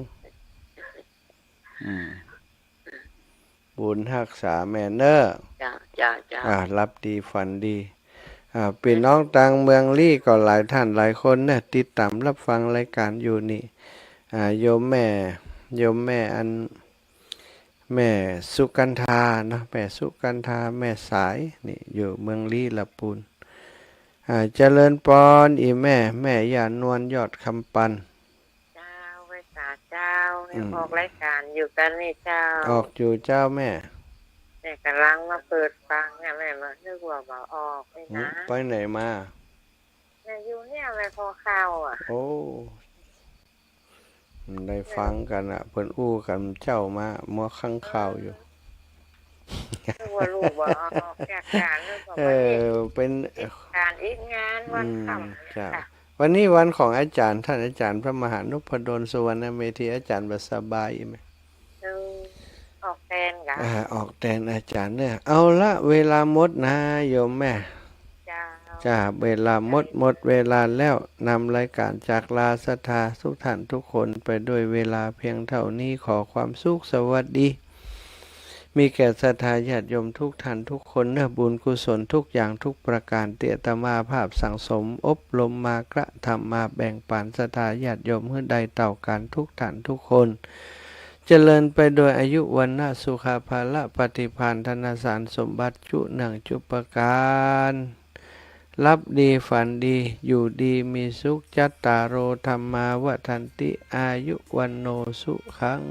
บุญรักษาแม่เนอจ้ารับดีฝันดีพี่น้องต่างเมืองลี่ก็หลายท่านหลายคนเนี่ยติดตามรับฟังรายการอยู่นี่โยมแม่อันแม่สุกันธานะแม่สุกันธาแม่สายนี่อยู่เมืองลี่ละปูนเจริญปอนอีแม่ย่านวลยอดคำปันเจ้าไว้สาเจ้าออกรายการอยู่กันนี่เจ้าออกอยู่เจ้าแม่แต่กำลังมาเปิดฟังเนี่ยแม่มานึกว่าออกไปนะไปไหนมาอยู่เนี่ยไปพอข้าวโอ้ได้ฟังกันเพิ่นอู้กันเจ้ามามัวข้างข่าวอยู่ว่าลูกว่าการเป็นการอีกงานวันค่ำจ้าวันนี้วันของอาจารย์ท่านอาจารย์พระมหานพดลสุวรรณเมธีอาจารย์บัสบายไหมออกแทนกันออกแทนอาจารย์เนี่ยเอาละเวลาหมดนะโยมแม่จ้า จ้าเวลาหมดเวลาแล้วนำรายการจากลาศรัทธาทุกท่านทุกคนไปด้วยเวลาเพียงเท่านี้ขอความสุขสวัสดีมีแก่ศรัทธาญาติโยมทุกท่านทุกคนเนื้อบุญกุศลทุกอย่างทุกประการเตียตมาภาพสั่งสมอบรมมากระทำมาแบ่งปันศรัทธาญาติโยมเพื่อใดเต่ากันทุกท่านทุกคนเจริญไปโดยอายุวันนะสุขภาละปฏิภาณธนสารสมบัติจุหนังจุปการรับดีฝันดีอยู่ดีมีสุขจัตตารโอธรรมาวัฏันติอายุวันโนสุขัง